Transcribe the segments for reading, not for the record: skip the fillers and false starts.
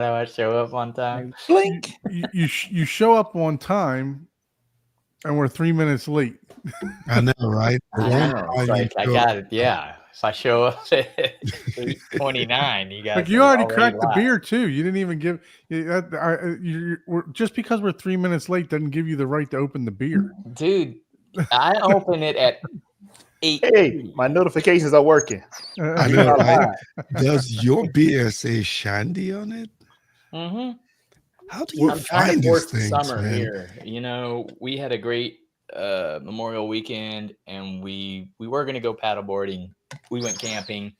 how I show up on time. And blink. You show up on time, and we're 3 minutes late. I know, right? The I one know. It's time you like I show- got it. Yeah. If I show up at 8:29, you guys Like you are already cracked the live. beer too. You didn't even give. Just because we're 3 minutes late doesn't give you the right to open the beer. Dude, I open it at 8. Hey, my notifications are working. I know, right? Does your beer say Shandy on it? Mm-hmm. How do you I'm trying find to these force the things, summer man? here. You know, we had a great Memorial weekend, and we were going to go paddleboarding. We went camping,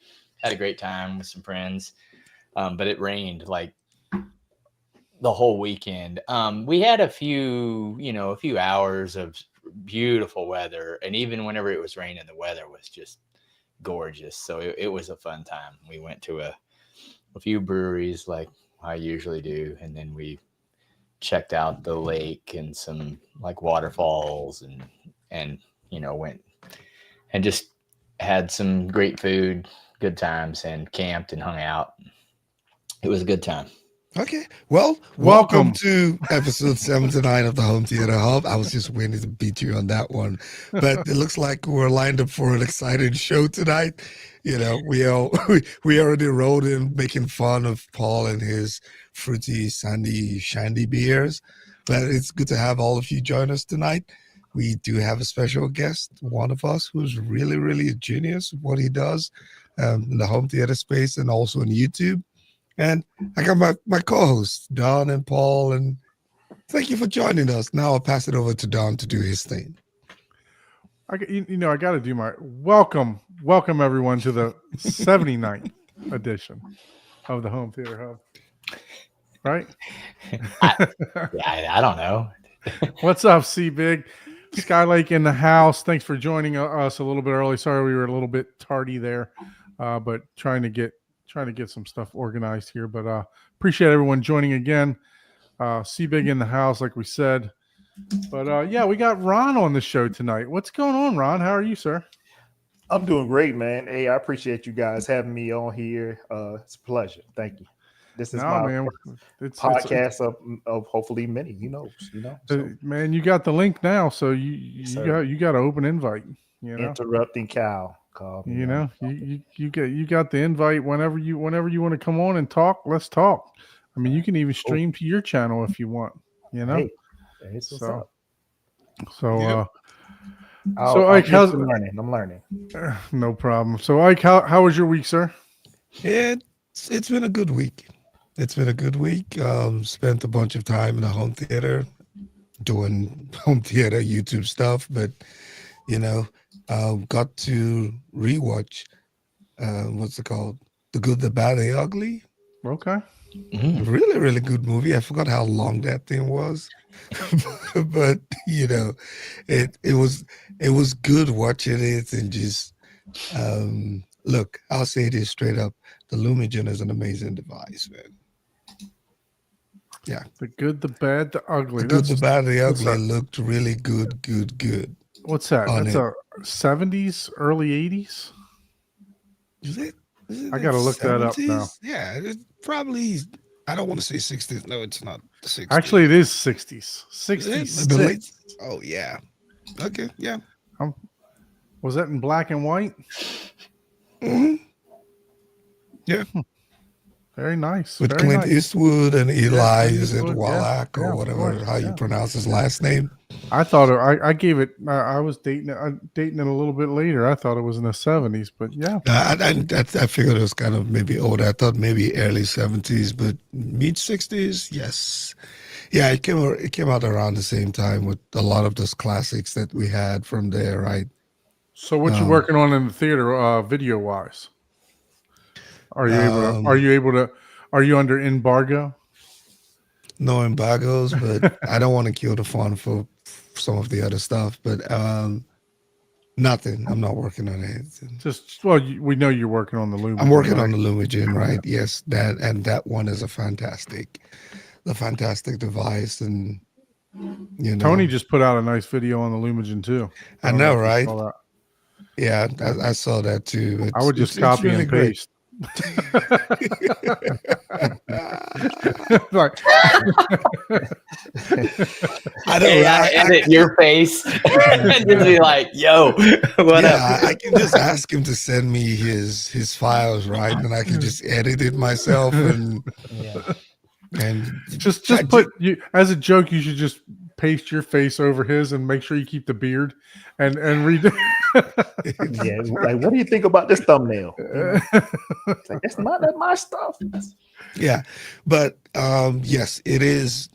had a great time with some friends, but it rained like the whole weekend. We had a few hours of beautiful weather, and even whenever it was raining, the weather was just gorgeous. So it was a fun time. We went to a few breweries like I usually do, and then we checked out the lake and some like waterfalls and went and just had some great food, good times, and camped and hung out. It was a good time. Okay. Well, welcome to episode 79 of the Home Theater Hub. I was just waiting to beat you on that one. But it looks like we're lined up for an exciting show tonight. You know, we already rolled in making fun of Paul and his fruity, sandy, shandy beers. But it's good to have all of you join us tonight. We do have a special guest, one of us who's really, really a genius at what he does in the home theater space and also on YouTube. And I got my co-hosts, Don and Paul, and thank you for joining us. Now I'll pass it over to Don to do his thing. I got to do my welcome everyone to the 79th edition of the Home Theater Hub. Right? I don't know. What's up, C-Big? Skylake in the house. Thanks for joining us a little bit early. Sorry we were a little bit tardy there, but trying to get some stuff organized here. But appreciate everyone joining again. C-Big in the house, like we said. But yeah, we got Ron on the show tonight. What's going on, Ron? How are you, sir? I'm doing great, man. Hey, I appreciate you guys having me on here. It's a pleasure. Thank you. This is my podcast of hopefully many. So. Man, you got the link now, so you got an open invite. You know? Interrupting Cal. You got the invite whenever you want to come on and talk. Let's talk. I mean, you can even stream to your channel if you want. You know. Hey, so Ike, I'm learning. No problem. So Ike, how was your week, sir? It's been a good week. It's been a good week. Spent a bunch of time in the home theater doing home theater YouTube stuff, but got to rewatch what's it called? The Good, the Bad, the Ugly. Okay. Really, really good movie. I forgot how long that thing was. But it was good watching it and just look, I'll say this straight up. The Lumigen is an amazing device, man. Yeah. The Good, the Bad, the Ugly. The Good, the Bad, the Ugly looked really good. What's that? That's a 70s, early 80s? Is it I gotta look 70s? That up now. Yeah, it probably. I don't want to say 60s. No, it's not the 60s. Actually, it is 60s. 66. Oh yeah. Okay. Yeah. Was that in black and white? Mm-hmm. Yeah. Very nice. With Clint Eastwood and Eli Wallach or whatever how you pronounce his last name. I thought I gave it. I was dating it a little bit later. I thought it was in the 70s, but yeah. I figured it was kind of maybe old. I thought maybe early 70s, but mid 60s, yes. Yeah, it came out around the same time with a lot of those classics that we had from there, right? So what you working on in the theater, video wise? Are you under embargo? No embargoes, but I don't want to kill the fun for some of the other stuff. But nothing. I'm not working on it. We know you're working on the Lumigen. I'm working on the Lumigen, right? Yes, that one is a fantastic device, and Tony just put out a nice video on the Lumigen too. I know, right? Yeah, I saw that too. I would just copy and paste. Like, I don't know. I edit your face and just be like, "Yo, what up?" I can just ask him to send me his files, right? And I can just edit it myself and just put you as a joke. You should just paste your face over his and make sure you keep the beard and read. Yeah, like what do you think about this thumbnail? It's like that's not my stuff. Yeah, but yes, it is.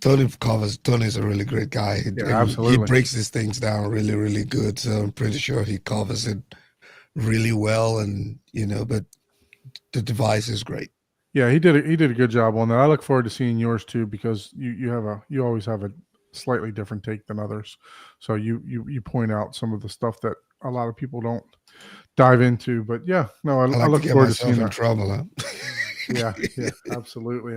Tony's a really great guy. Absolutely. He breaks these things down really, really good. So I'm pretty sure he covers it really well. And but the device is great. Yeah, he did a good job on that. I look forward to seeing yours too, because you always have a slightly different take than others. So you point out some of the stuff that a lot of people don't dive into. But yeah, no, I look forward to seeing that. Trouble, huh? Yeah, absolutely.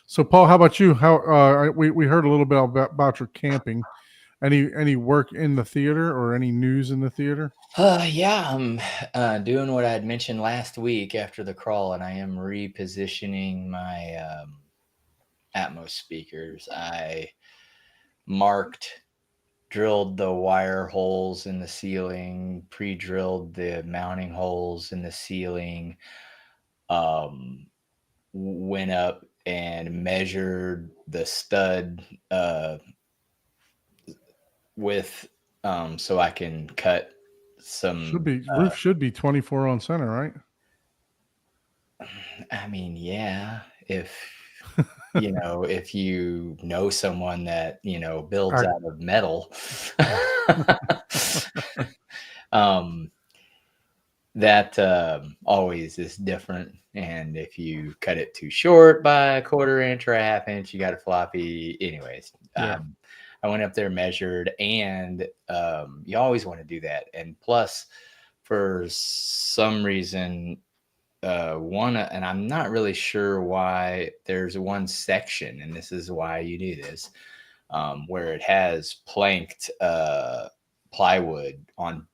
So Paul, how about you? How we heard a little bit about your camping. Any work in the theater or any news in the theater? Yeah, I'm doing what I had mentioned last week after the crawl, and I am repositioning my Atmos speakers. I drilled the wire holes in the ceiling, pre-drilled the mounting holes in the ceiling, went up and measured the stud width so I can cut some roof should be 24 on center, right? I mean, yeah, if if you know someone that builds out of metal, that always is different. And if you cut it too short by a 1/4 inch or a 1/2 inch, you got a floppy. Anyways, I went up there, measured, and you always want to do that. And plus, for some reason, and I'm not really sure why, there's one section, and this is why you do this, where it has planked plywood on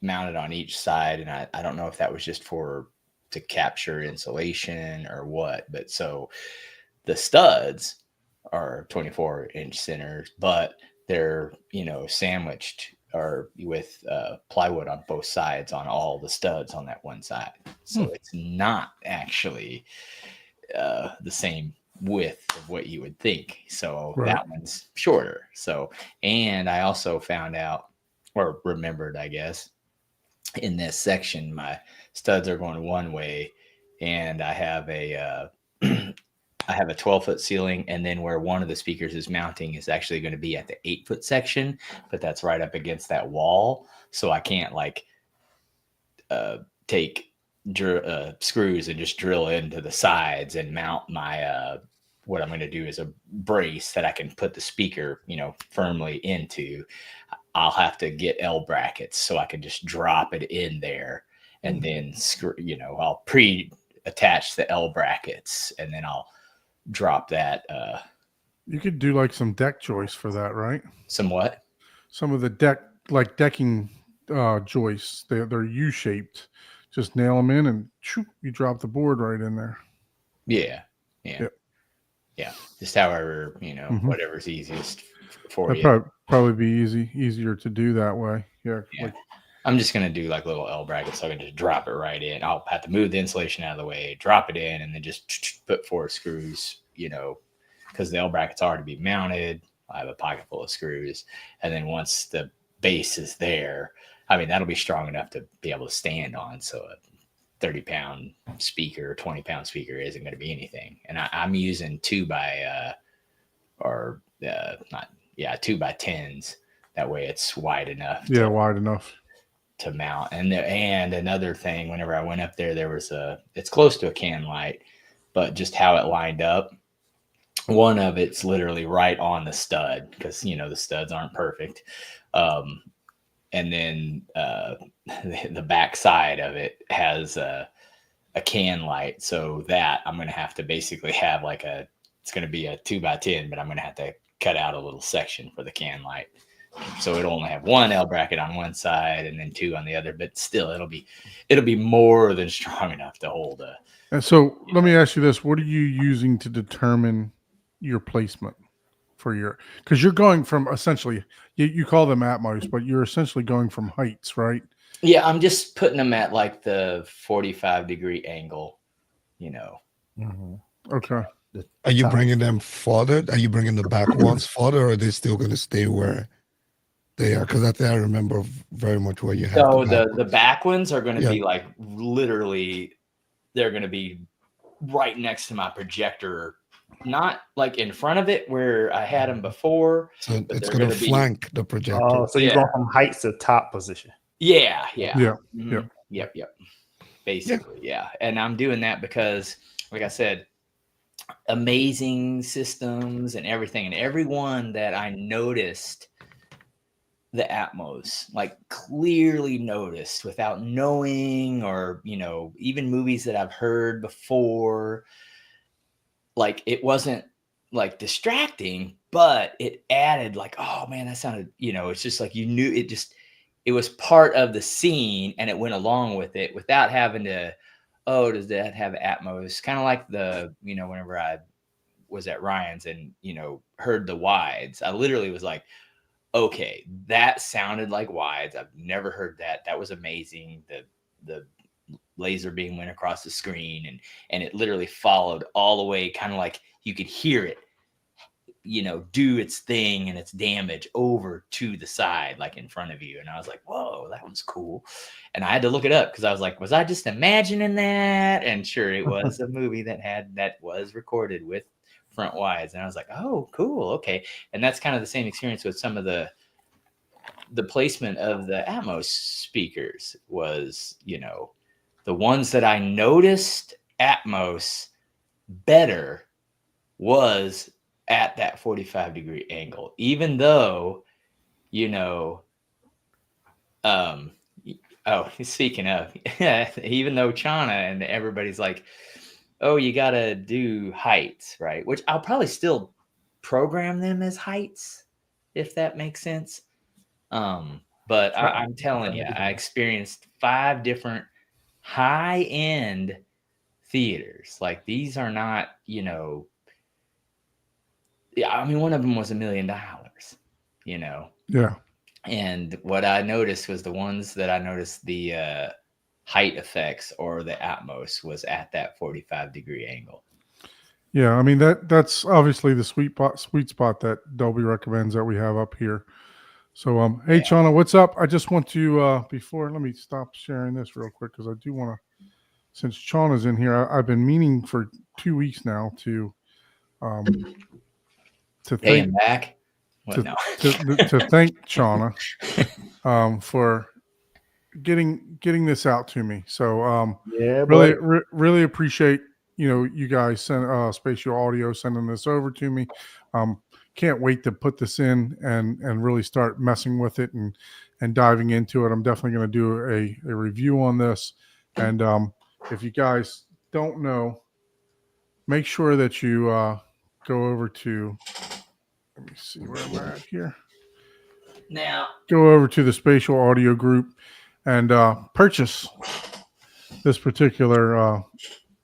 mounted on each side, and I don't know if that was just to capture insulation or what, but so the studs are 24-inch centers, but they're sandwiched or with plywood on both sides on all the studs on that one side, so it's not actually the same width of what you would think. So that one's shorter. So, and I also found out, or remembered, I guess, in this section, my studs are going one way, and I have a 12-foot ceiling, and then where one of the speakers is mounting is actually going to be at the 8-foot section, but that's right up against that wall. So I can't take screws and just drill into the sides and mount my, what I'm going to do is a brace that I can put the speaker, firmly into. I'll have to get L brackets so I can just drop it in there, and then I'll pre-attach the L brackets, and then I'll drop that. You could do some deck joists for that, right? Some what? Some of the decking joists. They're U-shaped. Just nail them in, and you drop the board right in there. Yeah. Just however whatever's easiest for you. Probably be easier to do that way. Yeah. I'm just gonna do little L brackets, so I can just drop it right in. I'll have to move the insulation out of the way, drop it in, and then just put 4 screws. Because the L brackets are to be mounted. I have a pocket full of screws, and then once the base is there, that'll be strong enough to be able to stand on. So a 30-pound speaker, 20-pound speaker isn't going to be anything. And I'm using 2x10s. That way it's wide enough. Wide enough to mount. And another thing, whenever I went up there, it's close to a can light, but just how it lined up. One of it's literally right on the stud, because the studs aren't perfect. And then the back side of it has a can light, so that I'm going to have to basically have it's going to be a 2x10, but I'm going to have to cut out a little section for the can light So it'll only have one L bracket on one side and then two on the other, but still it'll be more than strong enough to hold a. And so let me ask you this: what are you using to determine your placement for your? Because you're going from essentially you call them Atmos, but you're essentially going from heights, right? Yeah, I'm just putting them at like the 45-degree angle, Mm-hmm. Okay. Are you bringing them farther? Are you bringing the back ones farther, or are they still going to stay where they are? Because I remember very much where you have. So the back ones are going to be like literally, they're going to be right next to my projector, not like in front of it where I had them before. So it's going to flank the projector. Oh, so you're going from heights to top position. Yeah. Mm-hmm. Yep. Basically, yeah. And I'm doing that because, like I said, amazing systems and everything, and everyone that I noticed the Atmos, like clearly noticed without knowing, or even movies that I've heard before, like it wasn't like distracting, but it added like, oh man, that sounded, it's just like you knew it was part of the scene and it went along with it without having to, oh, does that have Atmos? Kind of like whenever I was at Ryan's and, heard the wides, I literally was like, okay, that sounded like wides. I've never heard that. That was amazing. The laser beam went across the screen and it literally followed all the way, kind of like you could hear it, do its thing and its damage over to the side, like in front of you. And I was like, whoa, that was cool. And I had to look it up because I was like, was I just imagining that? And sure, it was a movie that was recorded with front wides. And I was like, oh, cool. Okay. And that's kind of the same experience with some of the placement of the Atmos speakers was, the ones that I noticed Atmos better was at that 45-degree angle, even though, speaking of, even though Chana and everybody's like, oh, you got to do heights, right? Which I'll probably still program them as heights, if that makes sense. But I'm telling you, I experienced 5 different high-end theaters. Like these are not, one of them was $1 million, Yeah. And what I noticed was the ones that I noticed the height effects or the Atmos was at that 45-degree angle. Yeah, I mean that's obviously the sweet spot that Dolby recommends that we have up here. So hey Chana, what's up? I just want to let me stop sharing this real quick because I do want to, since Chana's in here, I've been meaning for 2 weeks now to pay him back. To thank Chana for getting this out to me. So really appreciate you guys send Spatial Audio sending this over to me. Can't wait to put this in and really start messing with it and diving into it. I'm definitely going to do a review on this. And if you guys don't know, make sure that you go over to, let me see where I'm at here. Now, go over to the Spatial Audio group and purchase this particular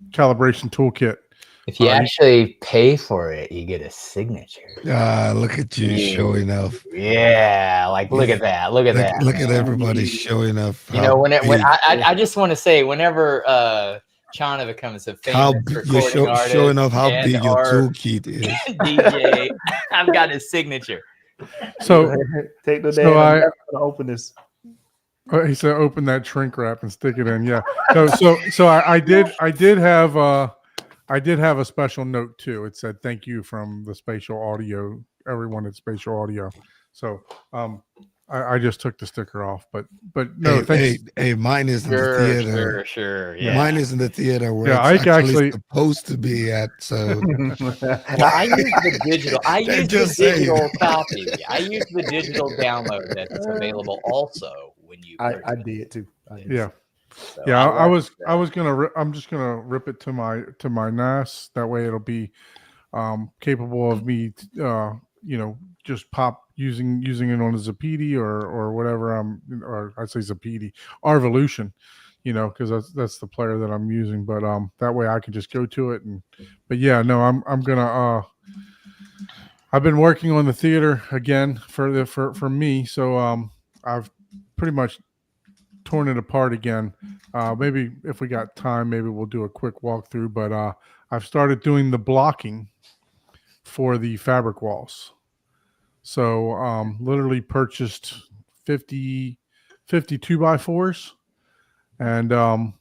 calibration toolkit. If you actually pay for it, you get a signature. Look at you showing off. Yeah, like look at that. Look at that. Look at everybody showing off. I just want to say, whenever Chana becomes a famous recording artist, showing off how big your toolkit is. DJ, I've got his signature. So take the day. I'm gonna open this. He said, "Open that shrink wrap and stick it in." Yeah. So I did have a special note too. It said, "Thank you from the Spatial Audio, everyone at Spatial Audio." So I just took the sticker off, but no, thanks. Hey, mine is in the theater. Sure. Yeah. Mine is in the theater where it's actually supposed to be at. So I use the digital. I use the digital copy. I use the digital download that's available also when you. I did too. Yeah. So I'm just gonna rip it to my NAS. That way it'll be capable of me just pop using it on a Zapedi or whatever. Or I'd say Zapedi or Evolution, because that's the player that I'm using. But that way I can just go to it. But yeah, no, I'm gonna. I've been working on the theater again for me, so I've pretty much torn it apart again. Maybe if we got time, maybe we'll do a quick walkthrough. But I've started doing the blocking for the fabric walls. So literally purchased 50 2x4s, and I'm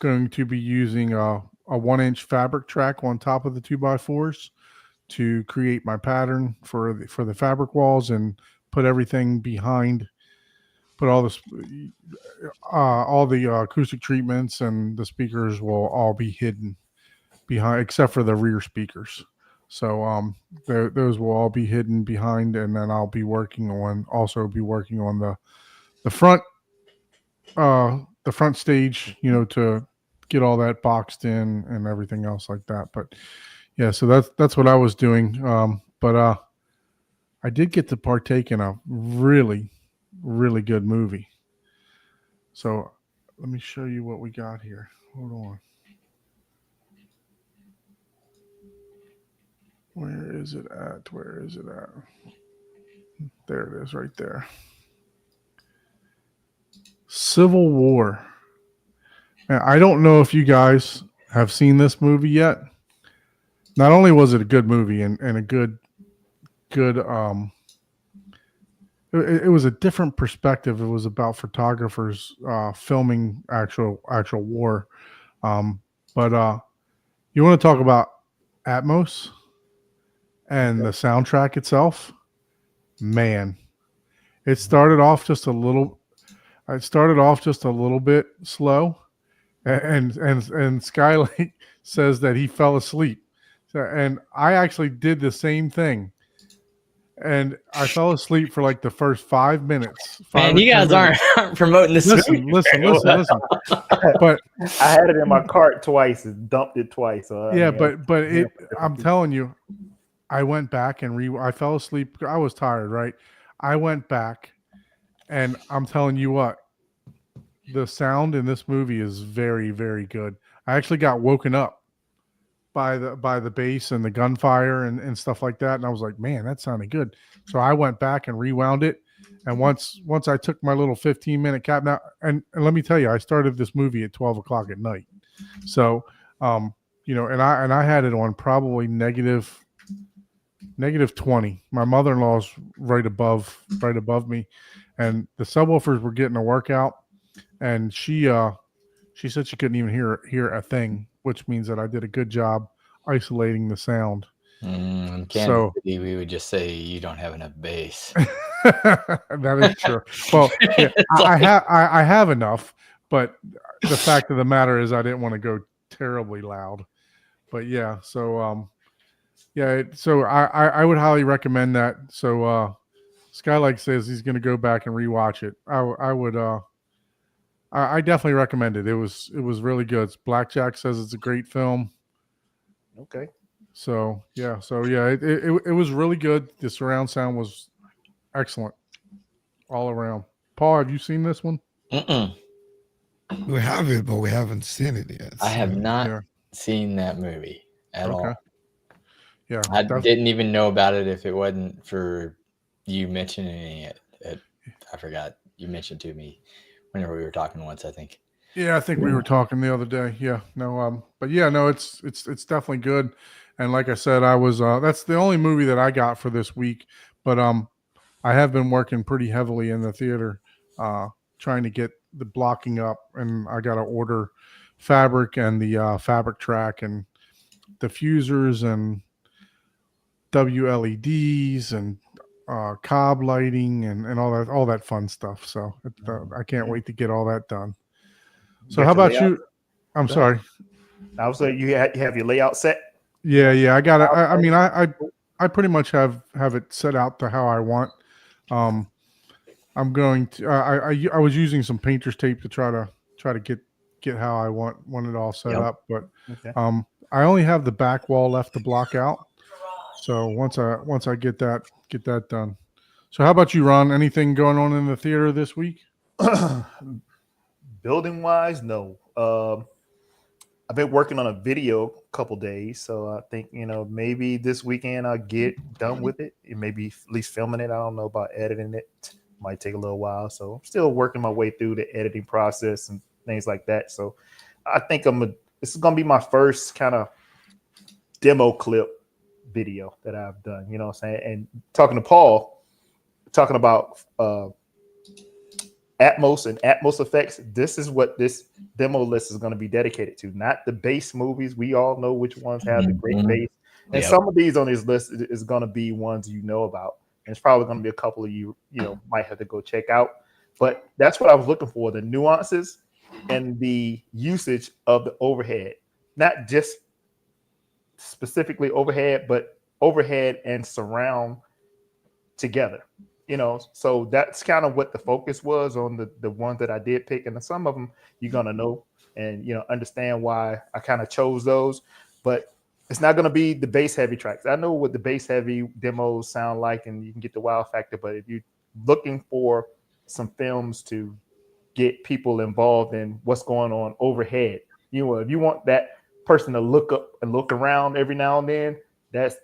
going to be using a 1-inch fabric track on top of the 2x4s to create my pattern for the fabric walls and put everything behind. Put all this, all the acoustic treatments and the speakers will all be hidden behind, except for the rear speakers. So those will all be hidden behind, and then I'll be working on the front stage, to get all that boxed in and everything else like that. But yeah, so that's what I was doing. But I did get to partake in a really, really good movie. So let me show you what we got here. Hold on. Where is it at? There it is, right there. Civil War. Now, I don't know if you guys have seen this movie yet. Not only was it a good movie and a good it was a different perspective. It was about photographers filming actual war. But you want to talk about Atmos and the soundtrack itself? Man, it started off just a little bit slow, and Skylake says that he fell asleep. And I actually did the same thing. And I fell asleep for like the first 5 minutes. Man, you guys aren't promoting this. Listen. But I had it in my cart twice and dumped it twice. So I'm telling you, I went back and I fell asleep. I was tired, right? I went back, and I'm telling you what, the sound in this movie is very, very good. I actually got woken up by the bass and the gunfire and stuff like that, and I was like, man, that sounded good. So I went back and rewound it, and once I took my little 15-minute cap now, and let me tell you, I started this movie at 12 o'clock at night. So and I had it on probably negative 20. My mother-in-law's right above me, and the subwoofers were getting a workout, and she said she couldn't even hear a thing, which means that I did a good job isolating the sound. So we would just say you don't have enough bass. That is true. Well, yeah, I have enough, but the fact of the matter is I didn't want to go terribly loud. But yeah, so so I would highly recommend that. So Skylake says he's going to go back and rewatch it. I would. I definitely recommend it. It was really good. Blackjack says it's a great film. Okay. So yeah, it was really good. The surround sound was excellent all around. Paul, have you seen this one? We have it, but we haven't seen it yet. I have not seen that movie at all. Yeah, I didn't even know about it if it wasn't for you mentioning it. I forgot you mentioned to me whenever we were talking once, I think. Yeah, I think we were talking the other day. Yeah, no, but yeah, no, it's definitely good. And like I said, I was that's the only movie that I got for this week. But I have been working pretty heavily in the theater, trying to get the blocking up, and I got to order fabric and the fabric track and diffusers and WLEDs and cob lighting and all that fun stuff. So I can't wait to get all that done. So how about you? I'm sorry. I was saying you have your layout set. Yeah. I got it. I mean, I pretty much have it set out to how I want. I'm going to. I was using some painter's tape to try to get how I want it all set up. But I only have the back wall left to block out. So once I get that done. So how about you, Ron? Anything going on in the theater this week? Building wise, no. I've been working on a video a couple days, so I think maybe this weekend I'll get done with it. Maybe at least filming it. I don't know about editing it. Might take a little while, so I'm still working my way through the editing process and things like that. So I think this is gonna be my first kind of demo clip video that I've done. You know what I'm saying? And talking to Paul, talking about Atmos and Atmos effects. This is what this demo list is going to be dedicated to, not the bass movies. We all know which ones have the great bass, and some of these on this list is going to be ones about, and it's probably going to be a couple of you might have to go check out. But that's what I was looking for: the nuances and the usage of the overhead, not just specifically overhead, but overhead and surround together. So that's kind of what the focus was on the ones that I did pick. And some of them you're going to know and, understand why I kind of chose those. But it's not going to be the bass heavy tracks. I know what the bass heavy demos sound like and you can get the wow factor. But if you're looking for some films to get people involved in what's going on overhead, if you want that person to look up and look around every now and then,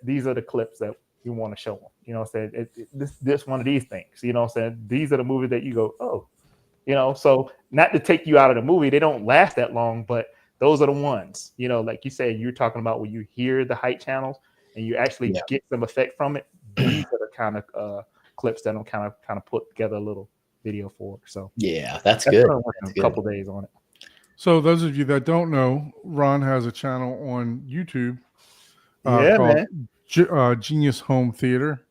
these are the clips that you want to show them. This one of these things, these are the movies that you go, oh, so not to take you out of the movie, they don't last that long, but those are the ones, like you said, you're talking about when you hear the height channels and you actually get some effect from it. These are the kind of clips that I'm kind of put together a little video for. So yeah, that's good. A couple days on it. So those of you that don't know, Ron has a channel on YouTube called Genius Home Theater.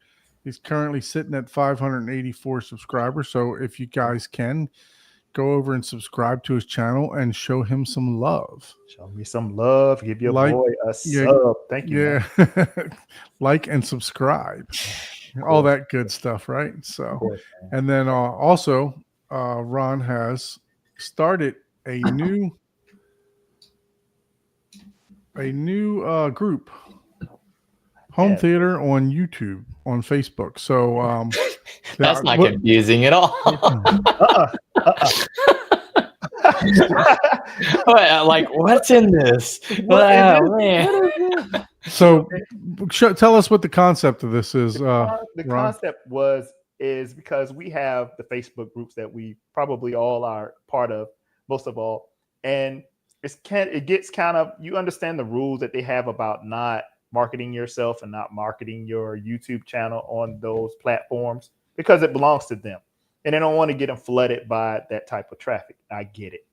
He's currently sitting at 584 subscribers. So if you guys can go over and subscribe to his channel and show him some love. Show me some love. Give your boy a sub. Thank you. Yeah. Like and subscribe. All that good stuff, right? So, and then also Ron has started a new group, Home Theater on YouTube, on Facebook. So that's not confusing at all. Like, what's in this? Man. So tell us what the concept of this is. The concept is because we have the Facebook groups that we probably all are part of, most of all, and it gets kind of, you understand the rules that they have about not marketing yourself and not marketing your YouTube channel on those platforms because it belongs to them. And they don't want to get them flooded by that type of traffic. I get it,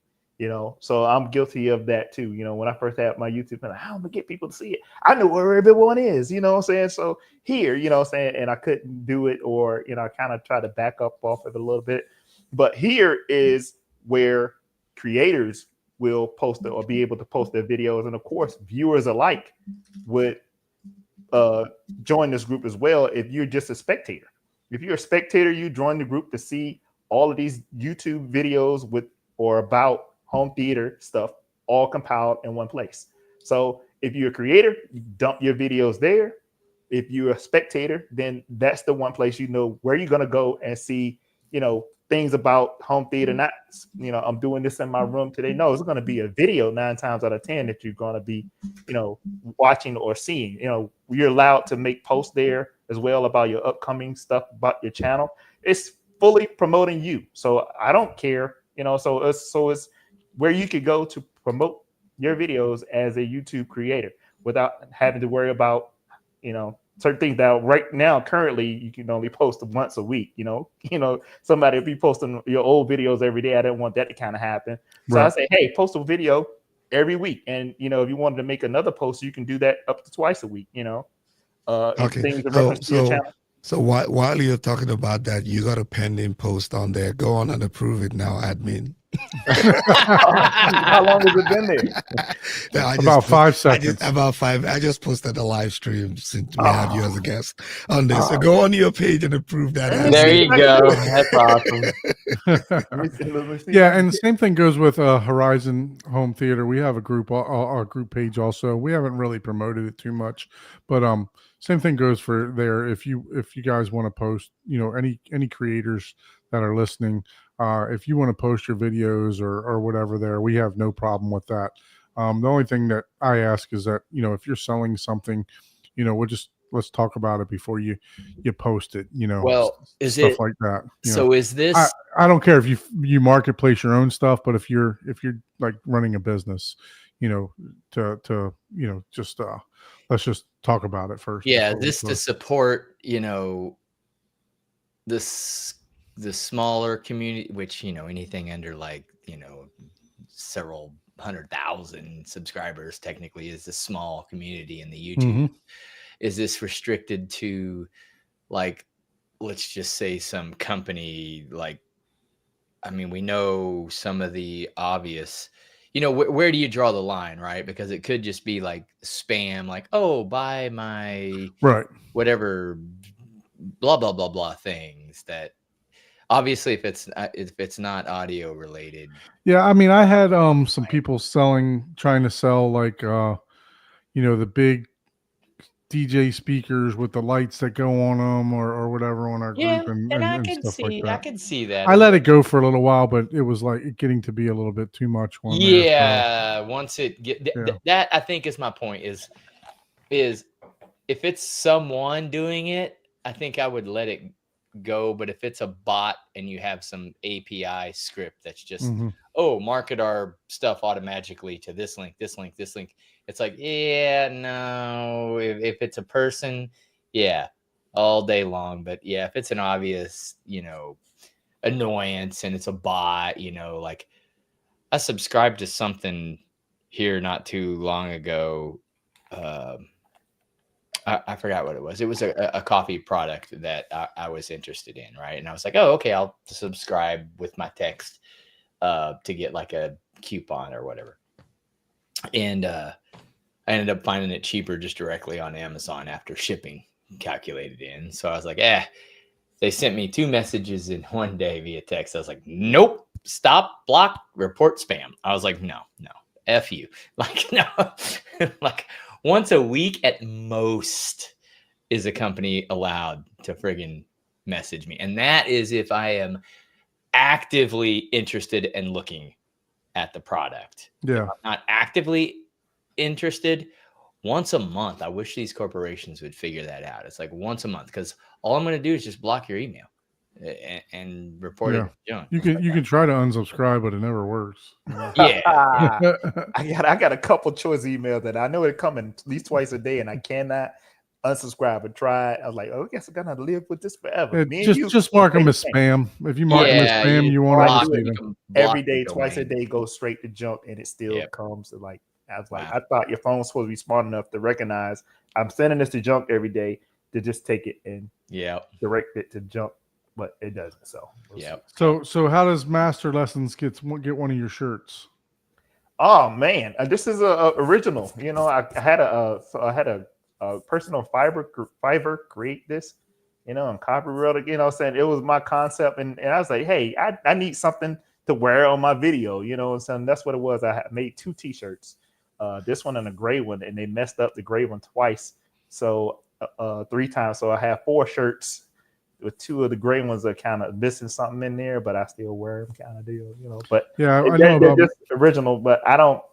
so I'm guilty of that too. When I first had my YouTube, I'm like, how am I gonna get people to see it? I know where everyone is, what I'm saying? So here, and I couldn't do it, or, I kind of try to back up off of it a little bit. But here is where creators will post it or be able to post their videos. And of course, viewers alike would join this group as well. If you're just a spectator, if you're a spectator, you join the group to see all of these YouTube videos with or about home theater stuff all compiled in one place. So if you're a creator, you dump your videos there. If you're a spectator, then that's the one place where you're going to go and see, things about home theater. Not, I'm doing this in my room today. No, it's going to be a video 9 times out of 10 that you're going to be, watching or seeing. You're allowed to make posts there as well about your upcoming stuff about your channel. It's fully promoting you. So I don't care, so it's where you could go to promote your videos as a YouTube creator without having to worry about, certain things that right now, currently, you can only post once a week. Somebody, if you posting your old videos every day, I didn't want that to kind of happen. So I say, hey, post a video every week. And, if you wanted to make another post, you can do that up to twice a week, Okay. Things in reference to your channel. So while you're talking about that, you got a pending post on there. Go on and approve it now, admin. How long has it been there? No, I About 5 I seconds. about 5. I just posted a live stream since we have you as a guest on this. So go on your page and approve that. There as There you. you go. That's awesome. Let me see Yeah, if I and the can same thing goes with Horizon Home Theater. We have a group, our group page also. We haven't really promoted it too much, but same thing goes for there. If you guys want to post, any creators that are listening, if you want to post your videos or whatever there, we have no problem with that. The only thing that I ask is that if you're selling something, let's talk about it before you post it. Well, is stuff it like that. so? Is this I don't care if you marketplace your own stuff, but if you're like running a business, to just let's just talk about it first. yeah, before we this to post. support, this the smaller community, which anything under like several 100,000 subscribers technically is a small community in the YouTube. Mhm. Is this restricted to, like, let's just say some company, like, I mean, we know some of the obvious, where do you draw the line, right? Because it could just be like spam, like, oh, buy my Right. whatever, blah, blah, blah, blah things that obviously if it's not audio related. Yeah, I mean, I had some people trying to sell like the big DJ speakers with the lights that go on them or whatever on our Yeah, group and, and and, I and can stuff like see, that. that. I let it go for a little while, but it was like getting to be a little bit too much on there. Yeah, once it get Yeah. that, I think is my point is if it's someone doing it, I think I would let it go. But if it's a bot and you have some API script that's just Mhm. market our stuff automatically to this link, it's like, yeah, no. If it's a person, yeah, all day long. But yeah, if it's an obvious annoyance and it's a bot, like, I subscribed to something here not too long ago. I forgot what it was. It was a coffee product that I was interested in, right? And I was like, oh, okay, I'll subscribe with my text to get like a coupon or whatever. And I ended up finding it cheaper just directly on Amazon after shipping calculated in. So I was like, they sent me 2 messages in one day via text. I was like, nope, stop, block, report spam. I was like, no, F you. Like, no, like once a week at most is a company allowed to friggin' message me. And that is if I am actively interested and looking at the product. Yeah. If I'm not actively interested, once a month. I wish these corporations would figure that out. It's like once a month, because all I'm going to do is just block your email and report it junk. You can try to unsubscribe, but it never works. Yeah. I got a couple choice emails that I know it coming at least twice a day, and I cannot unsubscribe and try it. I was like, oh, I guess I'm gonna live with this forever. Just mark them as spam. If you mark them as spam, you won't ever see them. Every day, twice a day, go straight to junk, and it still comes to like. I was like, I thought your phone's supposed to be smart enough to recognize I'm sending this to junk every day to just take it and direct it to junk, but it doesn't. So So how does Master Lessons get one of your shirts? Oh man, this is a original. I had a person on Fiverr create this. On Copyright. Saying it was my concept, and I was like, hey, I need something to wear on my video. So that's what it was. I made 2 T-shirts. This one and a gray one, and they messed up the gray one twice, so 3 times. So I have 4 shirts with 2 of the gray ones are kind of missing something in there, but I still wear them, kind of deal, But yeah, I know about just original, but I don't.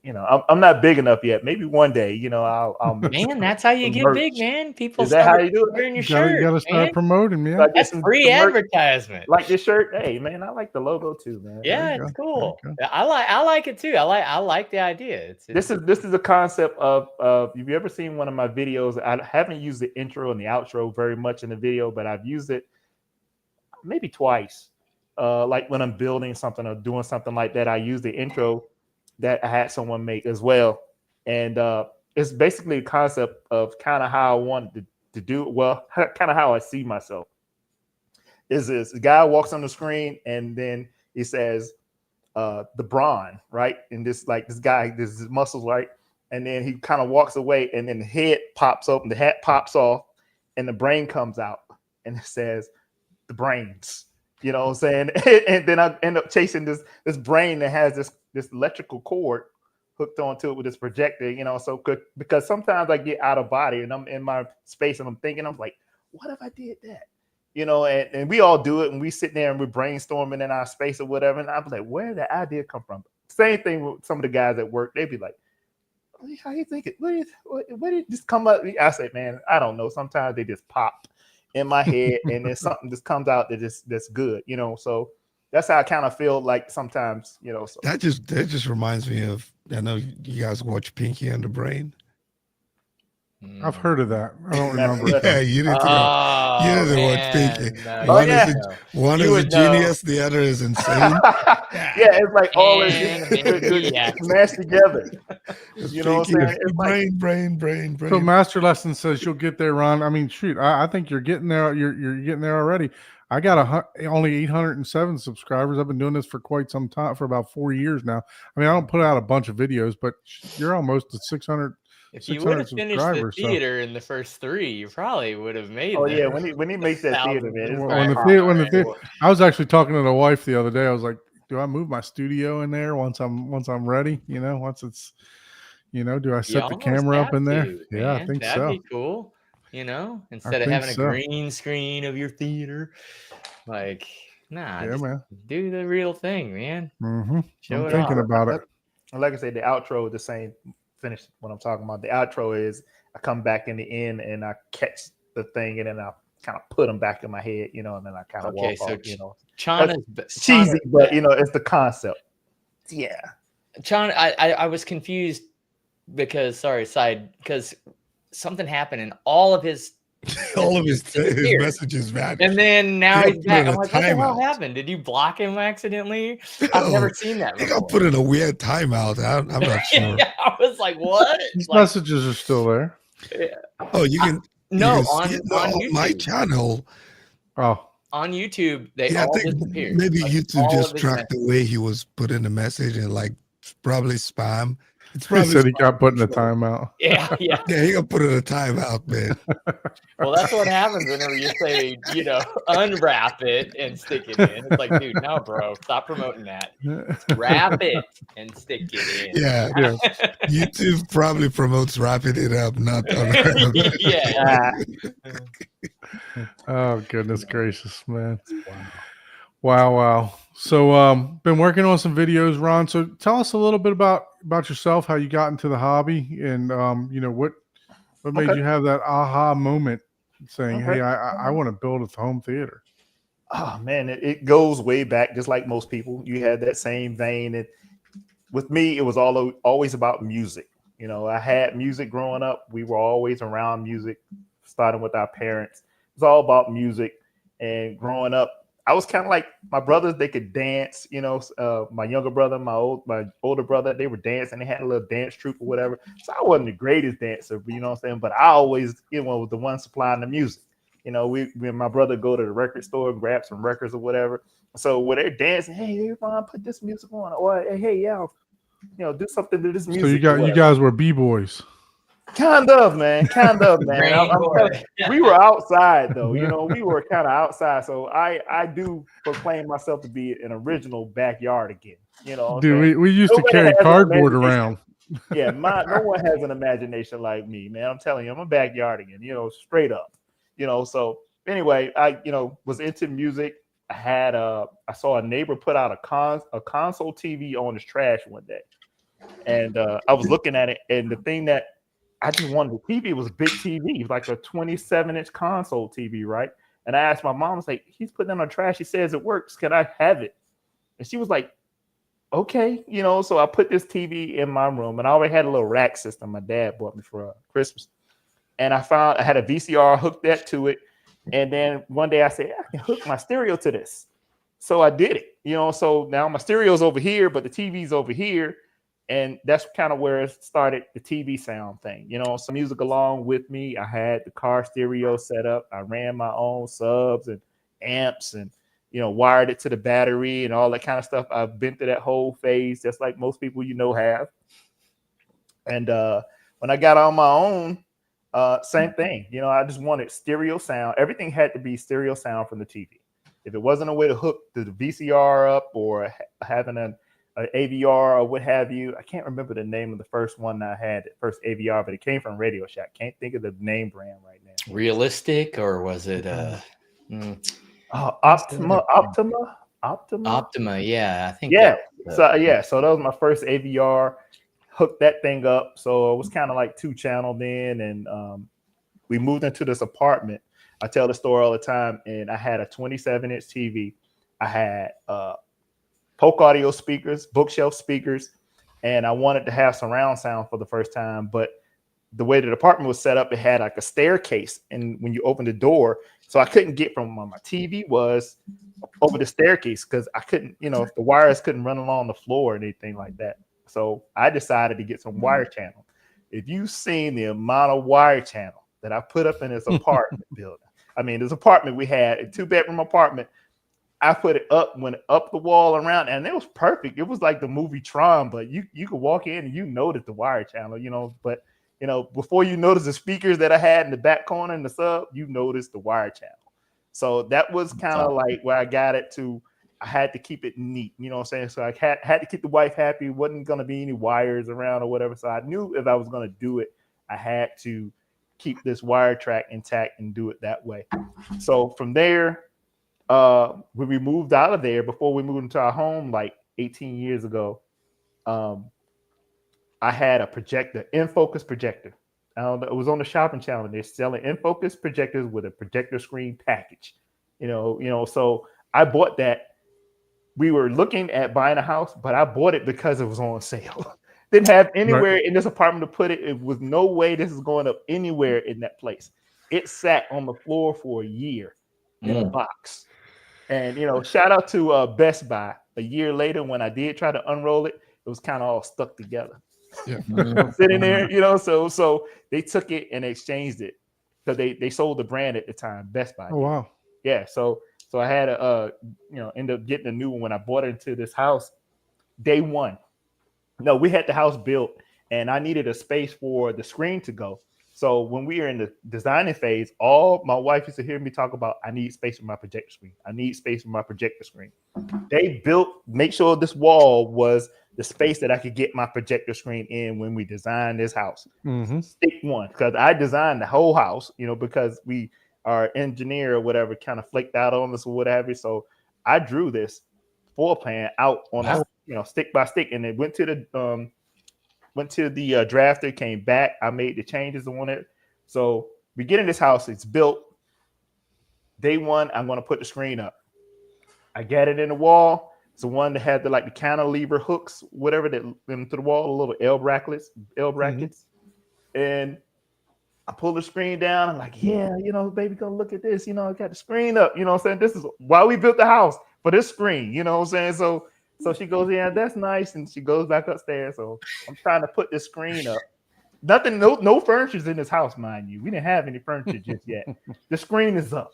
I'm not big enough yet. Maybe one day, I'll man, that's how you get big, man. People is that how you do it? Wearing your shirt. You gotta start promoting, man. That's free advertisement. Like this shirt, hey man, I like the logo too, man. Yeah, it's cool. I like it too. I like the idea. This is a concept of have you ever seen one of my videos? I haven't used the intro and the outro very much in the video, but I've used it maybe twice. Like when I'm building something or doing something like that, I use the intro that I had someone make as well. And it's basically a concept of kind of how I wanted to do it. Well, kind of how I see myself. Is this the guy walks on the screen and then he says, the brawn, right? And this guy, this muscles, right? And then he kind of walks away, and then the head pops open, the hat pops off, and the brain comes out, and it says the brains. You know what I'm saying? And then I end up chasing this brain that has this electrical cord hooked onto it with this projector, you know. So because sometimes I get out of body and I'm in my space and I'm thinking, I'm like, what if I did that? You know, and we all do it, and we sit there and we're brainstorming in our space or whatever. And I'm like, where did that idea come from? Same thing with some of the guys at work. They'd be like, how you think it? Where did this come up? I say, man, I don't know. Sometimes they just pop in my head, and then something just comes out that's good, you know. So that's how I kind of feel like sometimes, you know. So That just reminds me of, I know you guys watch Pinky and the Brain. I've heard of that. I don't remember. Yeah, you need to watch Pinky. No, One You is a would know. genius, the other is insane. yeah, it's like all this Yeah. mashed together. You know what I'm saying? It's like, brain. So Master Lesson says you'll get there, Ron. I mean, shoot, I think you're getting there. You're getting there already. I got only 807 subscribers. I've been doing this for quite some time, for about 4 years now. I mean, I don't put out a bunch of videos, but you're almost at 600. If you would have finished the theater in the first 3, you probably would have made. Oh yeah, when he makes that theater, man. When the theater, I was actually talking to the wife the other day. I was like, do I move my studio in there once I'm ready? You know, once it's, you know, do I set the camera up in there? Yeah, I think that'd so. be cool. You know, instead of having a green screen of your theater, like, nah, yeah, man, do the real thing, man. Mm-hmm. Show I'm thinking about it. Like I said, the outro is the same. Finish what I'm talking about. The outro is I come back in the end and I catch the thing, and then I kind of put them back in my head, you know, and then I kind of walk off, you know. Chana's cheesy, but you know, it's the concept. Yeah. Chana, I was confused because something happened and all of his messages vanished. And then now he's back. I'm like, what the hell happened? Did you block him accidentally? I've never seen that before. I got put in a weird timeout. I'm not sure. Yeah, I was like, what? These messages are still there. Yeah. Oh, you can on my channel. Oh. On YouTube, they all disappeared. Maybe YouTube just tracked the way he was put in the message and like probably spam. It's probably he said he got put in a timeout. Yeah. Yeah, he got put in a timeout, man. Well, that's what happens whenever you say, you know, unwrap it and stick it in. It's like, dude, no, bro, stop promoting that. Wrap it and stick it in. Yeah. YouTube probably promotes wrapping it up, not unwrapping. Yeah. Oh, goodness gracious, man. Wow. So been working on some videos, Ron. So tell us a little bit about yourself, how you got into the hobby, and you know, what made you have that aha moment saying, hey, I want to build a home theater. Oh man, it goes way back, just like most people. You had that same vein. And with me, it was always about music. You know, I had music growing up. We were always around music, starting with our parents. It's all about music. And growing up, I was kind of like my brothers. They could dance, you know. My younger brother, my older brother, they were dancing. They had a little dance troupe or whatever. So I wasn't the greatest dancer, but you know what I'm saying. But I always, you know, was the one supplying the music. You know, me and my brother go to the record store and grab some records or whatever. So when they're dancing, hey, Ron, put this music on, or hey, y'all, you know, do something to this music. So you guys were b-boys. Kind of, man. We were outside though, you know, we were kind of outside. So I do proclaim myself to be an original backyard again. You know, dude, we used to carry cardboard around. Yeah, no one has an imagination like me, man. I'm telling you, I'm a backyard again, you know, straight up. You know, so anyway, I, you know, was into music. I saw a neighbor put out a console TV on his trash one day. And I was looking at it, and the thing that I just wanted, the TV was a big TV, like a 27-inch console TV, right? And I asked my mom, I was like, he's putting it on trash. He says it works. Can I have it? And she was like, okay, you know. So I put this TV in my room, and I already had a little rack system my dad bought me for Christmas. And I had a VCR, hooked that to it. And then one day I said, I can hook my stereo to this. So I did it, you know. So now my stereo's over here, but the TV's over here. And that's kind of where it started, the TV sound thing, you know. Some music along with me. I had the car stereo set up. I ran my own subs and amps and wired it to the battery and all that kind of stuff. I've been through that whole phase, just like most people have. And when I got on my own, same thing. I just wanted stereo sound. Everything had to be stereo sound from the TV. If it wasn't a way to hook the VCR up or having an AVR or what have you, I can't remember the name of the first one I had, the first AVR, but it came from Radio Shack. Can't think of the name brand right now. Realistic, or was it Optima? Optima, yeah, I think. Yeah. So that was my first AVR. Hooked that thing up, so it was kind of like 2-channel then, and we moved into this apartment. I tell the story all the time, and I had a 27-inch TV. I had Polk audio speakers, bookshelf speakers, and I wanted to have surround sound for the first time. But the way the apartment was set up, it had like a staircase, and when you open the door, so I couldn't get from where my TV was over the staircase because I couldn't, the wires couldn't run along the floor or anything like that. So I decided to get some wire channel. If you've seen the amount of wire channel that I put up in this apartment building, this apartment we had, a 2-bedroom apartment, I put it went up the wall around, and it was perfect. It was like the movie Tron, but you could walk in and notice the wire channel, but before you notice the speakers that I had in the back corner in the sub, you noticed the wire channel. So that was kind of like where I got it to. I had to keep it neat, you know what I'm saying? So I had to keep the wife happy. Wasn't going to be any wires around or whatever. So I knew if I was going to do it, I had to keep this wire track intact and do it that way. So from there, when we moved out of there, before we moved into our home like 18 years ago, I had a projector, InFocus projector. It was on the shopping channel. They're selling InFocus projectors with a projector screen package. So I bought that. We were looking at buying a house, but I bought it because it was on sale. Didn't have anywhere in this apartment to put it. It was no way this is going up anywhere in that place. It sat on the floor for a year in a box. And, shout out to Best Buy. A year later, when I did try to unroll it, it was kind of all stuck together. Yeah. Sitting there, so they took it and exchanged it because they sold the brand at the time, Best Buy. Oh, wow. Yeah. So I had to, end up getting a new one when I bought into this house. Day one. No, we had the house built and I needed a space for the screen to go. So when we were in the designing phase, my wife used to hear me talk about, I need space for my projector screen. I need space for my projector screen. They make sure this wall was the space that I could get my projector screen in when we designed this house. Stick one, because I designed the whole house, because our engineer or whatever kind of flaked out on us or whatever. So I drew this floor plan out on stick by stick, and it went to the drafter, came back. I made the changes on it. So we get in this house, it's built. Day one, I'm going to put the screen up. I got it in the wall. It's the one that had the cantilever hooks, whatever, that went to the wall, the little L brackets. And I pull the screen down. I'm like, yeah, baby, go look at this. I got the screen up. You know what I'm saying? This is why we built the house, for this screen. You know what I'm saying? So she goes, yeah, that's nice. And she goes back upstairs. So I'm trying to put this screen up. Nothing, no furniture's in this house, mind you. We didn't have any furniture just yet. The screen is up.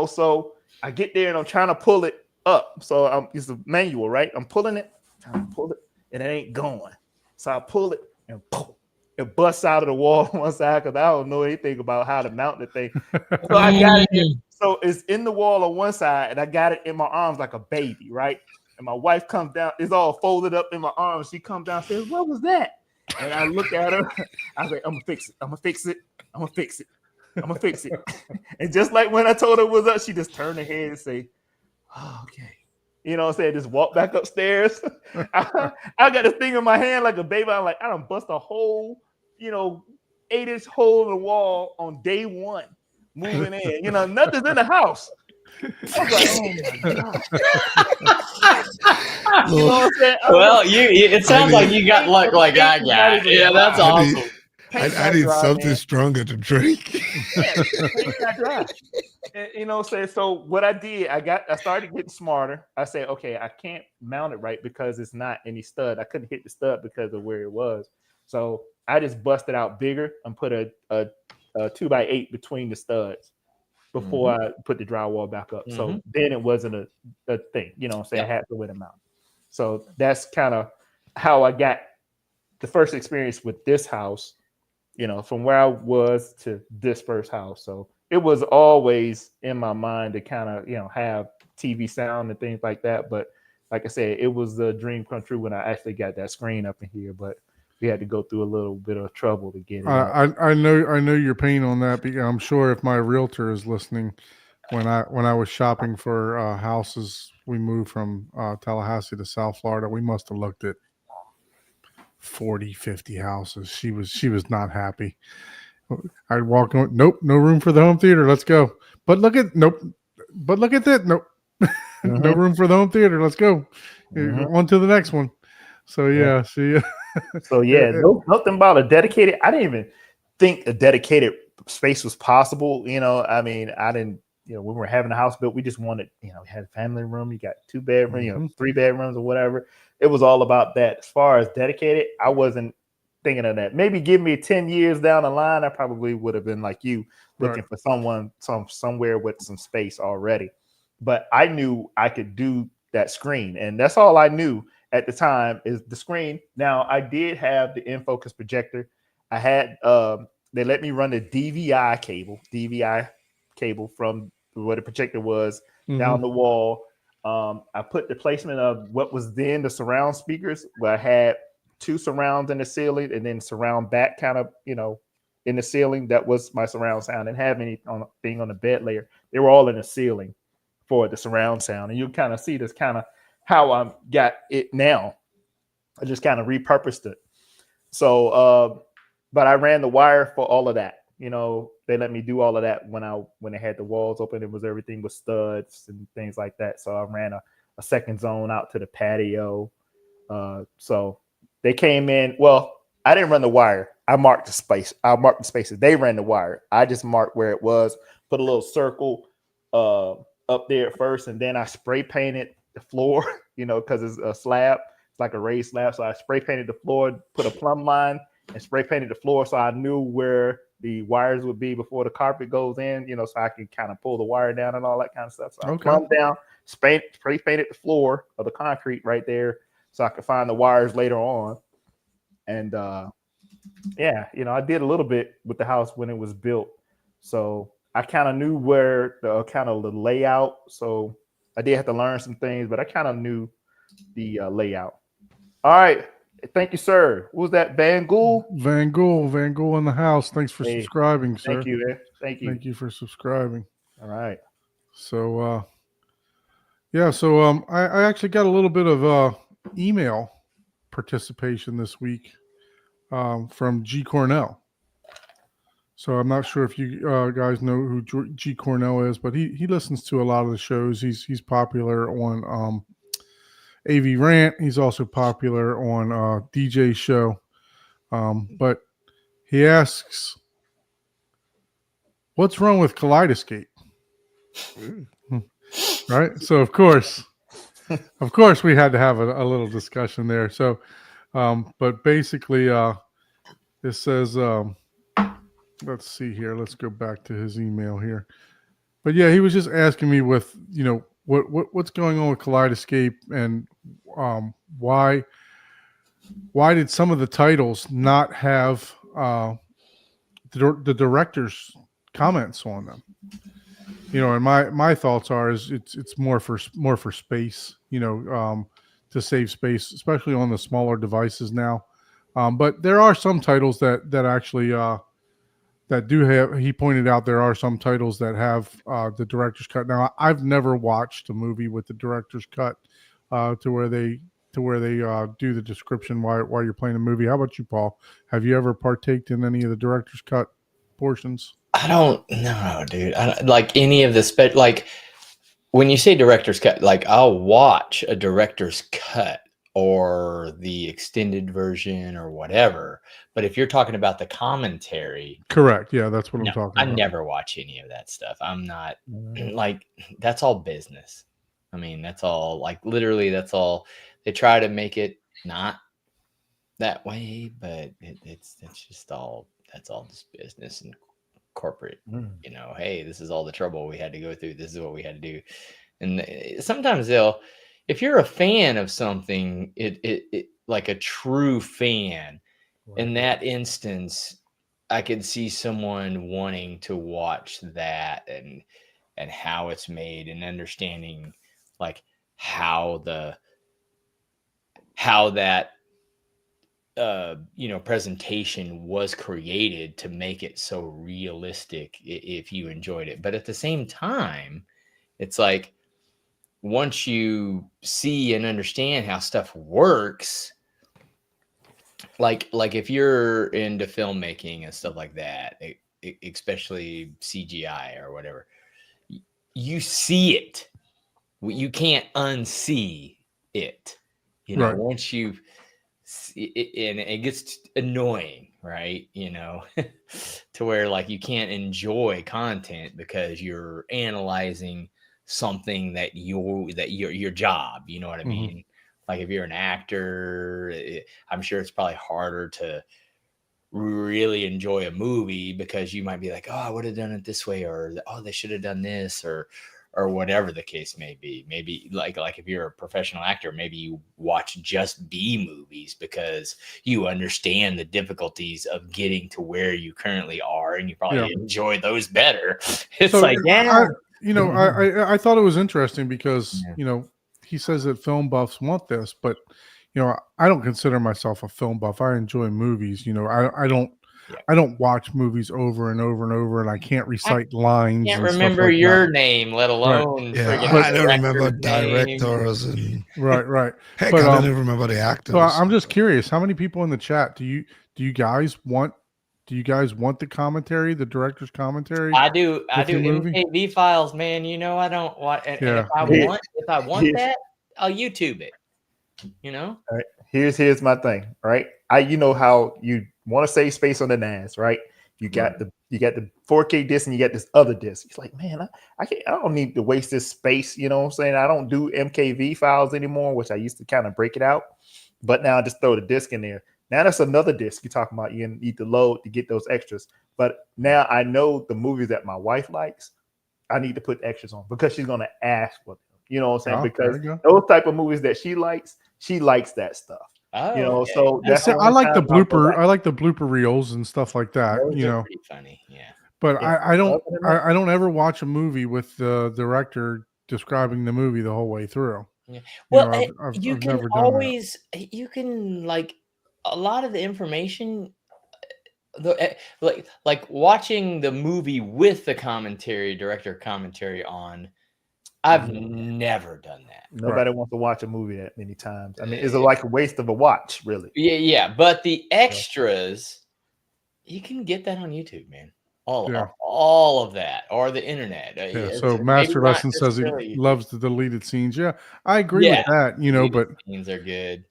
So I get there and I'm trying to pull it up. So it's a manual, right? I'm pulling it, trying to pull it, and it ain't going. So I pull it and boom, it busts out of the wall on one side because I don't know anything about how to mount the thing. So I got it. So it's in the wall on one side, and I got it in my arms like a baby, right? And my wife comes down, it's all folded up in my arms. She comes down and says, what was that? And I look at her. I was like, I'm gonna fix it. I'm gonna fix it. I'm gonna fix it. I'm gonna fix it. And just like when I told her it was up, she just turned her head and say, oh, okay. You know what I'm saying? Just walk back upstairs. I got this thing in my hand like a baby. I'm like, I done bust a whole, 8-inch hole in the wall on day one, moving in. Nothing's in the house. I was like, oh my God. You know what I'm saying? Well, it sounds like you got luck like I got. Yeah, that's awesome. I need something stronger to drink. So what I did, I started getting smarter. I said, okay, I can't mount it right because it's not any stud. I couldn't hit the stud because of where it was. So I just busted out bigger and put a 2x8 between the studs. before I put the drywall back up. So then it wasn't a thing, you know what I'm saying? I had to wait them out. So that's kind of how I got the first experience with this house, you know, from where I was to this first house. So it was always in my mind to kind of, you know, have TV sound and things like that. But like I said, it was the dream come true when I actually got that screen up in here. But we had to go through a little bit of trouble to get it. I know your pain on that, because I'm sure if my realtor is listening, when I was shopping for houses, we moved from Tallahassee to South Florida. We must have looked at 40, 50 houses. She was not happy. I'd walk on, nope, no room for the home theater. Let's go. But look at that. Nope. No room for the home theater. Let's go. On to the next one. So yeah, see. So yeah, nothing about a dedicated. I didn't even think a dedicated space was possible. You know, I mean, I didn't. You know, when we were having a house built, we just wanted. You know, we had a family room. You got 2 bedrooms. You know, 3 bedrooms or whatever. It was all about that. As far as dedicated, I wasn't thinking of that. Maybe give me 10 years down the line, I probably would have been like you, looking for somewhere with some space already. But I knew I could do that screen, and that's all I knew at the time is the screen. Now I did have the in-focus projector. I had they let me run the DVI cable from where the projector was down the wall. I put the placement of what was then the surround speakers, where I had 2 surrounds in the ceiling and then surround back kind of, you know, in the ceiling. That was my surround sound. And have anything on the bed layer. They were all in the ceiling for the surround sound. And you kind of see this kind of how I got it now. I just kind of repurposed it. So, but I ran the wire for all of that. You know, they let me do all of that when they had the walls open. Everything was studs and things like that. So I ran a second zone out to the patio. So they came in. Well, I didn't run the wire. I marked the space. I marked the spaces. They ran the wire. I just marked where it was. Put a little circle up there at first, and then I spray painted the floor. You know, because it's a slab. It's like a raised slab. So I spray painted the floor. Put a plumb line and spray painted the floor, so I knew where the wires would be before the carpet goes in, you know, so I can kind of pull the wire down and all that kind of stuff. So I plumbed down, spray painted the floor of the concrete right there so I could find the wires later on. And yeah, you know, I did a little bit with the house when it was built. So I kind of knew where the kind of the layout. So I did have to learn some things, but I kind of knew the layout. All right. Thank you, sir. What was that? Van Gool? Van Gool in the house. Thanks for subscribing, sir. Thank you, man. Thank you. Thank you for subscribing. All right. So, yeah. So, I actually got a little bit of email participation this week from G Cornell. So I'm not sure if you guys know who G Cornell is, but he listens to a lot of the shows. He's popular on AV Rant. He's also popular on DJ Show. But he asks, what's wrong with Kaleidoscape? Right? So of course we had to have a little discussion there. So, but basically it says, let's see here. Let's go back to his email here. But yeah, he was just asking me with, you know, what's going on with Kaleidoscape, and why did some of the titles not have the director's comments on them? You know, and my thoughts are is it's more for space, you know, to save space, especially on the smaller devices now. But there are some titles that actually that do have. He pointed out there are some titles that have the director's cut. Now, I've never watched a movie with the director's cut to where they do the description while you're playing a movie. How about you, Paul? Have you ever partaked in any of the director's cut portions? I don't know, dude. I don't, like any of the like when you say director's cut, like I'll watch a director's cut or the extended version or whatever. But if you're talking about the commentary, correct. Yeah, that's what I'm talking about. I never watch any of that stuff. I'm not like, that's all business. I mean, that's all, like, literally, that's all. They try to make it not that way, but it's just all, that's all just business and corporate. Mm. You know, hey, this is all the trouble we had to go through. This is what we had to do. And sometimes they'll, if you're a fan of something, it like a true fan, in that instance, I could see someone wanting to watch that and how it's made and understanding like how that presentation was created to make it so realistic if you enjoyed it. But at the same time, it's like once you see and understand how stuff works, like if you're into filmmaking and stuff like that, especially CGI or whatever, you see it. You can't unsee it. You know, Right. once you see it, and it gets annoying, right? You know, to where like you can't enjoy content because you're analyzing something that your job. You know what I Mhm. mean? Like if you're an actor, I'm sure it's probably harder to really enjoy a movie because you might be like, oh, I would have done it this way, or oh, they should have done this, or whatever the case may be. Maybe like if you're a professional actor, maybe you watch just B movies because you understand the difficulties of getting to where you currently are, and you probably enjoy those better. It's So, like, yeah, I thought it was interesting because Yeah. he says that film buffs want this, but I don't consider myself a film buff. I enjoy movies. I don't watch movies over and over and over, and I can't recite lines. Can't and stuff remember like your that. name, let alone Yeah, friggin' I don't remember director's name. directors and Right. heck, But, I don't even remember the actors. So I'm just curious, how many people in the chat do you guys want? Do you guys want the commentary, the director's commentary? I do with your movie? MKV files, man. You know I don't want, and if I want that, I'll YouTube it. You know. All right. Here's my thing. Right. You know how you want to save space on the NAS, right? You got the 4K disc and you got this other disc. It's like, man, I don't need to waste this space. You know what I'm saying? I don't do MKV files anymore, which I used to kind of break it out, but now I just throw the disc in there. Now that's another disc you're talking about. You need to load to get those extras. But now I know the movies that my wife likes, I need to put extras on because she's gonna ask for them. You know what I'm saying? Because those type of movies that she likes that stuff. Oh, okay. So that's I like the blooper reels and stuff like that. Those are pretty funny, yeah. But I don't ever watch a movie with the director describing the movie the whole way through. Yeah. Well, I've never done always you can like a lot of the information. Like watching the movie with the director commentary on. I've never done that. Nobody wants to watch a movie that many times. I mean, it's like a waste of a watch, really. Yeah. But the extras, you can get that on YouTube, man. All of that, or the internet. So Master Lesson says he loves the deleted scenes. Yeah, I agree with that. But scenes are good.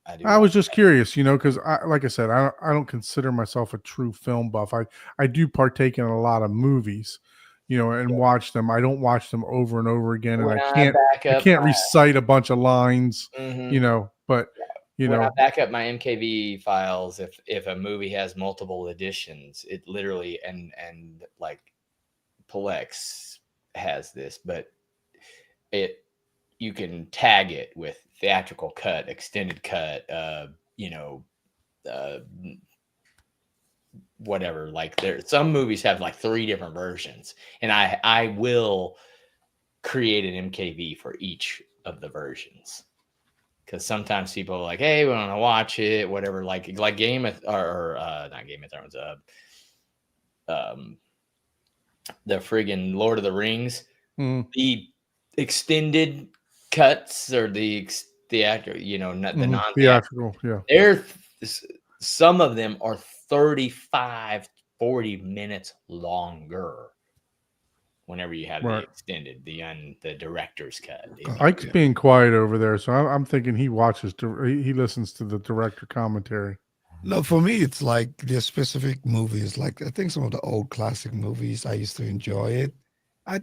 I was just curious, because like I said, I don't consider myself a true film buff. I do partake in a lot of movies. And watch them. I don't watch them over and over again, and I can't recite a bunch of lines. But when I back up my MKV files, if a movie has multiple editions, it literally and like Plex has this, but you can tag it with theatrical cut, extended cut, whatever. Like some movies have like 3 different versions, and I will create an MKV for each of the versions, because sometimes people are like, hey, we want to watch it, whatever, like Game of not Game of Thrones, the friggin' Lord of the Rings, the extended cuts, or the actor, not the non-theatrical. Some of them are 35-40 minutes longer whenever you have the extended, the director's cut. Ike's being quiet over there, so I'm thinking he listens to the director commentary. No, for me, it's like there's specific movies. Like I think some of the old classic movies, I used to enjoy it. I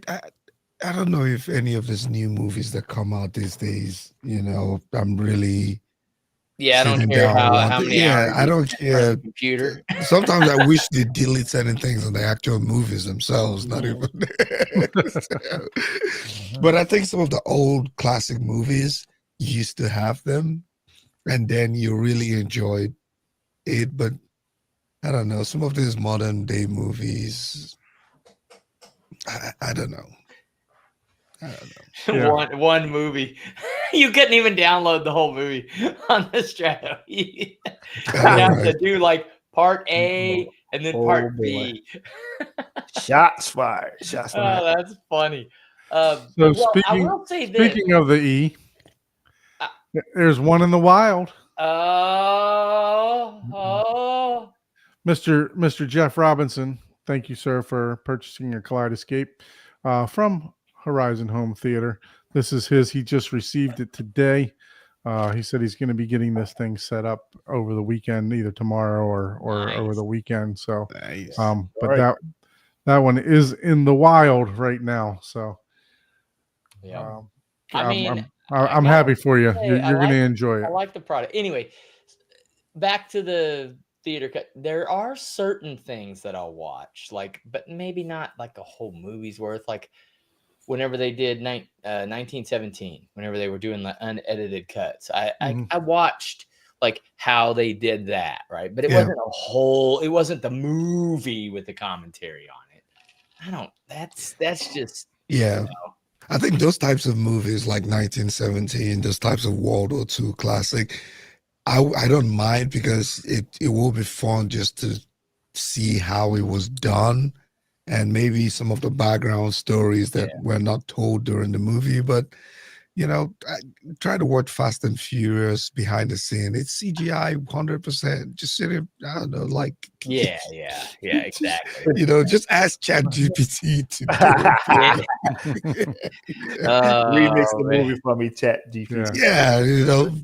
don't know if any of these new movies that come out these days, I'm really Yeah, I don't sitting care down how watching. many Yeah, hours I you don't spend in front of care. the computer. Sometimes I wish they delete certain things on the actual movies themselves, not Mhm. even. But I think some of the old classic movies used to have them, and then you really enjoyed it. But I don't know, some of these modern day movies, I don't know. I don't know. Yeah. One movie. You couldn't even download the whole movie on the Strato. You'd I know, have right? to do like part A and then Oh, part boy. B. Shots fired. Shots fired. Oh, that's funny. So Well, I will say this. speaking of the E, Uh, there's one in the wild. Oh, Mr. Jeff Robinson, thank you, sir, for purchasing a Kaleidoscape from Horizon Home Theater. This is his. He just received it today. He said he's going to be getting this thing set up over the weekend, either tomorrow or Nice. over the weekend. So, Nice. but Right. that one is in the wild right now. So, yeah. I'm, I mean, I'm I happy gotta for you. say, You're I going to like- enjoy I it. like the product. Anyway, back to the theater cut. There are certain things that I'll watch, like, but maybe not like a whole movie's worth. Like whenever they did 1917, whenever they were doing the unedited cuts, Mhm. I watched like how they did that, right? But it Yeah. wasn't a whole. It wasn't the movie with the commentary on it. I don't. That's just Yeah. I think those types of movies like 1917, those types of World War II classic, I don't mind because it will be fun just to see how it was done and maybe some of the background stories that were not told during the movie. But, you know, I try to watch Fast and Furious behind the scene. It's CGI 100%. Just sitting, I don't know, like. yeah, Just, exactly. you know, just ask ChatGPT to do it. Remix the man. movie for me, Chat GPT. Yeah, you know.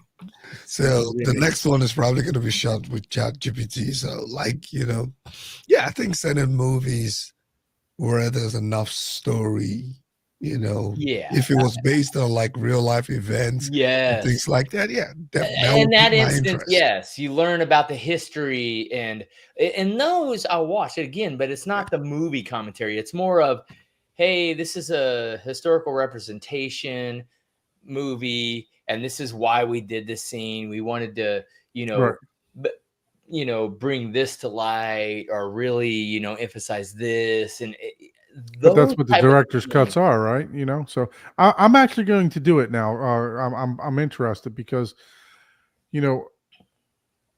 So the Remix. next one is probably going to be shot with ChatGPT. So, like, you know, yeah, I think certain movies where there's enough story, you know, Yeah. if it was based on like real life events and Yes. things like that, yeah, that In would that pique my instance, interest. yes, you learn about the history and those I'll watch it again, but it's not the movie commentary. It's more of, hey, this is a historical representation movie, and this is why we did this scene. We wanted to, you know, Right. bring this to light or really, emphasize this. And But that's those what the type of director's things- cuts are, right? You know, so I'm actually going to do it now. I'm interested because, you know,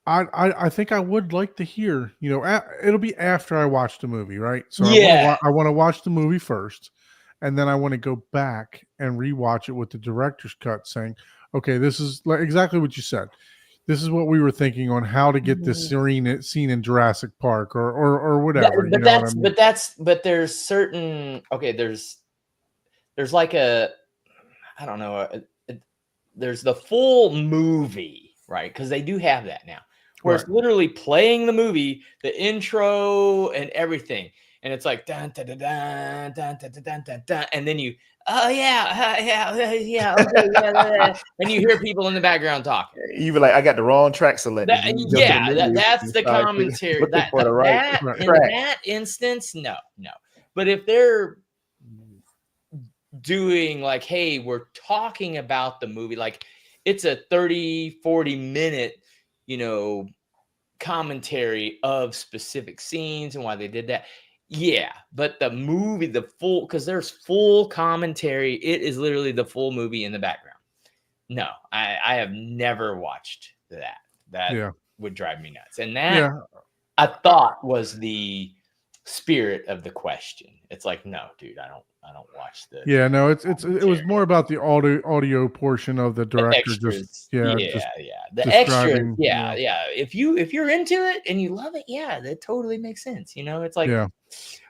I think I would like to hear, you know, it'll be after I watch the movie, right? So Yeah. I want to watch the movie first, and then I want to go back and rewatch it with the director's cut, saying, okay, this is like exactly what you said. This is what we were thinking on how to get this scene in Jurassic Park or whatever. You know what I mean? But there's certain, okay, there's like I don't know, there's the full movie, right? Because they do have that now, where it's Right. literally playing the movie, the intro and everything, and it's like dun dun dun dun dun dun dun dun dun, and then you, oh yeah, okay, yeah, and you hear people in the background talking. You be like, I got the wrong track selected. That, You jump in the yeah, menu that's and the start commentary. looking That, for the right that in track. that instance, no. But if they're doing like, hey, we're talking about the movie, like it's a 30-40 minute, commentary of specific scenes and why they did that. Yeah, but the movie, the full, because there's full commentary. It is literally the full movie in the background. No, I have never watched that. That Yeah. would drive me nuts. And that Yeah. I thought was the spirit of the question. It's like, no, dude, I don't watch the Yeah, no, it was more about the audio portion of the director extras. just Yeah. just The extras, describing, yeah. If you're into it and you love it, yeah, that totally makes sense. It's like, yeah.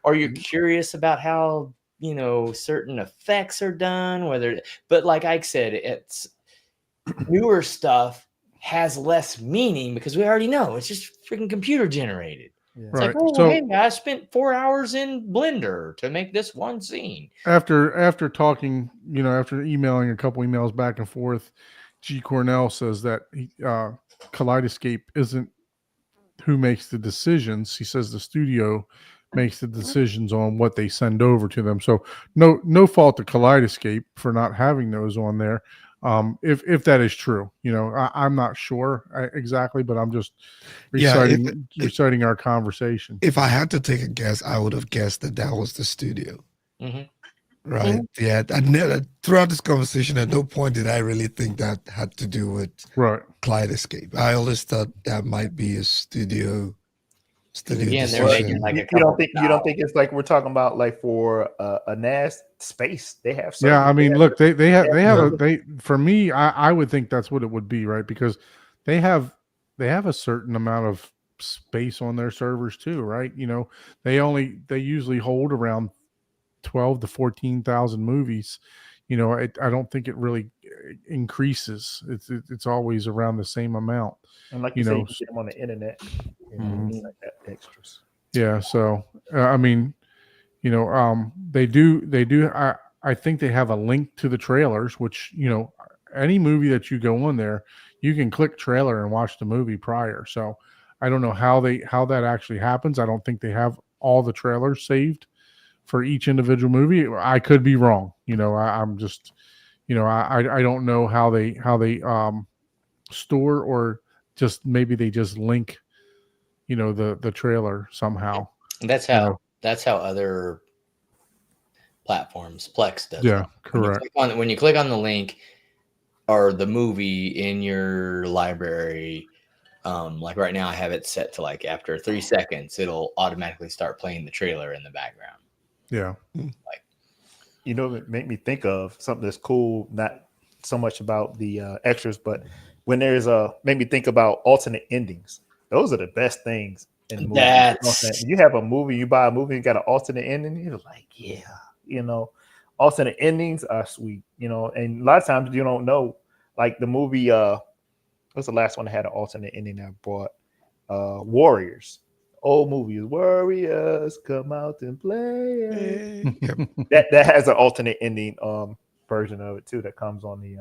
or you're curious about how certain effects are done, but like Ike said, it's newer stuff has less meaning because we already know it's just freaking computer generated. It's Right. like, oh, So hey, I spent 4 hours in Blender to make this one scene. after talking, after emailing a couple emails back and forth, G. Cornell says that Kaleidoscape isn't who makes the decisions. He says the studio makes the decisions on what they send over to them. So no fault to Kaleidoscape for not having those on there. If that is true, I'm not sure exactly, but I'm just reciting our conversation. If I had to take a guess, I would have guessed that was the studio. Mm-hmm. Right. Yeah. Throughout this conversation, at no point did I really think that had to do with Kaleidoscape. I always thought that might be a studio. Again, they're making like you don't think it's like we're talking about like for a NAS space they have. Yeah, I mean, look, for me, I would think that's what it would be, right? Because they have a certain amount of space on their servers too, right? They usually hold around 12 to 14,000 movies. I don't think it really increases. It's always around the same amount. And like you say, you can get them on the internet. Like that extras. Yeah. So I mean, they do. I think they have a link to the trailers, which any movie that you go on there, you can click trailer and watch the movie prior. So I don't know how that actually happens. I don't think they have all the trailers saved for each individual movie. I could be wrong. I'm just, I don't know how they store, or just maybe they just link, the trailer somehow. That's how other platforms, Plex does. Yeah, it. correct. When you click on the link or the movie in your library, like right now I have it set to like after 3 seconds, it'll automatically start playing the trailer in the background. Yeah. Like, it made me think of something that's cool, not so much about the extras, but when made me think about alternate endings. Those are the best things in the movie. You have a movie, you buy a movie, you got an alternate ending, you're like, yeah, alternate endings are sweet, and a lot of times you don't know. Like the movie, what's the last one that had an alternate ending I bought? Warriors. Old movies, Warriors come out and play. That has an alternate ending version of it too that comes on the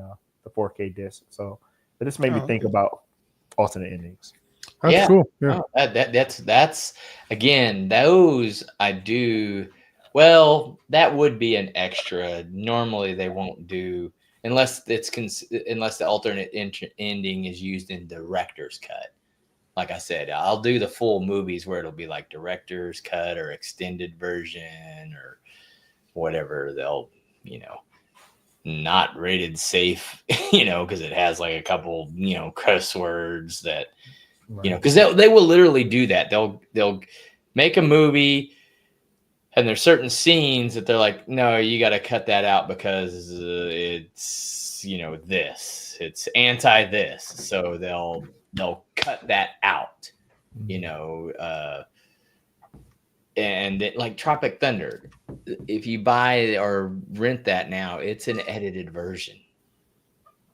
4K disc. So this made me think about alternate endings. That's cool. Yeah. Oh, that's again, those I do. Well, that would be an extra. Normally they won't do unless the alternate ending is used in director's cut. Like I said, I'll do the full movies where it'll be like director's cut or extended version or whatever. They'll, not rated safe, because it has like a couple, cuss words that, because they will literally do that. They'll make a movie and there's certain scenes that they're like, no, you got to cut that out because it's, it's anti this. So they'll cut that out, and like Tropic Thunder, if you buy or rent that now, it's an edited version.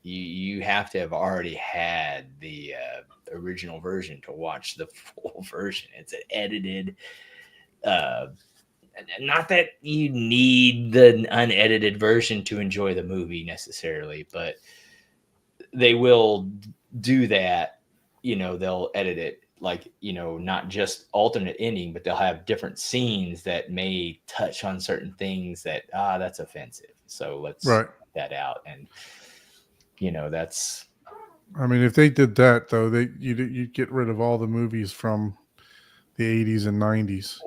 You have to have already had the original version to watch the full version. It's an edited, not that you need the unedited version to enjoy the movie necessarily, but they will do that. They'll edit it like, not just alternate ending, but they'll have different scenes that may touch on certain things that, that's offensive. So let's cut that out. And, that's. I mean, if they did that though, you'd get rid of all the movies from the 80s and 90s.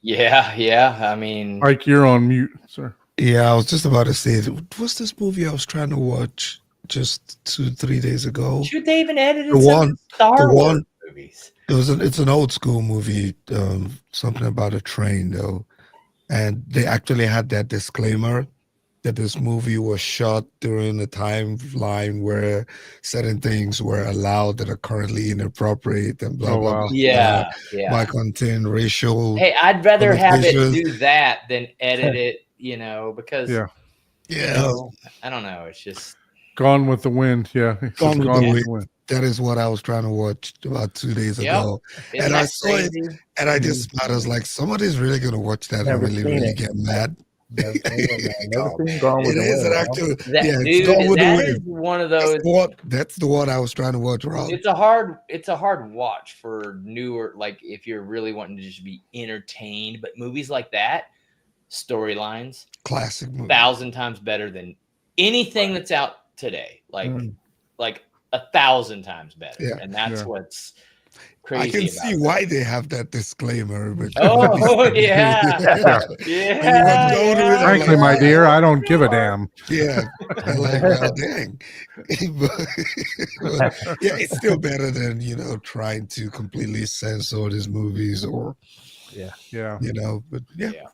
Yeah. I mean, Mike, you're on mute, sir. Yeah, I was just about to say, what's this movie I was trying to watch just 2-3 days ago? Should they even edit some Star Wars movies? It's an old school movie, something about a train though, and they actually had that disclaimer that this movie was shot during a timeline where certain things were allowed that are currently inappropriate and blah blah blah. Yeah. Might contain racial. Hey, I'd rather have it do that than edit it, because I don't know. It's just Gone with the Wind. Yeah, Gone with the Wind. That is what I was trying to watch about 2 days ago, and I saw it, and I just was like, somebody's really gonna watch that and really get mad. Never seen Gone with It the is an Wind. actual. That Yeah, it's dude, Gone with the that Wind. is one of That's those. the one I was trying to watch, Rob. It's a hard watch for newer, like if you're really wanting to just be entertained. But movies like that, storylines, Classic movie. 1,000 times better than anything that's out today. Like Mm. 1,000 times better. Yeah. And that's Yeah. what's I crazy. can about see that. why they have that disclaimer. But Oh, yeah. Yeah. Yeah. going with it, yeah. Frankly, my dear, I don't give a damn. yeah, I'm like, well, dang. But, yeah, it's still better than trying to completely censor these movies or Yeah. But yeah. Yeah.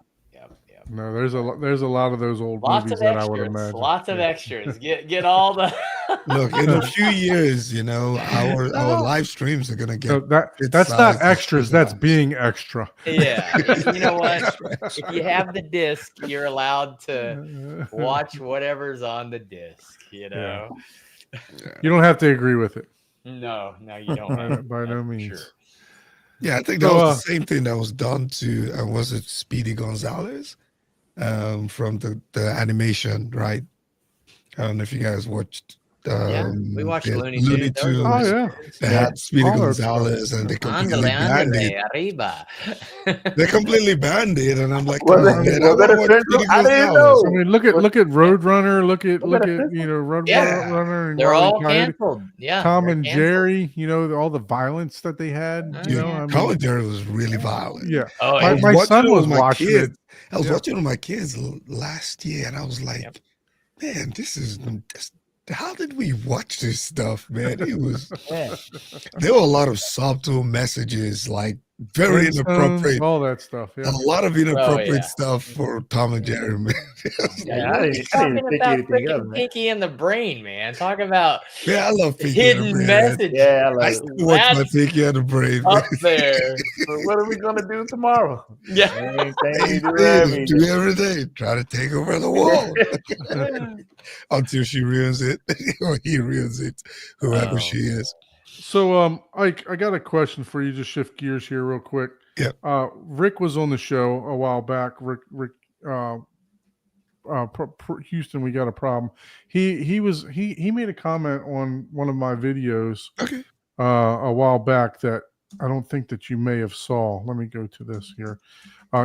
No, there's a lot of those old Lots movies of that I would extras. imagine. Lots of Yeah. extras. Get all the. Look, in a few years, our live streams are gonna get. So its that's not size extras. That's sometimes. being extra. Yeah. You know what? If you have the disc, you're allowed to watch whatever's on the disc. You know. You don't have to agree with it. No, you don't. By no That's for means. sure. Yeah, I think that So, was the same thing that was done to was it Speedy Gonzalez, from the animation, right? I don't know if you guys watched. We watched the Looney Tunes. Oh yeah. They had Speedy All that Gonzalez, and they completely Ándale, banned it. ándale, arriba. They completely banned it, and I'm like, Was come it- on, man, was I it wanna watch essential? Speedy I didn't Gonzalez. I mean, look at Roadrunner. Look at Yeah. Roadrunner Yeah. and They're Wile E. all Coyote. canceled. Yeah. Tom they're and canceled. Jerry. All the violence that they had. Yeah. I mean, Tom and Jerry was really violent. yeah. Oh, I yeah. was My watching son it was with my watching kids. it. I was Yeah. watching it with my kids last year, and I was like, Yep. man, how did we watch this stuff, man? It was Yeah. there were a lot of subtle messages, like very Flintstones, inappropriate. all that stuff. A Yeah. lot of inappropriate yeah. stuff for Tom and Jerry, man. Yeah, I didn't Talking think about anything of it, freaking man. Pinky and the Brain, man. Talk about Yeah, I love Pinky hidden and the Brain. message Yeah, I I love it. still watch my That's Pinky and the Brain. up there. So what are we gonna do tomorrow? Yeah. Same thing we Hey, do do every day. every day. Try to take over the world until she ruins it or he ruins it, whoever Oh. she is. So, Ike, I got a question for you. Just shift gears here real quick. Yeah. Rick was on the show a while back. Rick, Houston, we got a problem. He made a comment on one of my videos Okay. a while back that I don't think that you may have saw. Let me go to this here.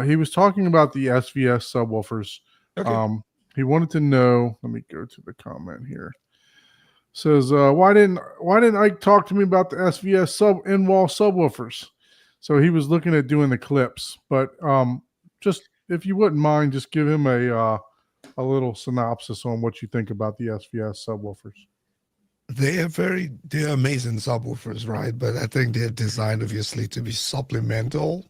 He was talking about the SVS subwoofers. Okay. He wanted to know. Let me go to the comment here. Says, why didn't Ike talk to me about the SVS in-wall subwoofers? So he was looking at doing the clips, but just if you wouldn't mind, just give him a little synopsis on what you think about the SVS subwoofers. They're amazing subwoofers, right? But I think they're designed obviously to be supplemental,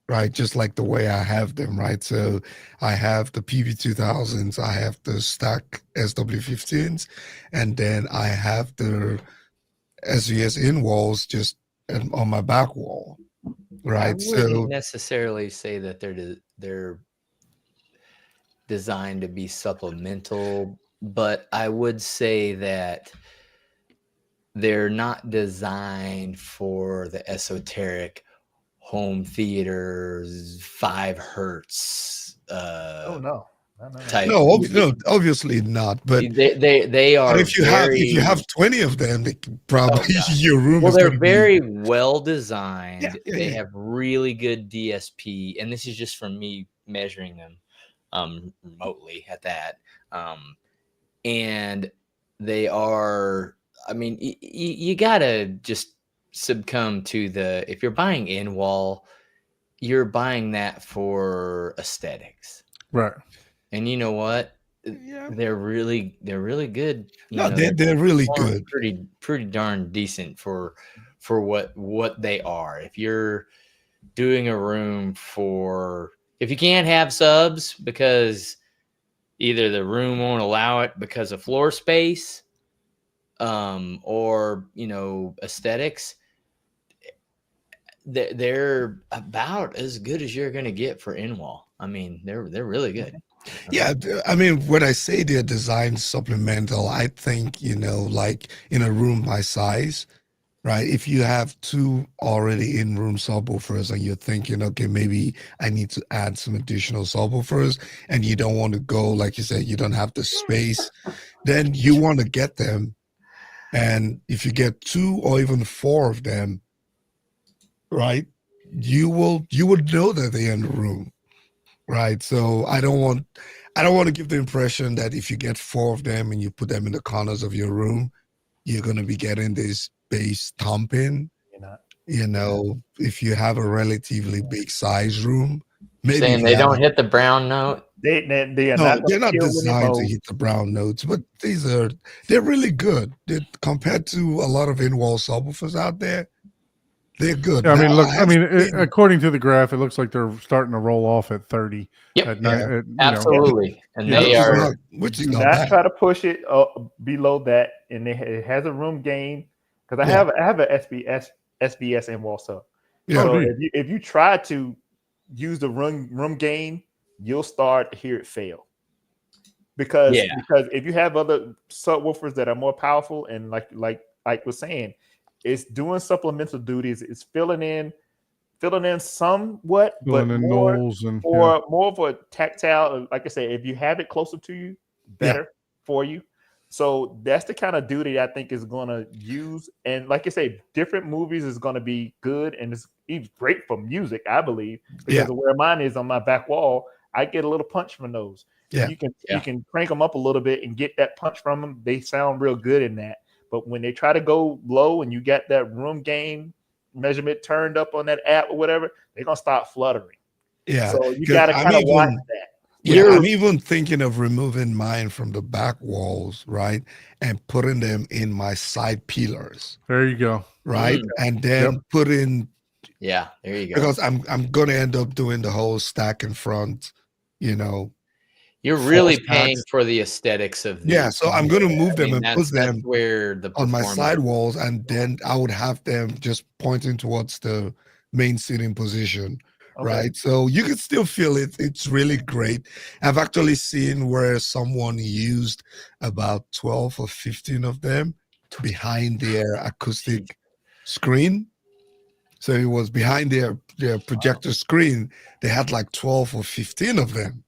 right? Just like the way I have them, right? So I have the PV2000s, I have the stack SW15s, and then I have the SVS in walls just on my back wall, right? I wouldn't necessarily say that they're designed to be supplemental, but I would say that they're not designed for the esoteric home theaters 5 hertz Oh no. type. no, obviously not. But they are. but if you have 20 of them, they can probably your room. Well, is they're gonna be- very well designed. Yeah, They yeah. have really good DSP, and this is just from me measuring them remotely at that. And they are. I mean, you gotta just succumb to if you're buying in wall, you're buying that for aesthetics, Right. and you know what? Yeah. They're really good. No, they're really perform good. pretty darn decent for what they are. If you're doing a room if you can't have subs because either the room won't allow it because of floor space, or aesthetics, they're about as good as you're gonna get for in-wall. I mean, they're really good. Yeah, I mean, when I say they're designed supplemental, I think, like in a room my size, right? If you have two already in-room subwoofers and you're thinking, okay, maybe I need to add some additional subwoofers, and you don't want to go, like you said, you don't have the space, then you want to get them. And if you get two or even four of them, right, you would know that they're in the room, right? So I don't want to give the impression that if you get four of them and you put them in the corners of your room, you're going to be getting this bass thumping. You're not. You know, if you have a relatively big size room, maybe Saying if they you have don't hit the brown note. They are no, not they're gonna not kill when they designed to mold. hit the brown notes, but they're really good. Compared to a lot of in-wall subwoofers out there, they're good. Yeah, I mean, Now, look, have seen- according to the graph, it looks like they're starting to roll off at 30. Yep. At night, Yeah. Absolutely. And Yeah. they are which is Do not not bad. try to push it below that, and it has a room gain because I Yeah. have a SBS in wall sub. Yeah. So Oh, do if you try to use the room gain, you'll start to hear it fail. Because if you have other subwoofers that are more powerful and like was saying, it's doing supplemental duties, it's filling in somewhat, filling but in more knolls and or more of a tactile. Like I said, if you have it closer to you, better for you. So that's the kind of duty I think is going to use. And like I say, different movies is going to be good, and it's great for music, I believe, because of where mine is on my back wall. I get a little punch from those. Yeah. You can crank them up a little bit and get that punch from them. They sound real good in that. But when they try to go low and you get that room gain measurement turned up on that app or whatever, they're gonna start fluttering. Yeah. So you gotta kind of watch that. Yeah, I'm even thinking of removing mine from the back walls, right, and putting them in my side pillars. There you go. Right, and then putting. Yeah, there you go. Because I'm going to end up doing the whole stack in front, you know. You're really paying for the aesthetics of the so I'm going to move them and put them where the on my side walls, and then I would have them just pointing towards the main seating position. Okay. Right. So you can still feel it. It's really great. I've actually seen where someone used about 12 or 15 of them behind their acoustic screen. So it was behind their projector screen. They had like 12 or 15 of them.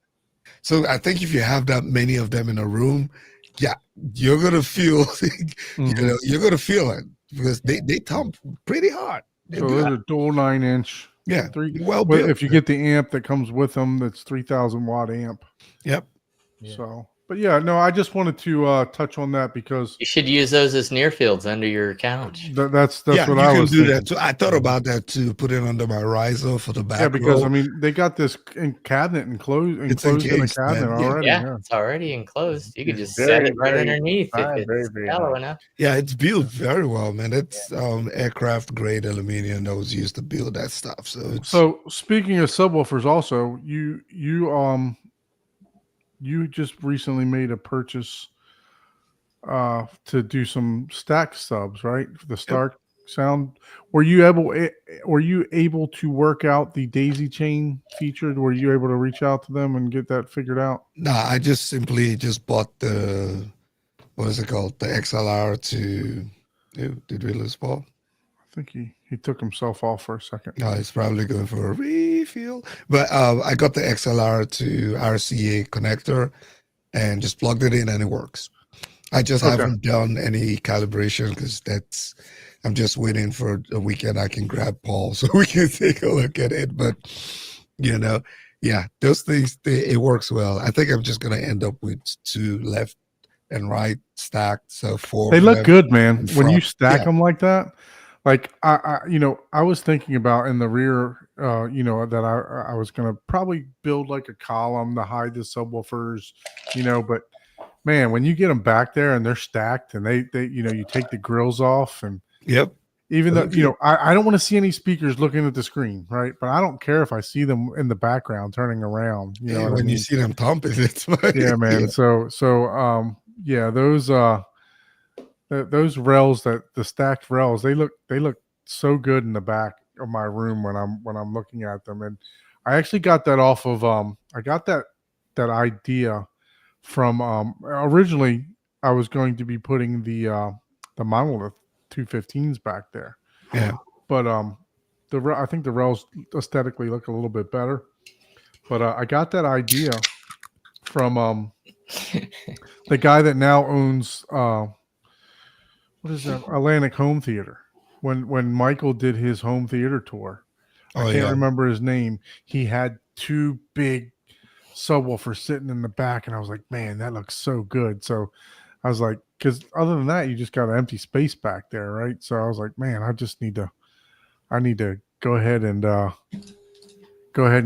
So I think if you have that many of them in a room, you're going to feel, you're going to feel it because they thump pretty hard. So those are dual 9-inch. Yeah. Well, if you get the amp that comes with them, that's 3,000 watt amp. Yep. Yeah. So, but yeah, no, I just wanted to touch on that because you should use those as near fields under your couch. That's what I was thinking. That too. I thought about that too. Put it under my riser for the back. Yeah, because row. I mean, they got this cabinet enclosed in a cabinet already. Yeah, it's already enclosed. You could just set it right underneath if it's shallow enough. Yeah, it's built very well, man. It's aircraft grade aluminum that was used to build that stuff. So speaking of subwoofers, also you just recently made a purchase to do some stack subs, right? For the Stark sound. Were you able to work out the daisy chain feature? Were you able to reach out to them and get that figured out? No, I just simply bought the what is it called? The XLR to did we lose Paul? I think he took himself off for a second. No, he's probably going for a refuel. But I got the XLR to RCA connector and just plugged it in and it works. I just haven't done any calibration because I'm just waiting for a weekend I can grab Paul so we can take a look at it. But, those things, it works well. I think I'm just going to end up with 2 left and right stacked. So 4. They look good, man. When you stack them like that. Like I was thinking about in the rear, that I was gonna probably build like a column to hide the subwoofers, But man, when you get them back there and they're stacked and they you take the grills off and even though I don't want to see any speakers looking at the screen, right? But I don't care if I see them in the background turning around. You know when you see them thumping, it's like, man. Yeah. Those rails, the stacked rails, they look so good in the back of my room when I'm looking at them. And I actually got that off of I got that idea from originally I was going to be putting the monolith 215s back there. Yeah. But I think the rails aesthetically look a little bit better. But I got that idea from the guy that now owns what is that, Atlantic Home Theater. When Michael did his home theater tour, I can't remember his name. He had two big subwoofers sitting in the back, and I was like, man, that looks so good. So I was like, because other than that, you just got an empty space back there, right? So I was like, man, I need to go ahead and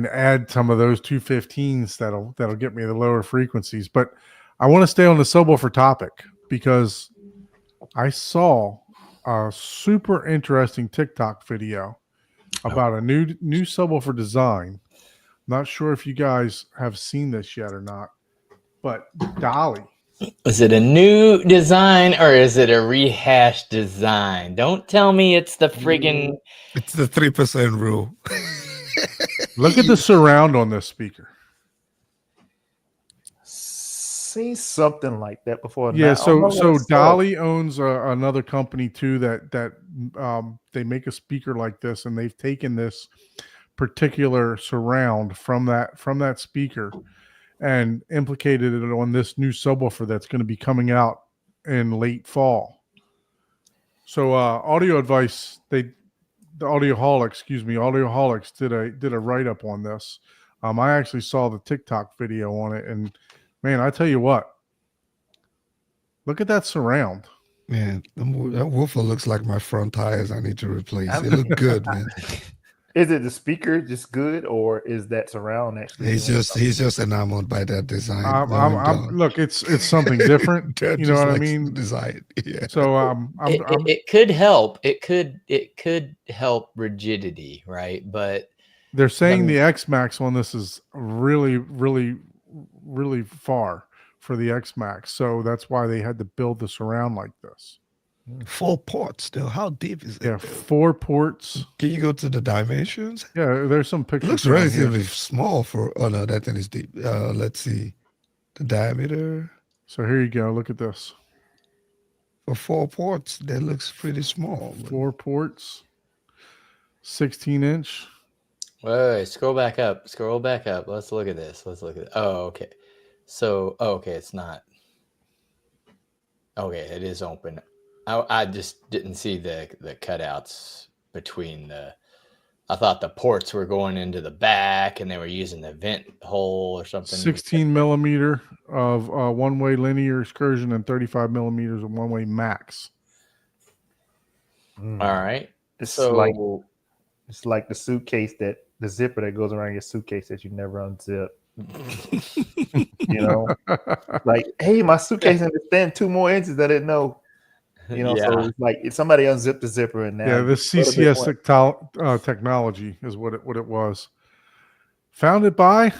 add some of those 215s that'll get me the lower frequencies. But I want to stay on the subwoofer topic because I saw a super interesting TikTok video about a new subwoofer design. Not sure if you guys have seen this yet or not, but Dolly. Is it a new design or is it a rehashed design? Don't tell me it's the friggin'. It's the 3% rule. Look at the surround on this speaker. Seen something like that before. Yeah, Now, so Dolly owns another company too that they make a speaker like this, and they've taken this particular surround from that speaker and implicated it on this new subwoofer that's going to be coming out in late fall. So Audio Holics did a write-up on this. I actually saw the TikTok video on it, and man, I tell you what, look at that surround. Man, that woofer looks like my front tires. I need to replace. It look good, man. Is it the speaker just good, or is that surround actually? He's just enamored by that design. Look, it's something different. You know what I mean? Design. Yeah. So it could help. It could help rigidity, right? But they're saying the X-Max on this is really, really, really far for the X-Max. So that's why they had to build the surround like this. 4 ports though. How deep is it? Yeah, 4 ports. Can you go to the dimensions? Yeah, there's some pictures. It looks relatively small for. Oh no, that thing is deep. Let's see, the diameter. So here you go. Look at this. For 4 ports, that looks pretty small. 4 ports, 16-inch. Wait, scroll back up. Let's look at this. Oh, okay. So, okay, it's not. Okay, it is open. I just didn't see the cutouts between the. I thought the ports were going into the back and they were using the vent hole or something. 16 millimeter of one-way linear excursion and 35 millimeters of one-way max. All right. It's like the suitcase the zipper that goes around your suitcase that you never unzip. You know, like, hey, my suitcase understand 2 more inches. I didn't know. You know, so it's like if somebody unzipped the zipper and now this CCS technology is what it was. Founded by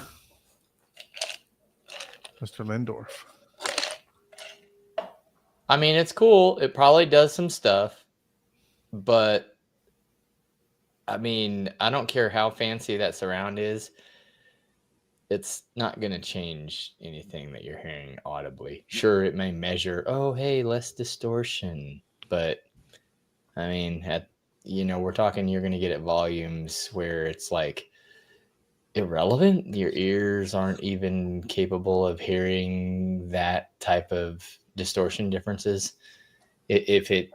Mr. Lindorf. I mean, it's cool. It probably does some stuff, but I mean, I don't care how fancy that surround is. It's not going to change anything that you're hearing audibly. Sure, it may measure, oh, hey, less distortion. But, I mean, we're talking you're going to get at volumes where it's like irrelevant. Your ears aren't even capable of hearing that type of distortion differences. If it,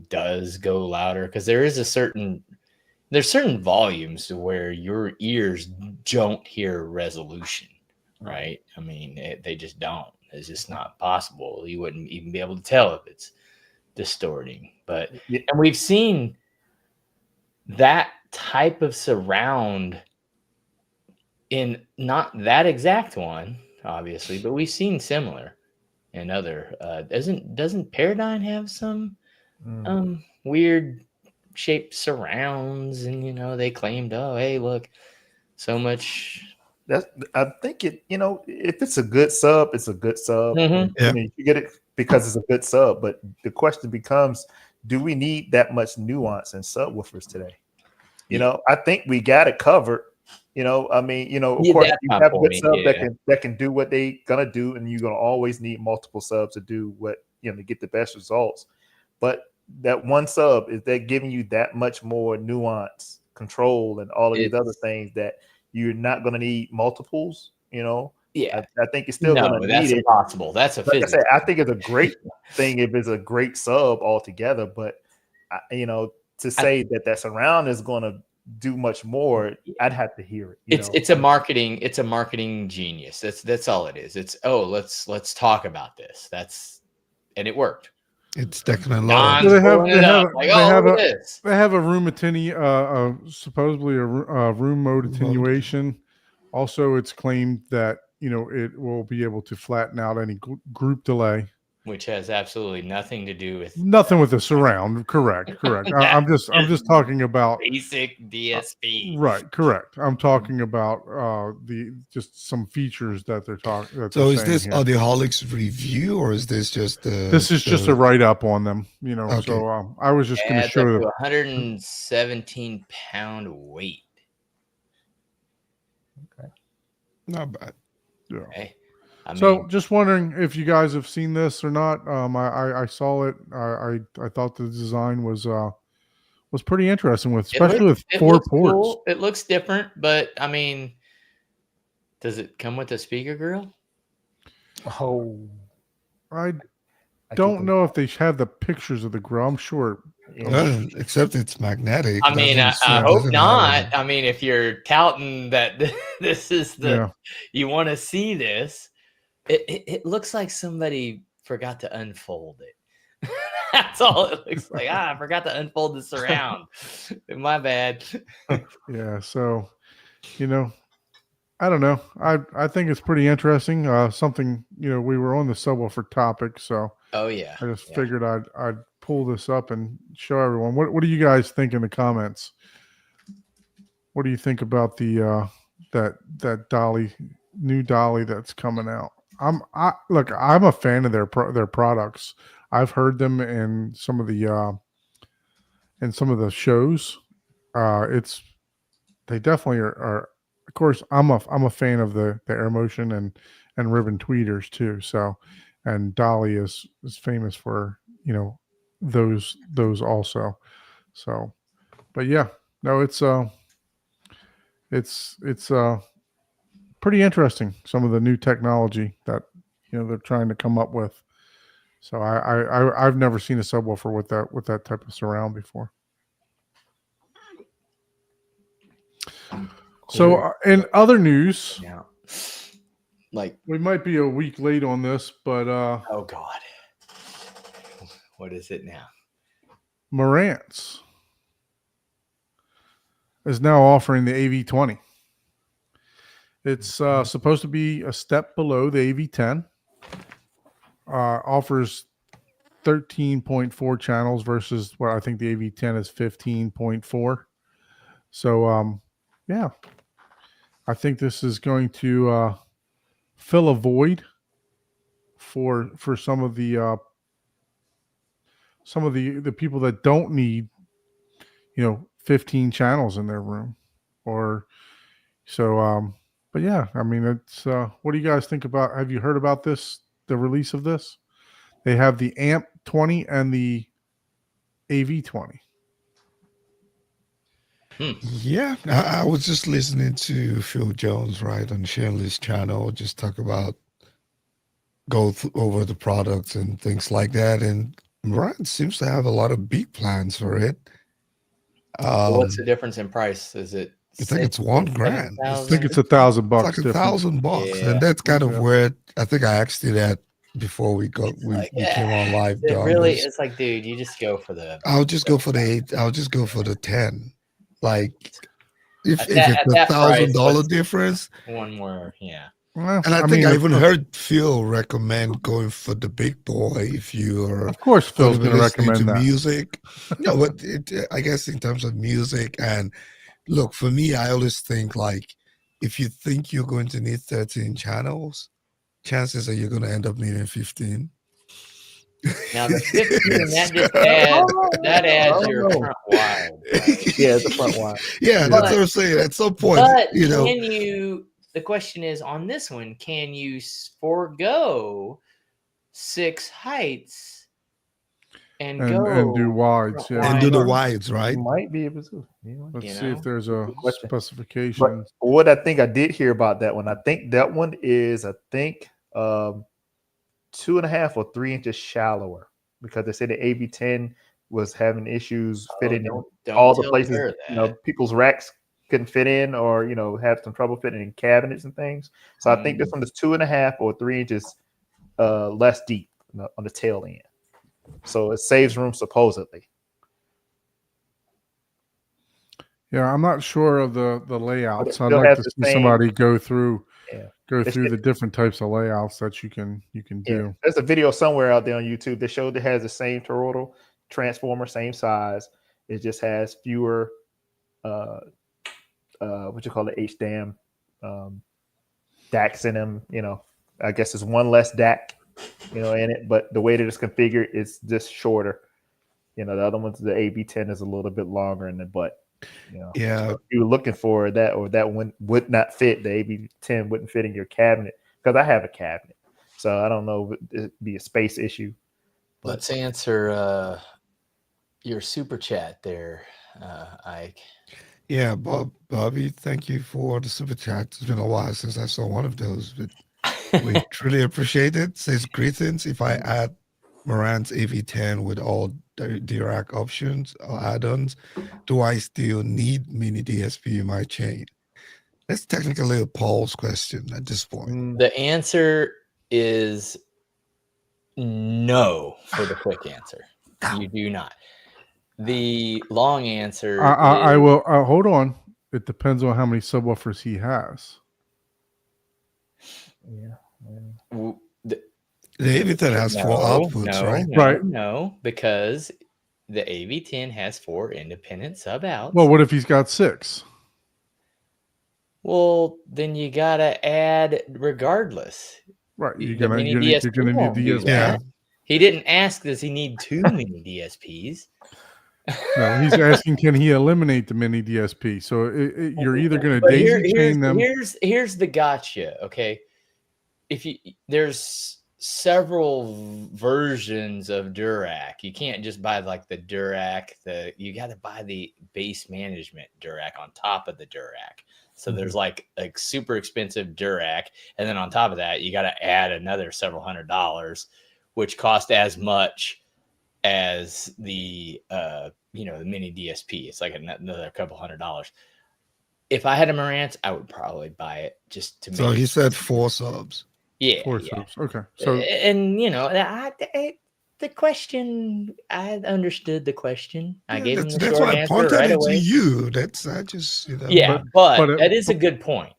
does go louder, because there's certain volumes where your ears don't hear resolution, right? I mean, they just don't. It's just not possible. You wouldn't even be able to tell if it's distorting. But and we've seen that type of surround in not that exact one, obviously, but we've seen similar in other. Doesn't Paradigm have some weird shaped surrounds, and they claimed, oh, hey, look, so much. I think it, if it's a good sub, it's a good sub. Mm-hmm. I mean, you get it because it's a good sub, but the question becomes, do we need that much nuance in subwoofers today? I think we got it covered. I mean, of course, you have a good sub that can do what they gonna do, and you're gonna always need multiple subs to do what to get the best results. But that one sub, is that giving you that much more nuance, control, and all of these other things that you're not going to need multiples? Yeah, I think it's still going to need that's it. impossible. That's a Like physics. I said, I think it's a great thing if it's a great sub altogether. But to say that surround is going to do much more, I'd have to hear it. It's a marketing genius. That's all it is. It's let's talk about this. And it worked. It's technology. Don's pulling it up. Like, look at this. They have a room supposedly a room mode attenuation. Also, it's claimed that it will be able to flatten out any group delay, which has absolutely nothing to do with the surround. Correct. I'm just talking about basic DSP. Right. Correct. I'm talking about just some features that they're talking. So is this Audioholics review, or is this just this is just a write up on them? Okay. So I was just going to show them 117 pound weight. Okay. Not bad. Yeah. Okay. So just wondering if you guys have seen this or not. I saw it. I thought the design was pretty interesting, especially with 4 ports. Cool. It looks different, but does it come with a speaker grill? Oh, I don't know if they have the pictures of the grill. I'm sure. Except it's magnetic. I hope not. If you're touting that this is you want to see this, it looks like somebody forgot to unfold it. That's all it looks like. I forgot to unfold the surround. My bad. Yeah. So, I don't know. I think it's pretty interesting. Something, we were on the subwoofer topic, so I just figured I'd pull this up and show everyone. What do you guys think in the comments? What do you think about the that Dolly, new Dolly that's coming out? I'm a fan of their products. I've heard them in some of the shows. They definitely are. Of course, I'm a fan of the AirMotion and ribbon tweeters too. So, and Dolly is famous for those also. So, but yeah, no, it's pretty interesting. Some of the new technology that they're trying to come up with. So I've never seen a subwoofer with that type of surround before. So in other news, we might be a week late on this, but oh God, what is it now? Marantz is now offering the AV20. It's supposed to be a step below the AV10. Offers 13.4 channels versus what I think the AV10 is 15.4. So yeah, I think this is going to fill a void for some of the people that don't need 15 channels in their room, or so. But yeah, it's what do you guys think about? Have you heard about this? The release of this? They have the AMP 20 and the AV20. Yeah, I was just listening to Phil Jones, right, on Shanley's channel, just talk about over the products and things like that. And Marantz seems to have a lot of big plans for it. What's the difference in price? Is it? I think it's $1,000. I think it's $1,000. It's like $1,000, and that's kind of where I think I asked you that before we came on live. It's like, dude, you just go for the. I'll just go for the 8. I'll just go for the 10. Like, if it's $1,000 difference, one more, yeah. Well, and I think I even heard Phil recommend going for the big boy if you are. Of course, Phil's going to recommend that. Music, but I guess in terms of music and. Look, for me, I always think like if you think you're going to need 13 channels, chances are you're going to end up needing 15. Now the 15 that adds your front wide. Right? Yeah, the front wide. Yeah, that's what I'm saying. At some point, but the question is on this one, can you forego 6 heights and and go do wides. Yeah. And do the Right. wides, right? You might be able to. Let's You see know? if there's a Good question. specification. But what I think I did hear about that one, I think that one is 2.5 or 3 inches shallower because they said the AB10 was having issues fitting in Don't all the tell places. her You know, that. people's racks couldn't fit in, or have some trouble fitting in cabinets and things. So I think this Mm. one is 2.5 or 3 inches less deep on the tail end. So it saves room supposedly. Yeah, I'm not sure of the layouts. still I'd like has to the see same- somebody go through Yeah. go It's through just- the different types of layouts that you can Yeah, do. there's a video somewhere out there on YouTube that showed it has the same toroidal transformer, same size. It just has fewer, what you call it, HDAM DACs in them. I guess it's one less DAC, in it. But the way that it's configured, it's just shorter. The other one's the AB10 is a little bit longer in the butt. Yeah. So if you were looking for that, or that one would not fit, the AB10 wouldn't fit in your cabinet, because I have a cabinet. So I don't know if it'd be a space issue. But Let's answer your super chat there, Ike. Yeah, Bobby, thank you for the super chat. It's been a while since I saw one of those, but we truly appreciate it. Says greetings. If I add Marantz AV10 with all the DRAC options or add-ons, do I still need mini DSP in my chain? That's technically a Paul's question at this point. The answer is no for the quick answer. You do not. The long answer I is will hold on. It depends on how many subwoofers he has. w- the- The AV10 has four outputs, right? Right. No, because the AV10 has 4 independent sub outs. Well, what if he's got 6? Well, then you gotta add regardless. Right. The You're gonna mini need won't do DSP. that. He didn't ask, does he need 2 mini DSPs? No, he's asking, can he eliminate the mini DSP? So you're either going to But daisy chain them. Here's the gotcha. Okay, there's several versions of Durac. You can't just buy like the Durac. You got to buy the base management Durac on top of the Durac. So there's like a super expensive Durac, and then on top of that, you got to add another several $100s, which cost as much as the the mini DSP. It's like another couple $100. If I had a Marantz, I would probably buy it just to make. So he said 4 subs. Yeah, 4 yeah. subs. Okay. So And the question, I understood the question. I gave him the That's short why I answer pointed right it away. to you. I just Yeah, but but that is a good point.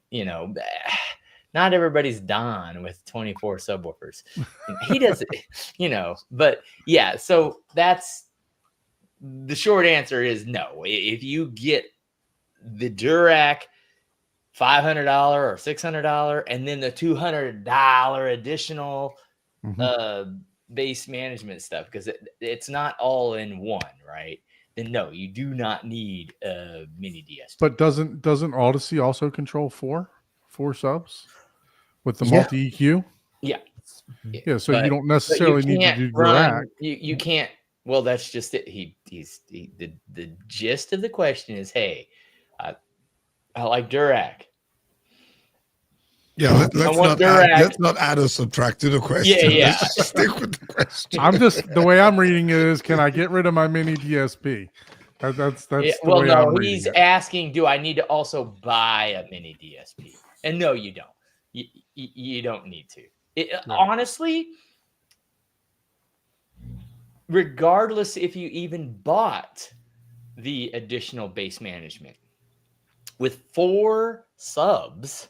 Not everybody's Don with 24 subwoofers. He does it, but yeah, so that's the short answer is no. If you get the Durac $500 or $600 and then the $200 additional base management stuff, because it's not all in one, right? Then no, you do not need a mini DSP. but doesn't Odyssey also control 4 subs with the Yeah. multi EQ? Yeah. Yeah. So But- you don't But necessarily need to can't do run. Durac. You can't. Well, that's just it. The gist of the question is, hey, I like Durac. Yeah, want Durac. let's not add or subtract to the question. Yeah. Let's just stick with the question. I'm just the way I'm reading it is, can I get rid of my mini DSP? That's Yeah, the way I'm reading he's it. asking, do I need to also buy a mini DSP? And no, you don't. You don't need to. Honestly, regardless if you even bought the additional base management, with 4 subs,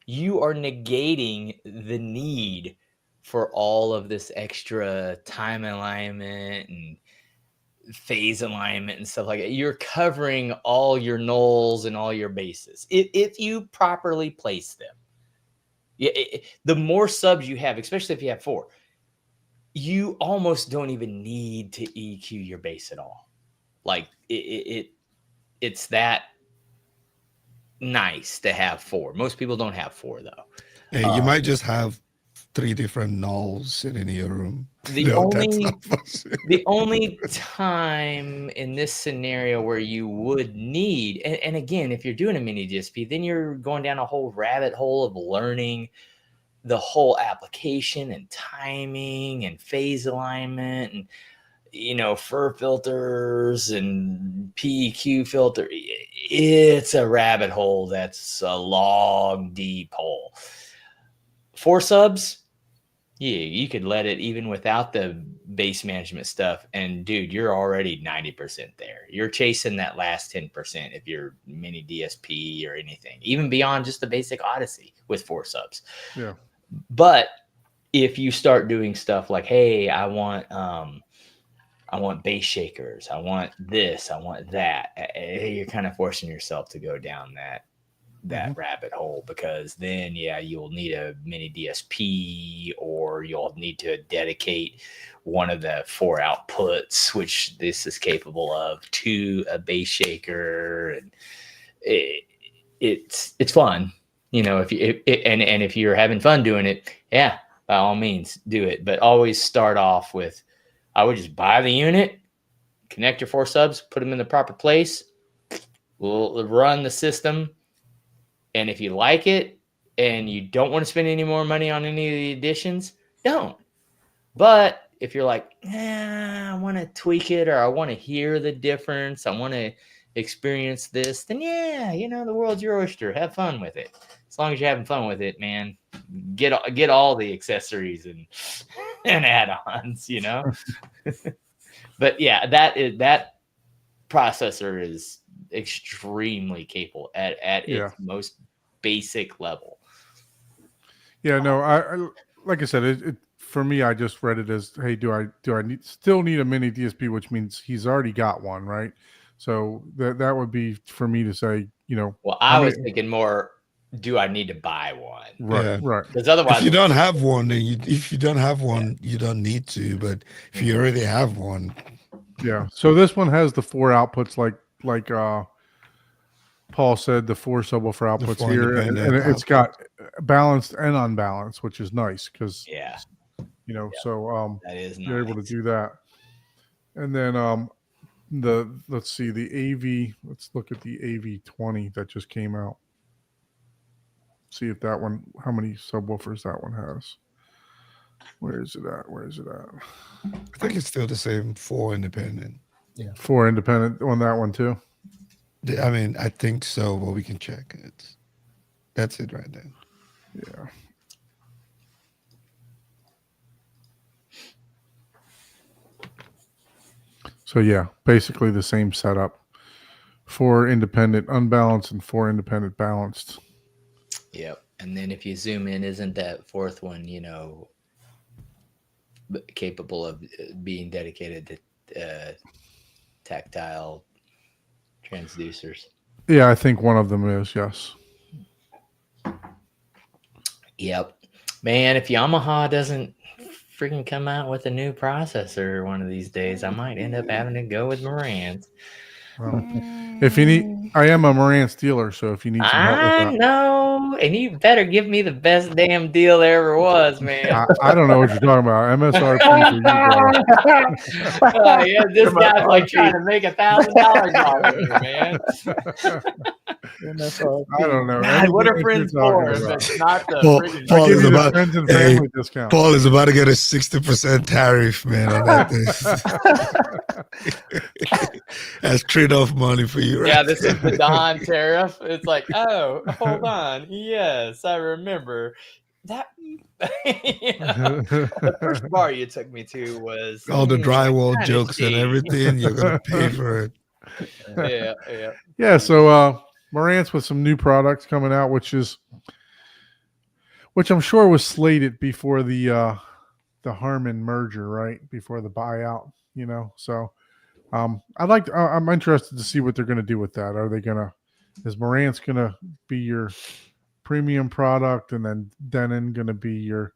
you are negating the need for all of this extra time alignment and phase alignment and stuff like that. You're covering all your nulls and all your bases if you properly place them. The more subs you have, especially if you have 4, you almost don't even need to EQ your base at all. Like it's that nice to have 4. Most people don't have 4 though. Hey, you might just have 3 different nulls sitting in your room. The No, that's only not possible. the only time in this scenario where you would need, and again, if you're doing a mini DSP, then you're going down a whole rabbit hole of learning the whole application and timing and phase alignment and FIR filters and PEQ filter. It's a rabbit hole that's a long, deep hole. 4 subs, yeah, you could let it even without the base management stuff. And dude, you're already 90% there. You're chasing that last 10% if you're mini DSP or anything, even beyond just the basic Odyssey with 4 subs. Yeah. But if you start doing stuff like, hey, I want bass shakers, I want this, I want that, you're kind of forcing yourself to go down that rabbit hole, because then you'll need a mini DSP, or you'll need to dedicate one of the 4 outputs, which this is capable of, to a bass shaker. And it's fun, if you're having fun doing it, by all means do it, but always start off with, I would just buy the unit, connect your 4 subs, put them in the proper place. We'll run the system. And if you like it and you don't want to spend any more money on any of the additions, don't. But if you're like, I want to tweak it, or I want to hear the difference, I want to experience this, then the world's your oyster. Have fun with it. As long as you're having fun with it, man, get all the accessories and add-ons, But that processor is extremely capable at its most basic level. Yeah, no, I like I said, it for me, I just read it as, hey, do I still need a mini DSP, which means he's already got one, right? So that would be for me to say, Well, I was thinking more, do I need to buy one? Right. Because otherwise, if you don't have one, then you don't need to. But if you already have one, yeah. So this one has the 4 outputs, like Paul said, the 4 subwoofer outputs here, and it's got balanced and unbalanced, which is nice because so that is nice. you're able to do that. And then let's see, the AV. Let's look at the AV20 that just came out. See if that one, how many subwoofers that one has. Where is it at? I think it's still the same 4 independent. Yeah, 4 independent on that one too. I mean, I think so, but we can check. That's it right there. Yeah. So yeah, basically the same setup. 4 independent unbalanced and 4 independent balanced. Yep. And then if you zoom in, isn't that 4th one, capable of being dedicated to tactile transducers? Yeah, I think one of them is, yes. Yep. Man, if Yamaha doesn't freaking come out with a new processor one of these days, I might end up having to go with Marantz. Well, if you need, I am a Marantz dealer, so if you need some help with that. I know, and you better give me the best damn deal there ever was, man. I don't know what you're talking about. MSRP for you, this guy's like trying to make $1,000 off of me, man. I don't know. God, what are friends for? If it's not the Paul is about friends and family discount. Paul is about to get a 60% tariff, man, on that thing. That's trade-off money for you, right? Yeah, this is the Don tariff. It's like, oh, hold on. Yes, I remember that. The first bar you took me to was all the drywall jokes and everything. You're gonna pay for it. Yeah. So Marantz with some new products coming out, which I'm sure was slated before the Harman merger, right? Before the buyout, So I'm interested to see what they're going to do with that. Is Marantz going to be your premium product, and then Denon going to be your,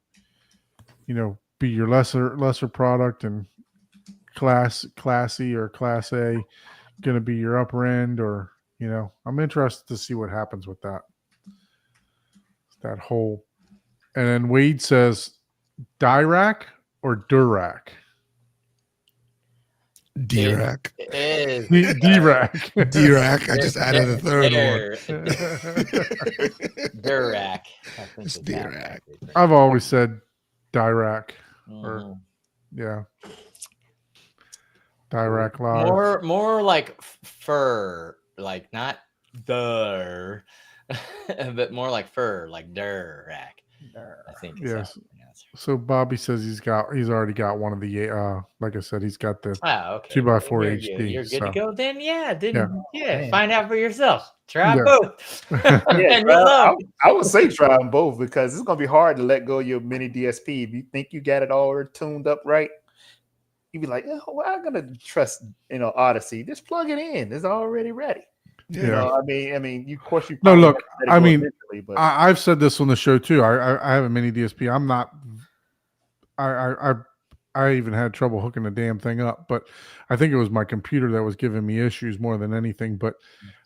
be your lesser product, and classy or class A going to be your upper end, or, I'm interested to see what happens with that whole. And then Wade says Dirac or Durac? Dirac. It is Dirac. Dirac. I just added a third one. Durac. I think It's is that Dirac. right? I've always said Dirac. Mhm. Yeah. Dirac Live. More like fur, like not der, but more like fur, like Durac. I think is how Yes. it's pronounced. So Bobby says he's already got one of the like I said, he's got the Oh, okay. 2x4 You're HD. good. You're good to go. Then yeah, Man. find out for yourself. Try Yeah. both. Yeah, And you'll know. I would say try them both because it's gonna be hard to let go of your mini DSP. If you think you got it all tuned up right, you'd be like, oh, well, I'm gonna trust Odyssey. Just plug it in. It's already ready. Yeah. You know, I mean, of course you. No, probably look, have to let it I go mean, eventually, but I've said this on the show too. I have a mini DSP. I'm not. I even had trouble hooking the damn thing up, but I think it was my computer that was giving me issues more than anything. But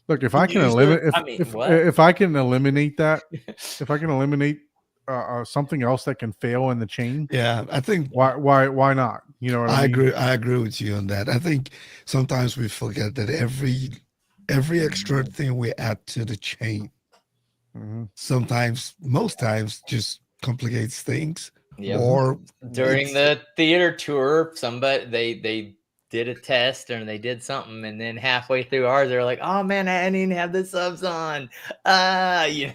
look, if I can eliminate, if I can eliminate that, if I can eliminate something else that can fail in the chain, Yeah, I think why not? You know what I mean? I agree with you on that. I think sometimes we forget that every extra thing we add to the chain Mhm. sometimes, most times, just complicates things. Yep. Or During it's- the theater tour, somebody they did a test and they did something, and then halfway through ours, they're like, "Oh man, I didn't have the subs on." You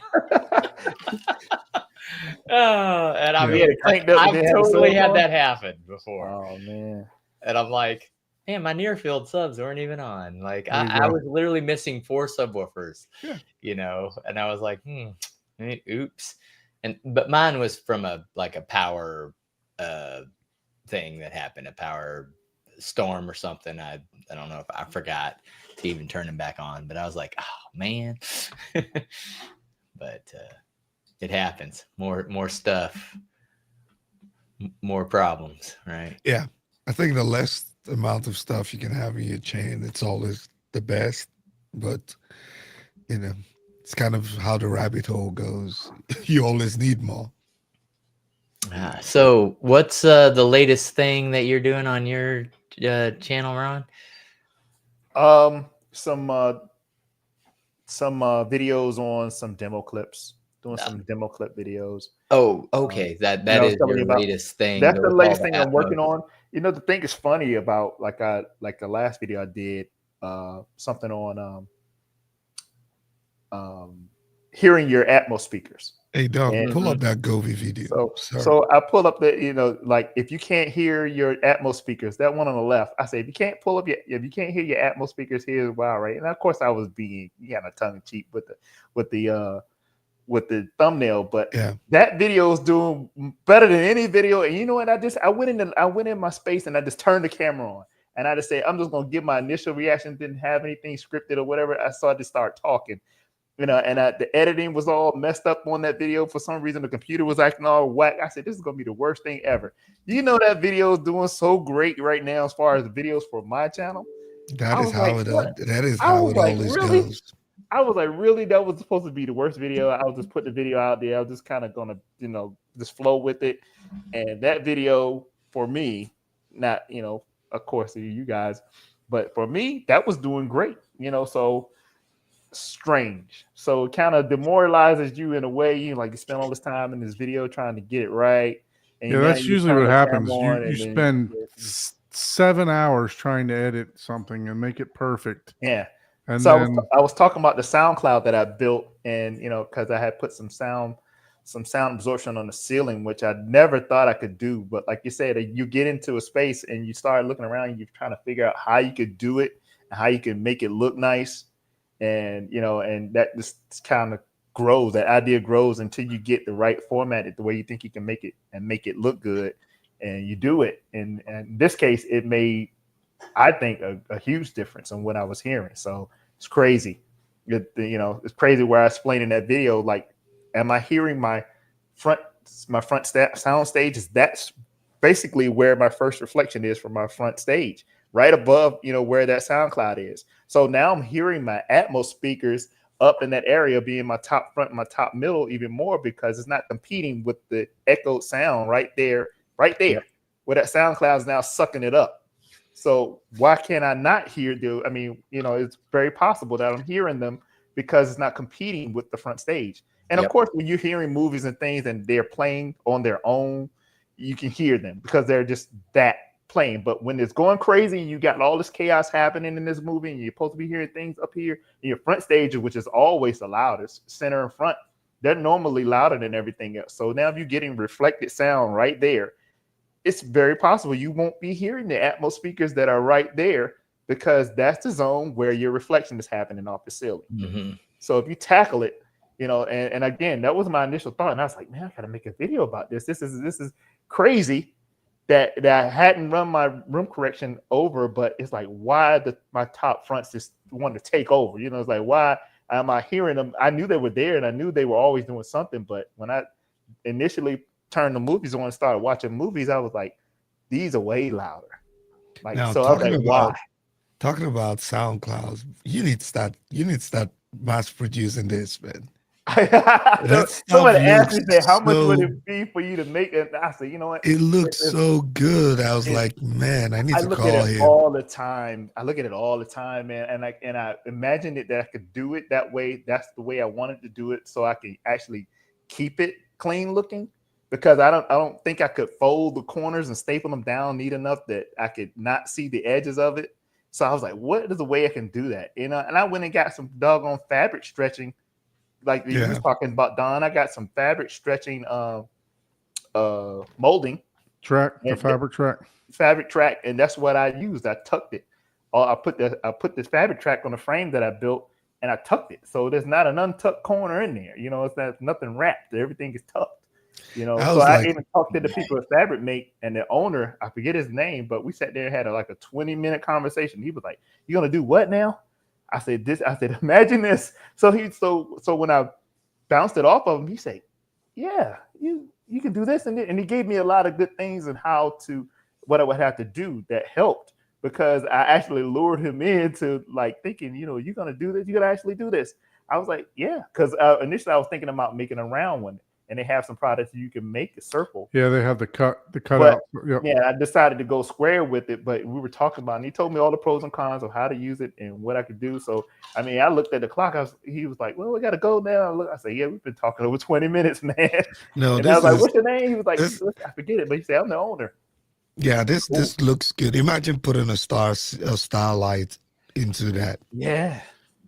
oh, and I Yeah, mean, cranked up, I've they had the totally subs had on? that happen before, oh man, and I'm like, man, my near field subs weren't even on. Like There you I go. was literally missing 4 subwoofers. Yeah. And I was like, oops. But mine was from a power thing that happened, a power storm or something. I don't know if I forgot to even turn them back on, but I was like, oh man. But it happens. More stuff, more problems, right? yeah, I think the less amount of stuff you can have in your chain, it's always the best. But it's kind of how the rabbit hole goes. You always need more. So what's the latest thing that you're doing on your channel, Ron? some videos on some demo clips, doing some demo clip videos. Oh, okay. That I was is telling your you about- latest thing. That's the with latest all thing the I'm app working modes. on. The thing is funny about like the last video I did, something on hearing your Atmos speakers. Hey, Doug, And- pull up that Govee video. So I pull up the, like if you can't hear your Atmos speakers, that one on the left, I say if you can't hear your Atmos speakers, here's why, right? And of course I was being kind of tongue in cheek with the thumbnail, but Yeah. that video is doing better than any video. And you know what? I went in my space and I just turned the camera on and I just said, I'm just gonna give my initial reaction, didn't have anything scripted or whatever. I started to start talking. And the editing was all messed up on that video. For some reason, the computer was acting all whack. I said, this is going to be the worst thing ever. That video is doing so great right now as far as the videos for my channel. That is how it always really? goes. I was like, really? That was supposed to be the worst video. I was just putting the video out there. I was just kind of going to, just flow with it. And that video for me, not, of course, you guys, but for me, that was doing great, so strange. So it kind of demoralizes you in a way. You spend all this time in this video trying to get it right. And Yeah, that's usually what happens. You spend 7 hours trying to edit something and make it perfect. Yeah. And so then I was talking about the SoundCloud that I built, and because I had put some sound absorption on the ceiling, which I never thought I could do. But like you said, you get into a space and you start looking around, and you're trying to figure out how you could do it and how you can make it look nice. And and that just kind of grows. That idea grows until you get the right format, the way you think you can make it and make it look good, and you do it. And in this case, it made, I think, a huge difference in what I was hearing. So it's crazy. It's crazy where I explained in that video, like, am I hearing my front sound stage? That's basically where my first reflection is from my front stage, right above, where that SoundCloud is. So now I'm hearing my Atmos speakers up in that area being my top front, my top middle even more because it's not competing with the echoed sound right there, where that sound cloud is now sucking it up. So why can't I not hear I mean, it's very possible that I'm hearing them because it's not competing with the front stage. And of course, when you're hearing movies and things and they're playing on their own, you can hear them because they're just that playing. But when it's going crazy, you got all this chaos happening in this movie, and you're supposed to be hearing things up here in your front stage, which is always the loudest, center and front. They're normally louder than everything else. So now if you're getting reflected sound right there, it's very possible you won't be hearing the Atmos speakers that are right there because that's the zone where your reflection is happening off the ceiling. Mm-hmm. So if you tackle it, and again, that was my initial thought. And I was like, man, I got to make a video about this. This is crazy that I hadn't run my room correction over, but it's like, why my top fronts just want to take over? It's like, why am I hearing them? I knew they were there and I knew they were always doing something. But when I initially turned the movies on and started watching movies, I was like, these are way louder. Like, now, so I was like, why? Talking about sound clouds, you need to start mass producing this, man. Somebody asked me, how much would it be for you to make it? I said, you know what? It looks so good. I was like, man, I need to call him all the time. I look at it all the time, man. And I imagined that I could do it that way. That's the way I wanted to do it, so I can actually keep it clean looking. Because I don't think I could fold the corners and staple them down neat enough that I could not see the edges of it. So I was like, what is the way I can do that? And I went and got some doggone fabric stretching. Like you was talking about, Don, I got some fabric stretching molding. Fabric track, and that's what I used. I tucked it. I put this fabric track on the frame that I built, and I tucked it. So there's not an untucked corner in there. It's nothing wrapped. Everything is tucked. I even talked to the people at Fabric Mate and the owner, I forget his name, but we sat there and had a 20-minute conversation. He was like, "You gonna do what now?" I said, "Imagine this." So when I bounced it off of him, he said, "Yeah, you can do this," and he gave me a lot of good things and what I would have to do that helped, because I actually lured him into thinking, you're gonna do this, you're gonna actually do this. I was like, yeah, because initially I was thinking about making a round one. And they have some products you can make a circle. Yeah, they have the cutout. Yep. Yeah, I decided to go square with it, but we were talking about it, and he told me all the pros and cons of how to use it and what I could do. So, I mean, I looked at the clock. He was like, "Well, we got to go now." I said, "Yeah, we've been talking over 20 minutes, man." No, and I was like, "What's your name?" He was like, "I forget it," but he said, "I'm the owner." Yeah, this looks good. Imagine putting a starlight into that. Yeah.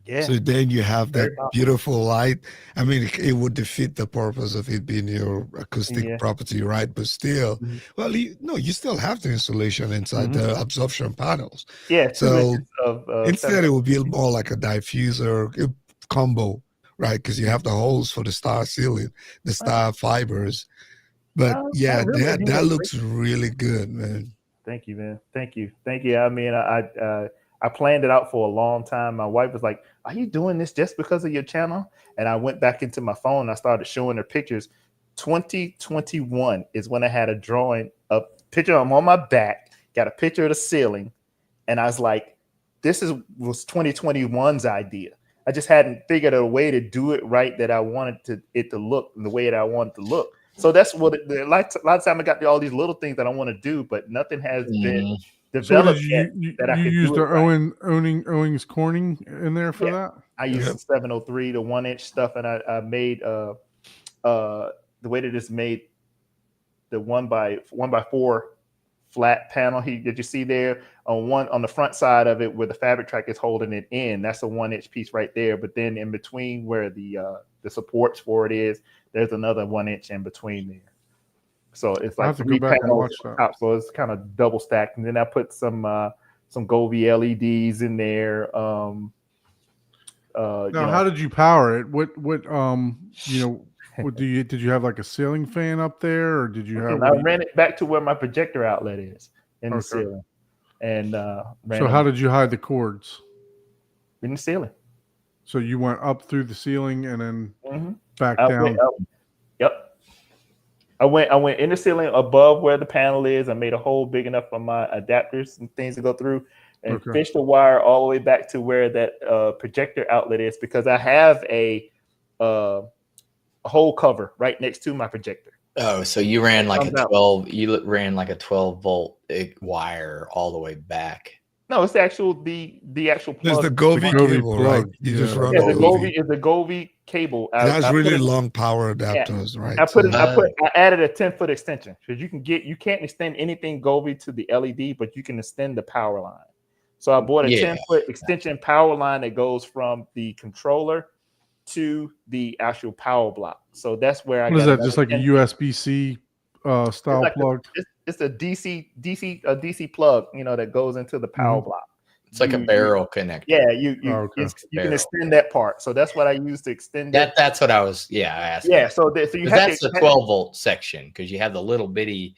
Yeah. So then you have that beautiful light. I mean, it would defeat the purpose of it being your acoustic property, right? But still, well, you still have the insulation inside the absorption panels. Yeah. So instead, it would be more like a diffuser combo, right? Because you have the holes for the star ceiling, the star fibers. But that looks really good, man. Thank you, man. Thank you. I mean, I planned it out for a long time. My wife was like, "Are you doing this just because of your channel?" And I went back into my phone and I started showing her pictures. 2021 is when I had a picture. I'm on my back, got a picture of the ceiling. And I was like, this was 2021's idea. I just hadn't figured out a way to do it right that I wanted it to look the way that I wanted to look. So that's what a lot of time I got all these little things that I want to do, but nothing has been developed yet that I could use do. Owings Corning in there for that? I used the 703, the 1-inch stuff, and I made the way that it's made, the 1x4 flat panel that you see there on the front side of it where the fabric track is holding it in. That's a 1-inch piece right there. But then in between where the supports for it is, there's another 1-inch in between there. So it's like 3 panels on top, so it's kind of double stacked. And then I put some Govee LEDs in there. How did you power it? Did you have like a ceiling fan up there, or did you have? I ran it back to where my projector outlet is in the ceiling, and so how did you hide the cords? In the ceiling. So you went up through the ceiling and then back down. Yep. I went in the ceiling above where the panel is. I made a hole big enough for my adapters and things to go through. and Okay. fish the wire all the way back to where that projector outlet is, because I have a hole cover right next to my projector. Oh, so you ran like a Comes out. 12. You ran like a 12-volt wire all the way back. No, it's the actual There's plug. the Govee Govee cable, plug. right? You just Yeah. run Yeah, the the Govee. Govee is the Govee cable. It has I put really it- long power adapters, right? I put So- it. I added a 10-foot extension, because you can't extend anything Govee to the LED, but you can extend the power line. So I bought a Yeah. 10-foot extension power line that goes from the controller to the actual power block. So that's where I What is got that? Just like a 10 USB-C style like plug? it's a DC plug, that goes into the power block. It's like a You- barrel connector. Yeah, you okay. you can Barrel. extend that part. So that's what I use to extend it. That's what I was. Yeah, I asked. Yeah, so you 'Cause have that's to the 12-volt section, because you have the little bitty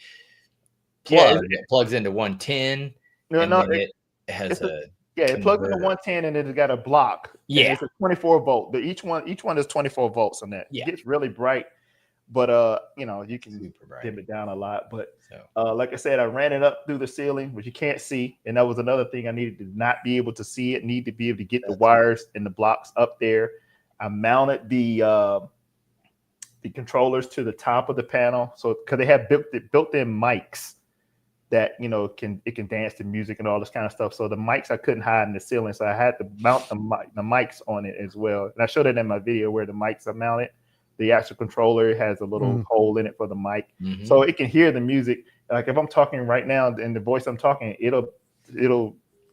Yeah, plug that plugs into 110, No, and no, then it has it's a it plugs into converter. 110, and it's got a block. and Yeah. it's a 24 volt. Each one is 24 volts on that. Yeah. It gets really bright, but you can super bright. dim it down a lot. But So like I said, I ran it up through the ceiling, which you can't see, and that was another thing I needed to not be able to see it. Need to be able to get the wires and the blocks up there. I mounted the controllers to the top of the panel, so because they have built-in mics that it can dance to music and all this kind of stuff. So the mics I couldn't hide in the ceiling, so I had to mount the mics on it as well. And I showed it in my video where the mics are mounted. The actual controller has a little hole in it for the mic, mhm. so it can hear the music. Like if I'm talking right now and the voice I'm talking, it'll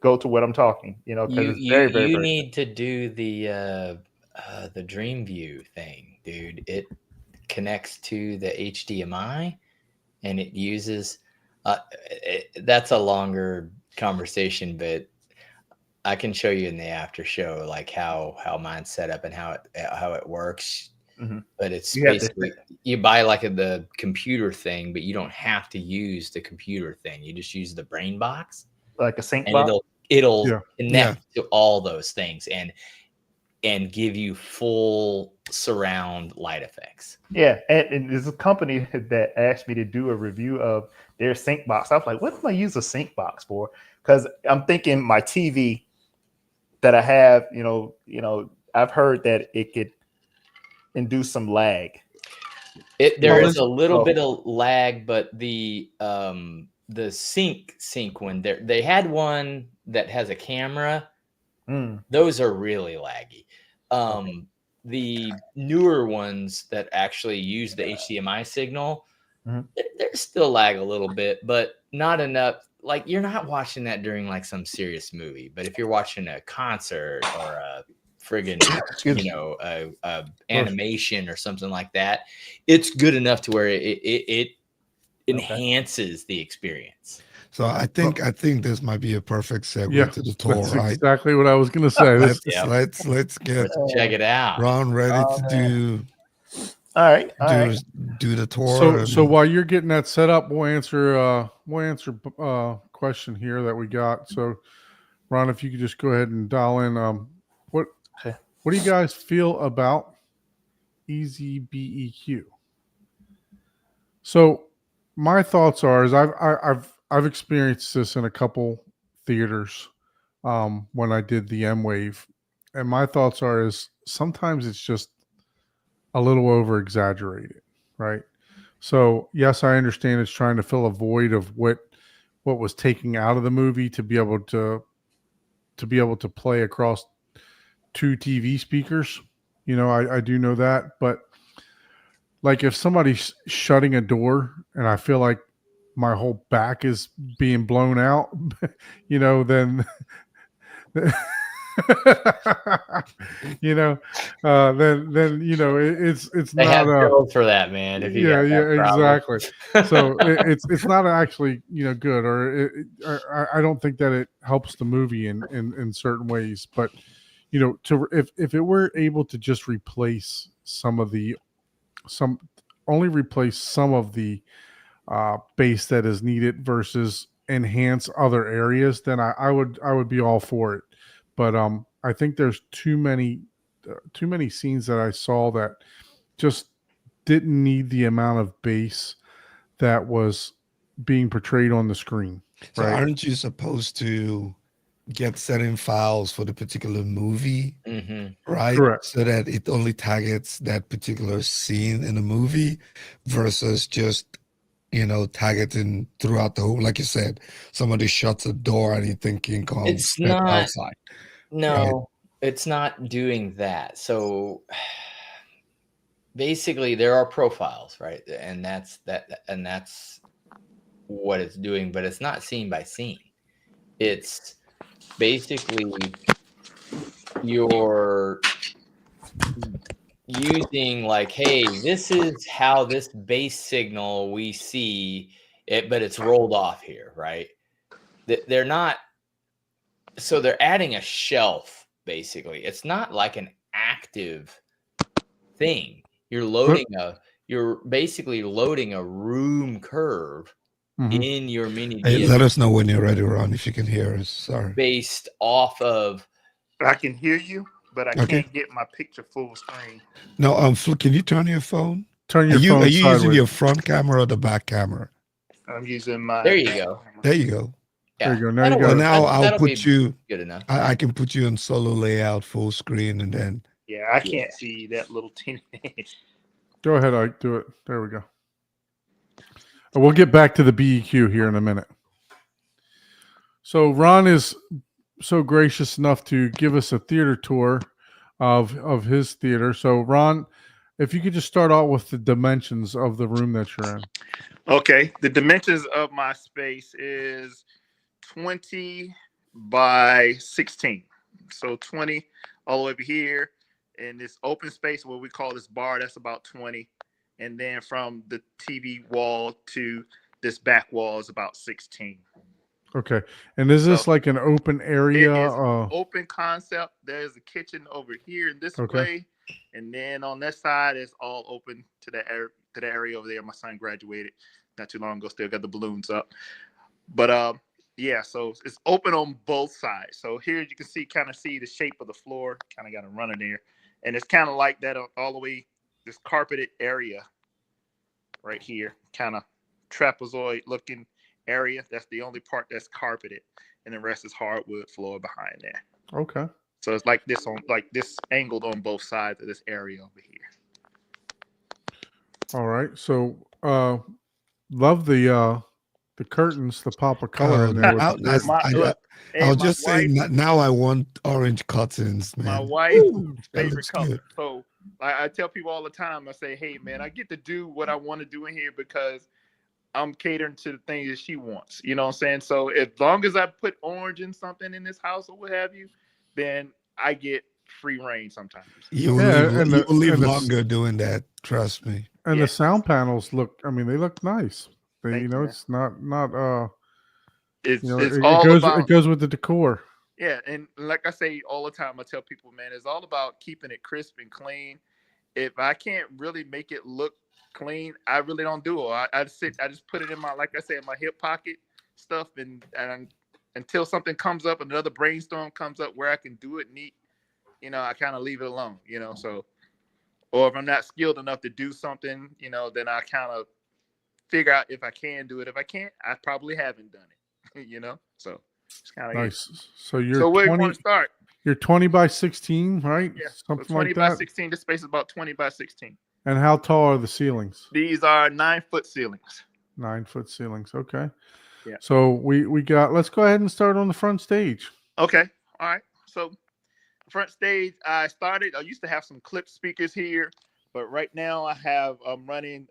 go to what I'm talking. Because it's very, very, you very need to do the DreamView thing, dude. It connects to the HDMI, and it uses. That's a longer conversation, but I can show you in the after show like how mine's set up and how it works. Mhm. But it's You have to- basically you buy like the computer thing, but you don't have to use the computer thing. You just use the brain box, like a sync and box. it'll Yeah. connect to all those things and give you full surround light effects. Yeah, and there's a company that asked me to do a review of their sync box. I was like, what do I use a sync box for? Because I'm thinking my TV that I have, I've heard that it could induce some lag. There Well, is a little oh. bit of lag, but the sync one they had one that has a camera. Mm. Those are really laggy. The newer ones that actually use the HDMI signal, Mhm. they're still lag a little bit, but not enough. Like you're not watching that during like some serious movie, but if you're watching a concert or a friggin' Excuse me. a animation or something like that, it's good enough to where it enhances the experience. So I think this might be a perfect segue Yeah, to the tour, That's right? exactly what I was going to say. This, Let's get Let's check it out. Ron ready to do All right. All right. do the tour. so while you're getting that set up, we'll answer question here that we got. So, Ron, if you could just go ahead and dial in, what do you guys feel about Easy BEQ? So, my thoughts are I've experienced this in a couple theaters when I did the M Wave, and my thoughts are sometimes it's just a little over exaggerated, right? So yes, I understand it's trying to fill a void of what was taken out of the movie to be able to play across two TV speakers. I do know that, but like if somebody's shutting a door and I feel like my whole back is being blown out, then it's They not have pills for that, man. If you got that problem. exactly. So it's not actually good, or I don't think that it helps the movie in certain ways. But if it were able to just replace some of the bass that is needed versus enhance other areas, then I would be all for it. But I think there's too many scenes that I saw that just didn't need the amount of bass that was being portrayed on the screen. So right? aren't you supposed to get certain files for the particular movie, Hmm. right? Correct. So that it only targets that particular scene in the movie versus just, targeting throughout the whole, like you said, somebody shuts a door and you think King Kong It's stepped not. outside, right? No, it's not doing that. So basically, there are profiles, right? And that's what it's doing, but it's not scene by scene. It's basically you're using like, hey, this is how this base signal we see it, but it's rolled off here, right? They're not. So they're adding a shelf, basically. It's not like an active thing. You're basically loading a room curve Mhm. in your mini Hey, DSP let us know when you're ready, Ron, if you can hear us. Sorry. based off of. I can hear you, but I Okay. can't get my picture full screen. No, can you turn your phone? Turn Are your you phone using sideways. your front camera or the back camera? I'm using my. There you go. There you go. There Yeah, you go. Now you that'll got Well, it. work. now I'll That'll put be you. good enough. I can put you in solo layout, full screen, and then. Yeah, I can't see that little teeny. Go ahead, Ike. Do it. There we go. We'll get back to the BEQ here in a minute. So Ron is so gracious enough to give us a theater tour of his theater. So Ron, if you could just start out with the dimensions of the room that you're in. Okay, the dimensions of my space is 20 by 16. So 20 all the way over here in this open space, what we call this bar, that's about 20. And then from the TV wall to this back wall is about 16. Okay. And is this So like an open area? it is open concept. There's a kitchen over here in this Okay. way. And then on this side is all open to the area over there. My son graduated not too long ago. Still got the balloons up. But yeah, so it's open on both sides. So here you can kind of see the shape of the floor. Kind of got a runner there. And it's kind of like that all the way, this carpeted area right here. Kind of trapezoid looking area. That's the only part that's carpeted. And the rest is hardwood floor behind there. Okay. So it's like this angled on both sides of this area over here. All right. So love the curtains, the pop of color in there. With the curtains. I was just saying that now I want orange curtains, man. My wife's that favorite looks color. good. So I tell people all the time, I say, hey, man, I get to do what I want to do in here because I'm catering to the things that she wants. You know what I'm saying? So as long as I put orange in something in this house or what have you, then I get free reign sometimes. You will live longer doing that. Trust me. And the sound panels they look nice. It's not it goes with the decor. Yeah, and like I say all the time, I tell people, man, it's all about keeping it crisp and clean. If I can't really make it look clean, I really don't do it. I just put it in my, like I said, my hip pocket stuff, and until something comes up, another brainstorm comes up where I can do it neat, I kind of leave it alone, so, or if I'm not skilled enough to do something, then I kind of figure out if I can do it. If I can't, I probably haven't done it, so it's kind of nice. So you're so where 20, you want to start? You're 20 by 16, right? Yeah, something so 20 like by that. 16. This space is about 20 by 16. And how tall are the ceilings? These are 9-foot ceilings. 9-foot ceilings. Okay. Yeah. So we got. Let's go ahead and start on the front stage. Okay. All right. So front stage, I used to have some clip speakers here, but right now I'm running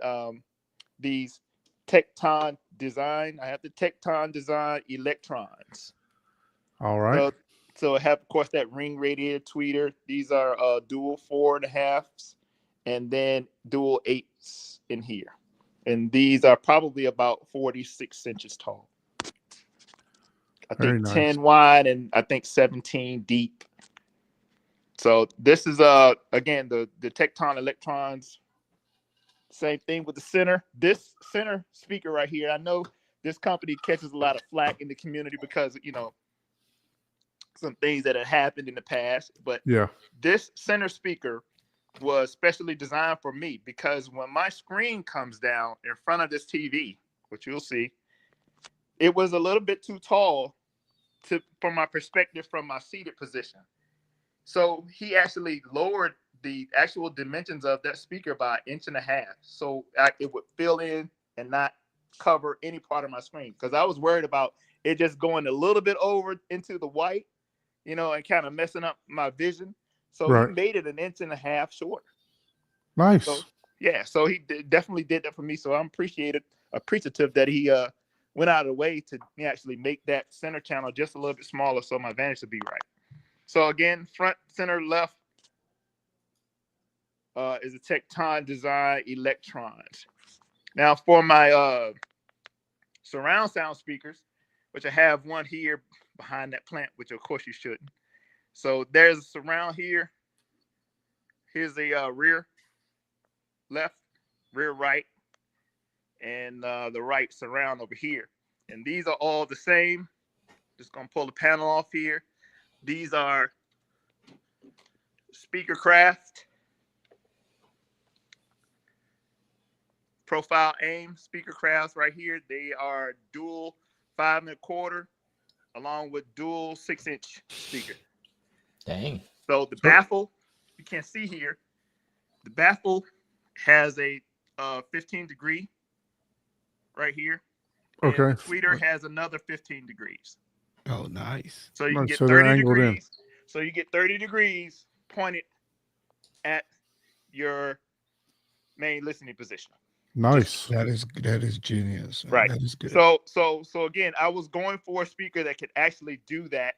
these Tecton Design. I have the Tecton Design Electrons. All right. So I have, of course, that ring radiator tweeter. These are dual 4.5s and then dual 8s in here. And these are probably about 46 inches tall. I think 10 wide and I think 17 deep. So this is again the Tecton Electrons. Same thing with the center. This center speaker right here. I know this company catches a lot of flack in the community because some things that have happened in the past. But yeah, this center speaker was specially designed for me because when my screen comes down in front of this TV, which you'll see, it was a little bit too tall from my perspective from my seated position. So he actually lowered the actual dimensions of that speaker by 1.5 inches, so it would fill in and not cover any part of my screen, because I was worried about it just going a little bit over into the white, and kind of messing up my vision. So Right. he made it 1.5 inches shorter. Nice. So yeah, so he definitely did that for me. So I'm appreciative that he went out of the way to actually make that center channel just a little bit smaller, so my vantage would be right. So again, front, center, left is a Tecton Design Electrons. Now for my surround sound speakers, which I have one here behind that plant, which of course you shouldn't. So there's a surround here. Here's a rear left, rear right, and the right surround over here. And these are all the same. Just gonna pull the panel off here. These are Speakercraft Profile Aim Speakercrafts right here. They are dual 5 1/4 along with dual 6-inch speaker. Dang. So the baffle, you can't see here, the baffle has a 15 degree right here. Okay. And the tweeter has another 15 degrees. Oh, nice. So you can get So they're 30 angled in. degrees. So you get 30 degrees pointed at your main listening position. Nice. That is genius. Right. That is good. So again, I was going for a speaker that could actually do that.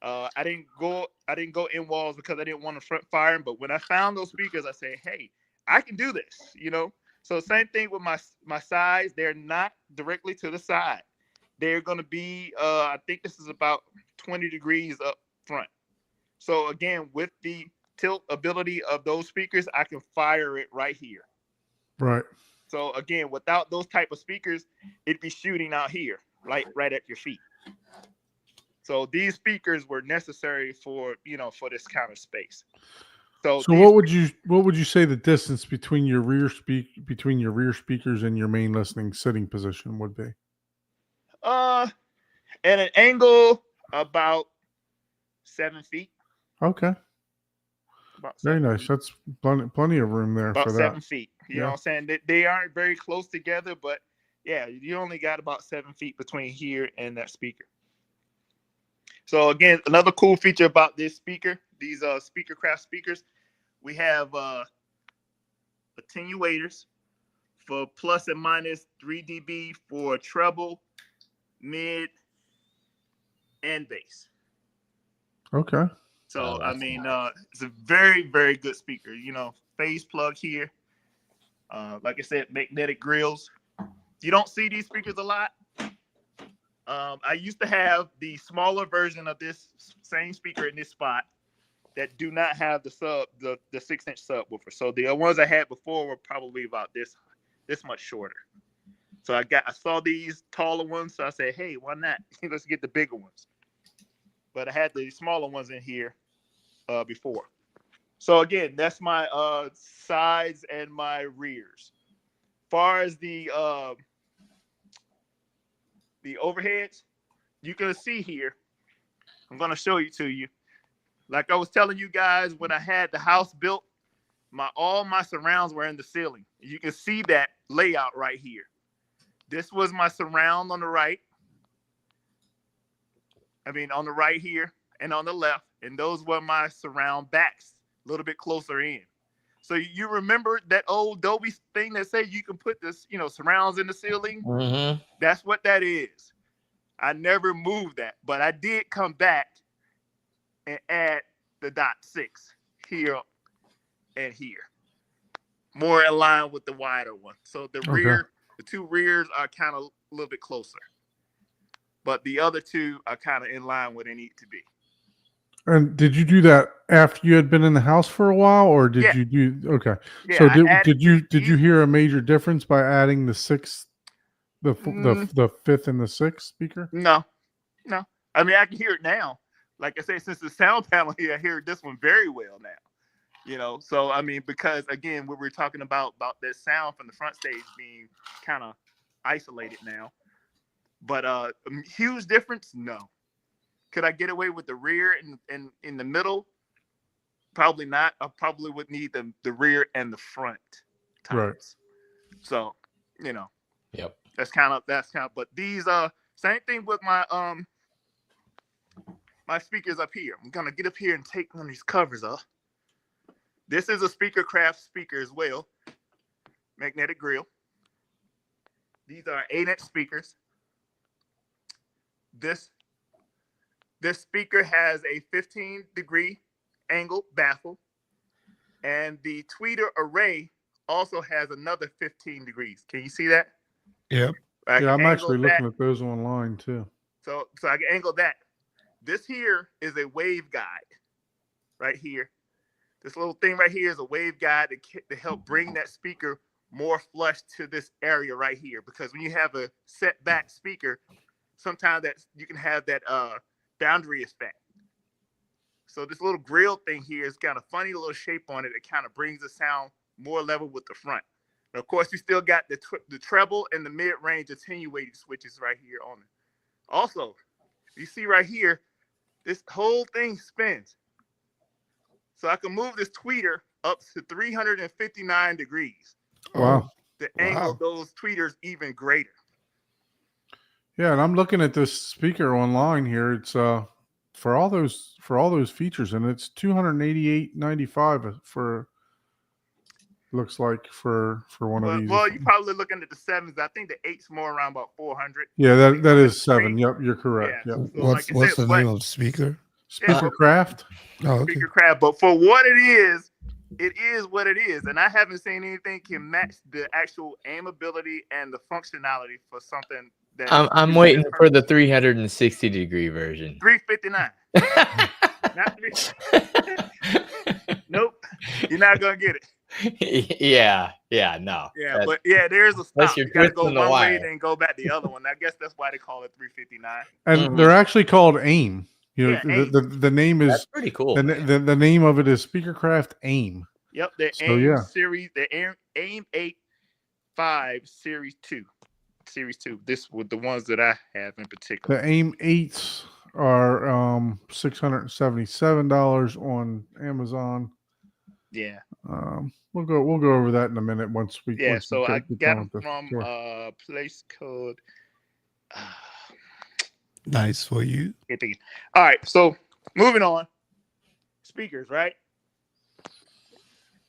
I didn't go in walls because I didn't want to front firing. But when I found those speakers, I said, hey, I can do this, So same thing with my sides. They're not directly to the side. They're going to be, I think this is about 20 degrees up front. So again, with the tilt ability of those speakers, I can fire it right here. Right. So again, without those type of speakers, it'd be shooting out here, right at your feet. So these speakers were necessary for this kind of space. So what would you say the distance between your rear speakers and your main listening sitting position would be? At an angle about 7 feet. Okay. Very nice. Feet. That's plenty of room there about for that. 7 feet. You know what I'm saying? They aren't very close together, but yeah, you only got about 7 feet between here and that speaker. So again, another cool feature about this speaker, these Speakercraft speakers, we have attenuators for plus and minus 3 dB for treble, mid, and bass. Okay. So I mean, it's a very, very good speaker. Phase plug here. Like I said, magnetic grills. You don't see these speakers a lot. I used to have the smaller version of this same speaker in this spot that do not have the 6-inch subwoofer. So the ones I had before were probably about this much shorter. So I saw these taller ones, so I said, hey, why not? Let's get the bigger ones. But I had the smaller ones in here before. So again, that's my sides and my rears. Far as the overheads, you can see here. I'm going to show you to you. Like I was telling you guys, when I had the house built, all my surrounds were in the ceiling. You can see that layout right here. This was my surround on the right. On the right here and on the left. And those were my surround backs, a little bit closer in. So you remember that old Dolby thing that said you can put this, surrounds in the ceiling? Mm-hmm. That's what that is. I never moved that, but I did come back and add the .6 here and here. More in line with the wider one. So the two rears are kind of a little bit closer. But the other two are kind of in line where they need to be. And did you do that after you had been in the house for a while, or did you do? Okay. Yeah, so did you hear a major difference by adding the sixth, the fifth and the sixth speaker? No. I can hear it now. Like I say, since the sound panel here, I hear this one very well now. So because again, we were talking about that sound from the front stage being kind of isolated now. But huge difference, no. Could I get away with the rear and in the middle? Probably not. I probably would need the rear and the front Right. tires. So, you know, Yep. that's kind of. But these same thing with my my speakers up here. I'm gonna get up here and take one of these covers off. This is a Speakercraft speaker as well. Magnetic grill. These are 8-inch speakers. This speaker has a 15-degree angle baffle, and the tweeter array also has another 15 degrees. Can you see that? Yep. Yeah, I'm actually looking at those online too. So I can angle that. This here is a wave guide right here. This little thing right here is a wave guide to help bring that speaker more flush to this area right here. Because when you have a set back speaker, sometimes that you can have that boundary effect. So this little grill thing here is kind of funny little shape on it. It kind of brings the sound more level with the front. And of course, you still got the treble and the mid-range attenuating switches right here on it. Also, you see right here, this whole thing spins. So I can move this tweeter up to 359 degrees. Wow. To angle those tweeters even greater. Yeah, and I'm looking at this speaker online here. It's for all those features, and it's $288.95 for looks like for one of these. Well, you're probably looking at the 7s. I think the 8's more around about 400. Yeah, that is 7. Yep, you're correct. Yeah. Yep. So What's the name of the speaker? Speakercraft. Oh, okay. Speakercraft, but for what it is what it is, and I haven't seen anything can match the actual aimability and the functionality for something that I'm waiting for the 360-degree version. 359. Not 3. Nope, you're not gonna get it. Yeah, no. Yeah, but yeah, there's a Unless stop. you're You gotta go twisting the one way, wire. then go back the other one. I guess that's why they call it 359. And they're actually called AIM. You know, Yeah, the name is That's pretty cool. the name of it is Speakercraft AIM. Yep, the So, AIM yeah. series, the AIM 8.5 Series 2. Series 2. This was the ones that I have in particular. The AIM 8s are $677 on Amazon. Yeah. We'll go over that in a minute once we So I get got done them with this. from Sure. place code. Nice for you. All right, so moving on. Speakers, right?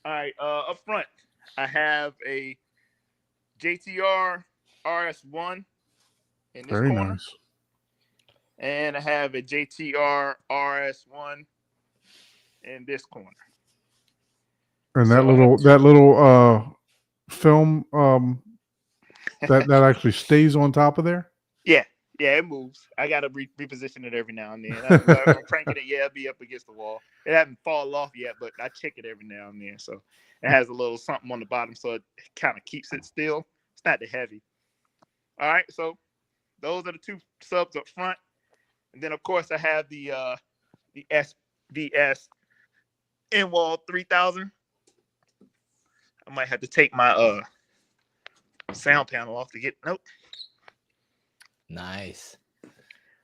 All right, up front, I have a JTR RS1 in this Very corner. nice. And I have a JTR RS1 in this corner. And So that little film that actually stays on top of there. Yeah, it moves. I gotta reposition it every now and then. I'm cranking it. Yeah, it'll be up against the wall. It hasn't fallen off yet, but I check it every now and then. So it has a little something on the bottom, so it kind of keeps it still. It's not that heavy. All right, so those are the two subs up front, and then of course I have the SVS N-Wall 3000. I might have to take my sound panel off to get Nice.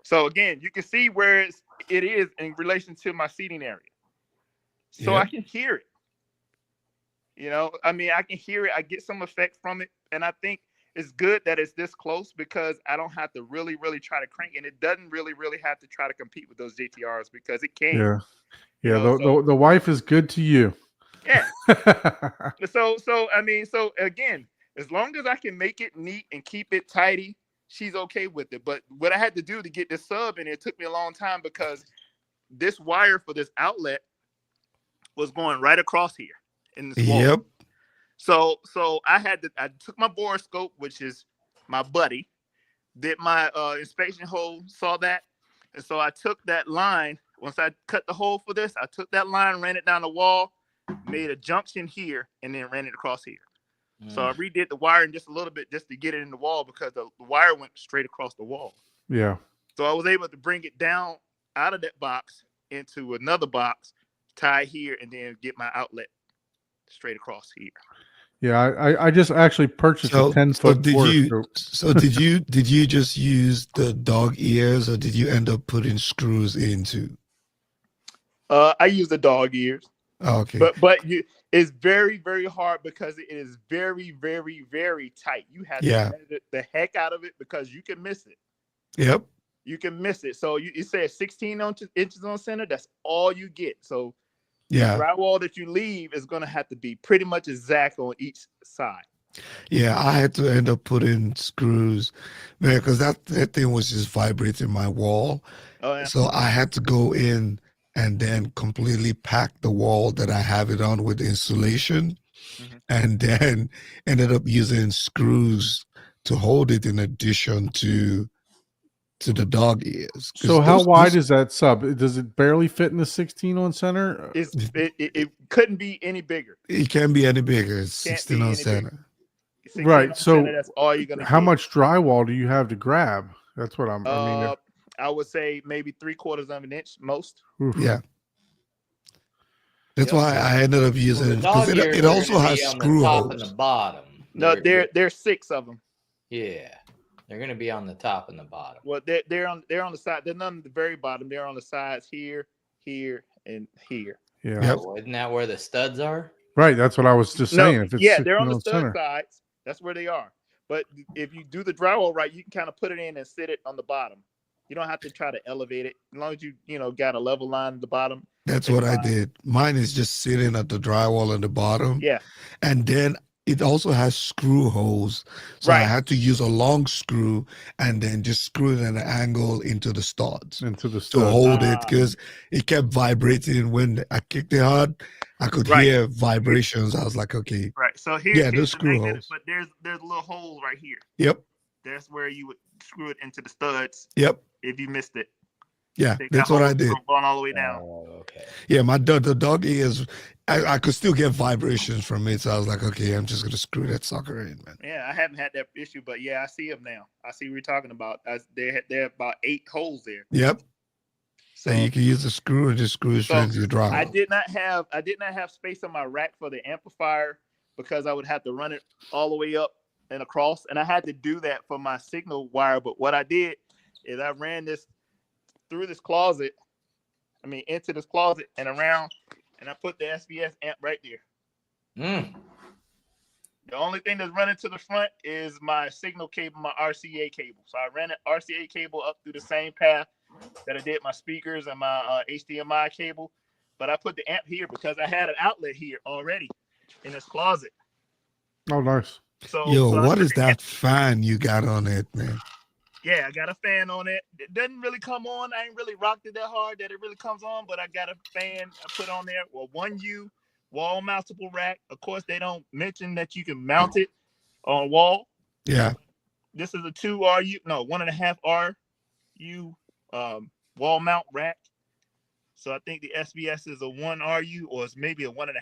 So again, you can see where it is in relation to my seating area. So Yeah. I can hear it. You know, I mean, I can hear it. I get some effect from it. And I think it's good that it's this close because I don't have to really, really try to crank. And it doesn't really, really have to try to compete with those JTRs because it can. Yeah. You know, The wife is good to you. Yeah. So I mean, so again, as long as I can make it neat and keep it tidy, she's okay with it. But what I had to do to get this sub in, it took me a long time because this wire for this outlet was going right across here in this wall. Yep. So I took my borescope, which is my buddy, did my inspection hole, saw that. And so I took that line. Once I cut the hole for this, I took that line, ran it down the wall, made a junction here, and then ran it across here. So I redid the wiring just a little bit just to get it in the wall because the wire went straight across the wall. Yeah. So I was able to bring it down out of that box into another box, tie here, and then get my outlet straight across here. Yeah, I just actually purchased a 10-foot scope. Did you just use the dog ears, or did you end up putting screws into? I use the dog ears. Oh, okay. But it's very, very hard because it is very, very, very tight. You have to measure the heck out of it because you can miss it. Yep. You can miss it. So it says 16 inches on center. That's all you get. So the drywall that you leave is going to have to be pretty much exact on each side. Yeah, I had to end up putting screws, man, because that thing was just vibrating my wall. Oh, yeah. So I had to go in and then completely pack the wall that I have it on with insulation, and then ended up using screws to hold it in addition to the dog ears. So how wide is that sub? Does it barely fit in the 16 on center? It couldn't be any bigger. It can't be any bigger. It's 16 on center. Right. So that's all you're gonna how get. much drywall do you have to grab? That's what I mean. I would say maybe 3/4 of an inch most. Yeah. That's why I ended up using it because it also has screw holes. And the bottom. No, there's 6 of them. Yeah, they're going to be on the top and the bottom. Well, they're on the side. They're not on the very bottom. They're on the sides here, here, and here. Yeah. Yep. Oh, isn't that where the studs are? Right. That's what I was just saying. They're on the stud sides. That's where they are. But if you do the drywall right, you can kind of put it in and sit it on the bottom. You don't have to try to elevate it. As long as you got a level line at the bottom. That's what I did. Mine is just sitting at the drywall on the bottom. Yeah. And then it also has screw holes. So I had to use a long screw and then just screw it at an angle into the studs. To hold it, because it kept vibrating. When I kicked it hard, I could hear vibrations. I was like, okay. Right. So here's those screw holes. But there's a little hole right here. Yep. That's where you would screw it into the studs. Yep. If you missed it. Yeah, that's what I did. Going all the way down. Oh, okay. Yeah, the dog ears, I could still get vibrations from it. So I was like, okay, I'm just gonna screw that sucker in, man. Yeah, I haven't had that issue, but yeah, I see them now. I see what you're talking about. There are about 8 holes there. Yep. So you can use a screw and just screw it straight into your drywall. I did not have space on my rack for the amplifier because I would have to run it all the way up and across, and I had to do that for my signal wire. But what I did is I ran this through this closet, into this closet and around, and I put the SBS amp right there. The only thing that's running to the front is my signal cable, my RCA cable. So I ran an RCA cable up through the same path that I did my speakers and my HDMI cable. But I put the amp here because I had an outlet here already in this closet. Oh, nice. So what is that fan you got on it, man? Yeah, I got a fan on it. It doesn't really come on. I ain't really rocked it that hard that it really comes on, but I got a fan I put on there. Well, 1U wall mountable rack. Of course, they don't mention that you can mount it on a wall. Yeah. This is a 1.5 RU wall mount rack. So I think the SBS is a 1 RU or it's maybe a 1.5,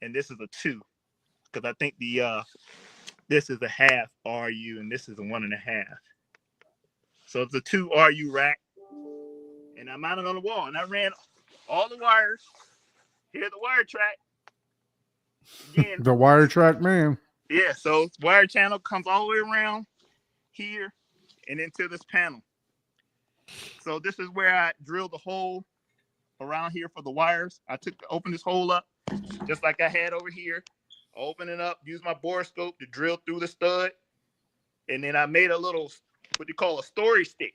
and this is a 2. Because I think this is a 1/2 RU and this is a 1.5. So it's a 2 RU rack, and I mounted on the wall, and I ran all the wires. Here's the wire track. Again, the wire track, man. Yeah, so wire channel comes all the way around here and into this panel. So this is where I drilled the hole around here for the wires. I opened this hole up just like I had over here. Open it up, use my borescope to drill through the stud. And then I made a little, what you call a story stick.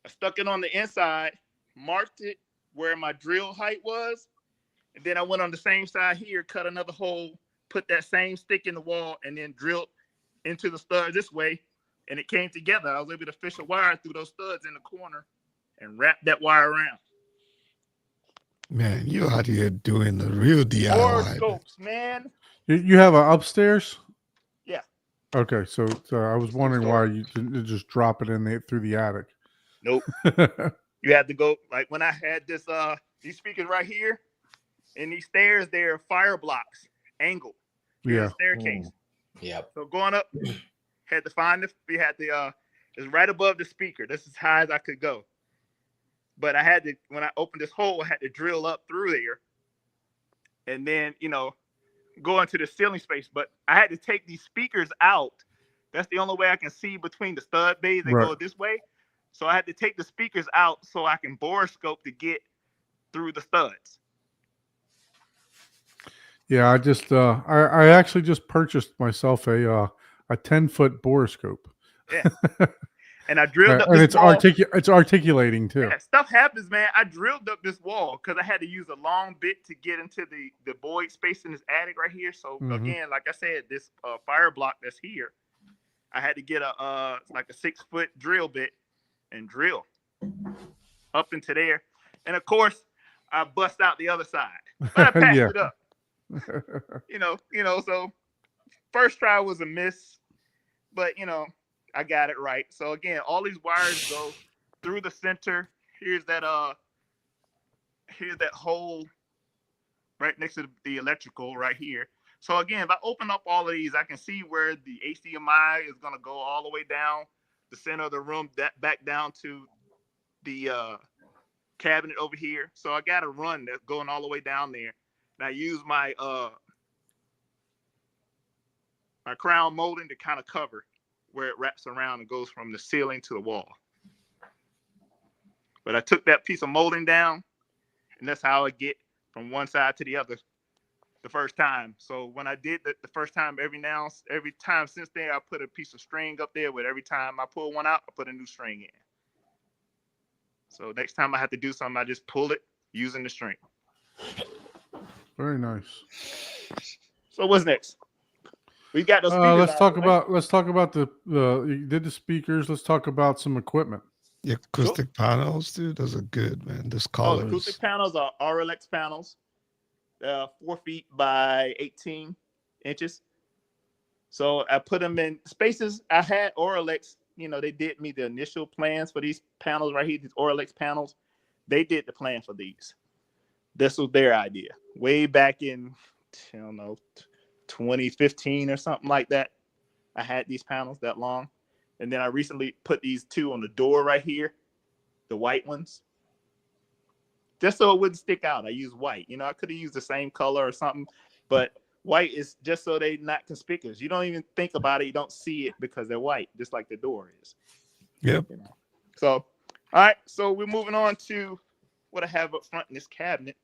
I stuck it on the inside, marked it where my drill height was. And then I went on the same side here, cut another hole, put that same stick in the wall, and then drilled into the stud this way. And it came together. I was able to fish a wire through those studs in the corner and wrap that wire around. Man, you're out here doing the real DIY. Borescopes, man. You have an upstairs? Yeah. Okay, so I was wondering why you didn't just drop it in there through the attic. Nope. You had to go, like when I had this, these speakers right here, and these stairs, they're fire blocks, angled. Yeah. Staircase. Yep. So going up, had to find we had the, it's right above the speaker. This is as high as I could go. But I had to, when I opened this hole, I had to drill up through there. And then, go into the ceiling space, but I had to take these speakers out. That's the only way I can see between the stud bays that go this way. So I had to take the speakers out so I can borescope to get through the studs. Yeah, I actually just purchased myself a 10-foot borescope. Yeah. And I drilled up and this wall. It's articulating too. Yeah, stuff happens, man. I drilled up this wall because I had to use a long bit to get into the void space in this attic right here. So again, like I said, this fire block that's here, I had to get a 6-foot drill bit and drill up into there. And of course, I bust out the other side, but I patched it up. So first try was a miss, but I got it right. So again, all these wires go through the center. Here's that hole right next to the electrical right here. So again, if I open up all of these, I can see where the HDMI is gonna go all the way down the center of the room, that back down to the cabinet over here. So I got a run that's going all the way down there. And I use my my crown molding to kind of cover where it wraps around and goes from the ceiling to the wall. But I took that piece of molding down, and that's how I get from one side to the other the first time. So when I did the first time, every time since then, I put a piece of string up there, but every time I pull one out, I put a new string in. So next time I have to do something, I just pull it using the string. Very nice. So what's next? We got those speakers. Let's talk about the you did the speakers. Let's talk about some equipment. The acoustic panels, dude, those are good, man. This colors. The acoustic panels are RLX panels, 4 feet by 18 inches. So I put them in spaces. I had RLX, they did me the initial plans for these panels right here, these RLX panels. They did the plan for these. This was their idea way back in, 2015 or something like that. I had these panels that long. And then I recently put these two on the door right here, the white ones, just so it wouldn't stick out. I use white. I could have used the same color or something, but white is just so they're not conspicuous. You don't even think about it. You don't see it because they're white, just like the door is. Yep. So, all right. So we're moving on to what I have up front in this cabinet.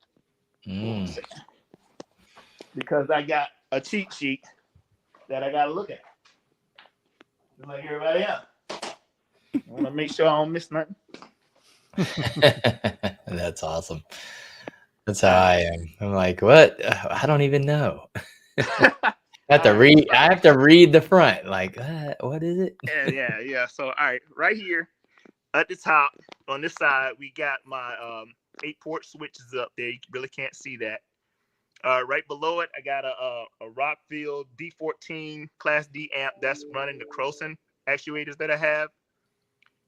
Because I got a cheat sheet that I got to look at. Just like everybody else. I want to make sure I don't miss nothing. That's awesome. That's how I am. I'm like, what? I don't even know. I have to read the front. Like, what is it? Yeah. So, all right, right here at the top on this side, we got my 8-port switches up there. You really can't see that. Right below it, I got a Rockfield D14 Class D amp that's running the Croson actuators that I have.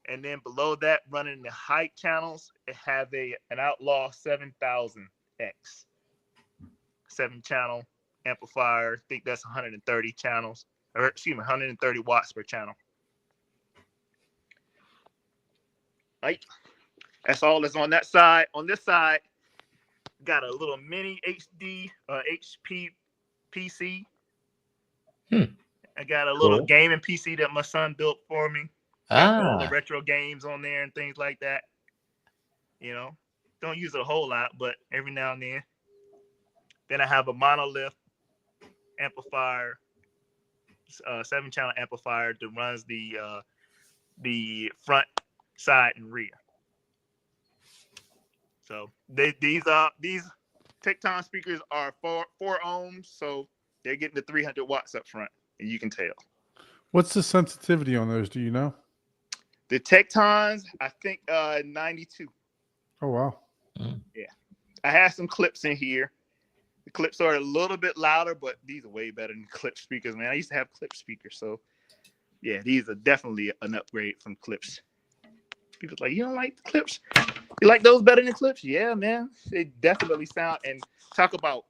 And then below that, running the high channels, it have an Outlaw 7000X 7-channel amplifier. I think that's 130 channels, 130 watts per channel. Right. That's all that's on that side. On this side, got a little mini HD HP PC. I got a little gaming PC that my son built for me. Got all the retro games on there and things like that. Don't use it a whole lot, but every now and then. Then I have a monolith amplifier, 7-channel amplifier that runs the front, side, and rear. So these Tecton speakers are 4 ohms, so they're getting the 300 watts up front, and you can tell. What's the sensitivity on those? Do you know? The Tectons, I think 92. Oh wow. Yeah, I have some clips in here. The clips are a little bit louder, but these are way better than clip speakers, man. I used to have clip speakers, so yeah, these are definitely an upgrade from clips. People's like, you don't like the clips? You like those better than clips? Yeah, man. They definitely sound, and talk about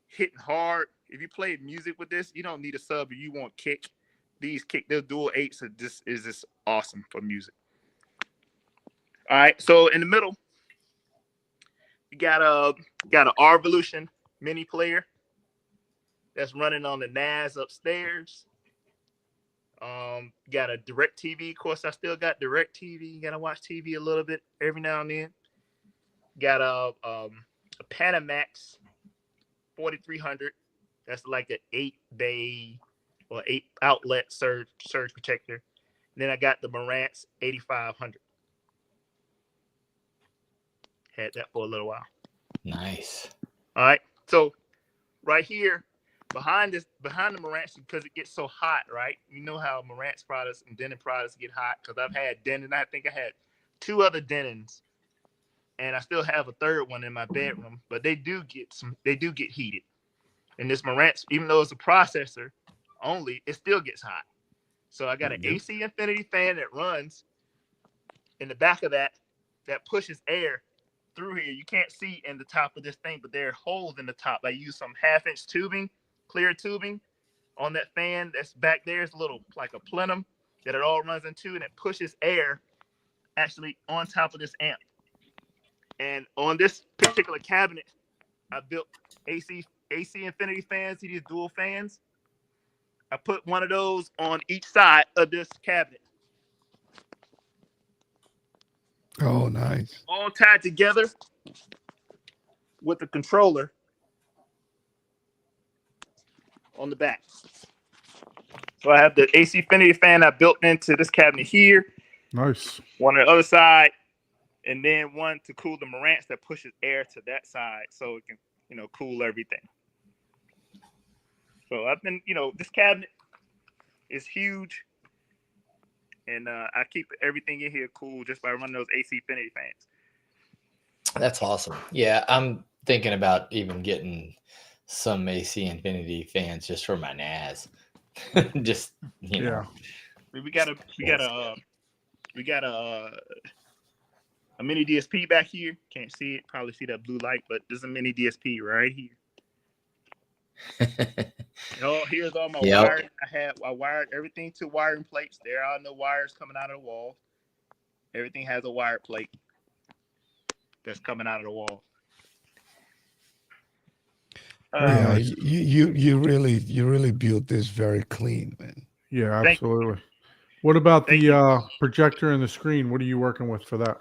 hitting hard. If you play music with this, you don't need a sub. You want kick. These kick, they're dual 8s. Is just awesome for music. All right, so in the middle, you got a R-Volution mini player that's running on the NAS upstairs. Got a Direct TV. Of course, I still got Direct TV. Gotta watch TV a little bit every now and then. Got a Panamax 4300. That's like an 8-bay or 8 outlet surge protector. And then I got the Marantz 8500. Had that for a little while. Nice. All right. So right here, behind the Marantz, because it gets so hot, right? You know how Marantz products and Denon products get hot, because I've had Denon. I think I had 2 other Denons, and I still have a third one in my bedroom, but they do get heated. And this Marantz, even though it's a processor only, it still gets hot. So I got an AC Infinity fan that runs in the back of that pushes air through here. You can't see in the top of this thing, but there are holes in the top. I use some 1/2-inch tubing, clear tubing on that fan that's back there. It's a little like a plenum that it all runs into, and it pushes air actually on top of this amp. And on this particular cabinet, I built AC Infinity fans, these dual fans. I put one of those on each side of this cabinet. Oh, nice. All tied together with the controller on the back. So I have the AC Infinity fan I built into this cabinet here. Nice. One on the other side, and then one to cool the Marantz that pushes air to that side so it can, cool everything. So I've been, this cabinet is huge, and I keep everything in here cool just by running those AC Infinity fans. That's awesome. Yeah, I'm thinking about even getting some AC Infinity fans just for my NAS. Just Yeah. We got a mini DSP back here. Can't see it. Probably see that blue light, but there's a mini DSP right here. Here's all my wiring. I wired everything to wiring plates. There are no wires coming out of the wall. Everything has a wired plate that's coming out of the wall. Yeah, you really built this very clean, man. Yeah, absolutely. What about the projector and the screen? What are you working with for that?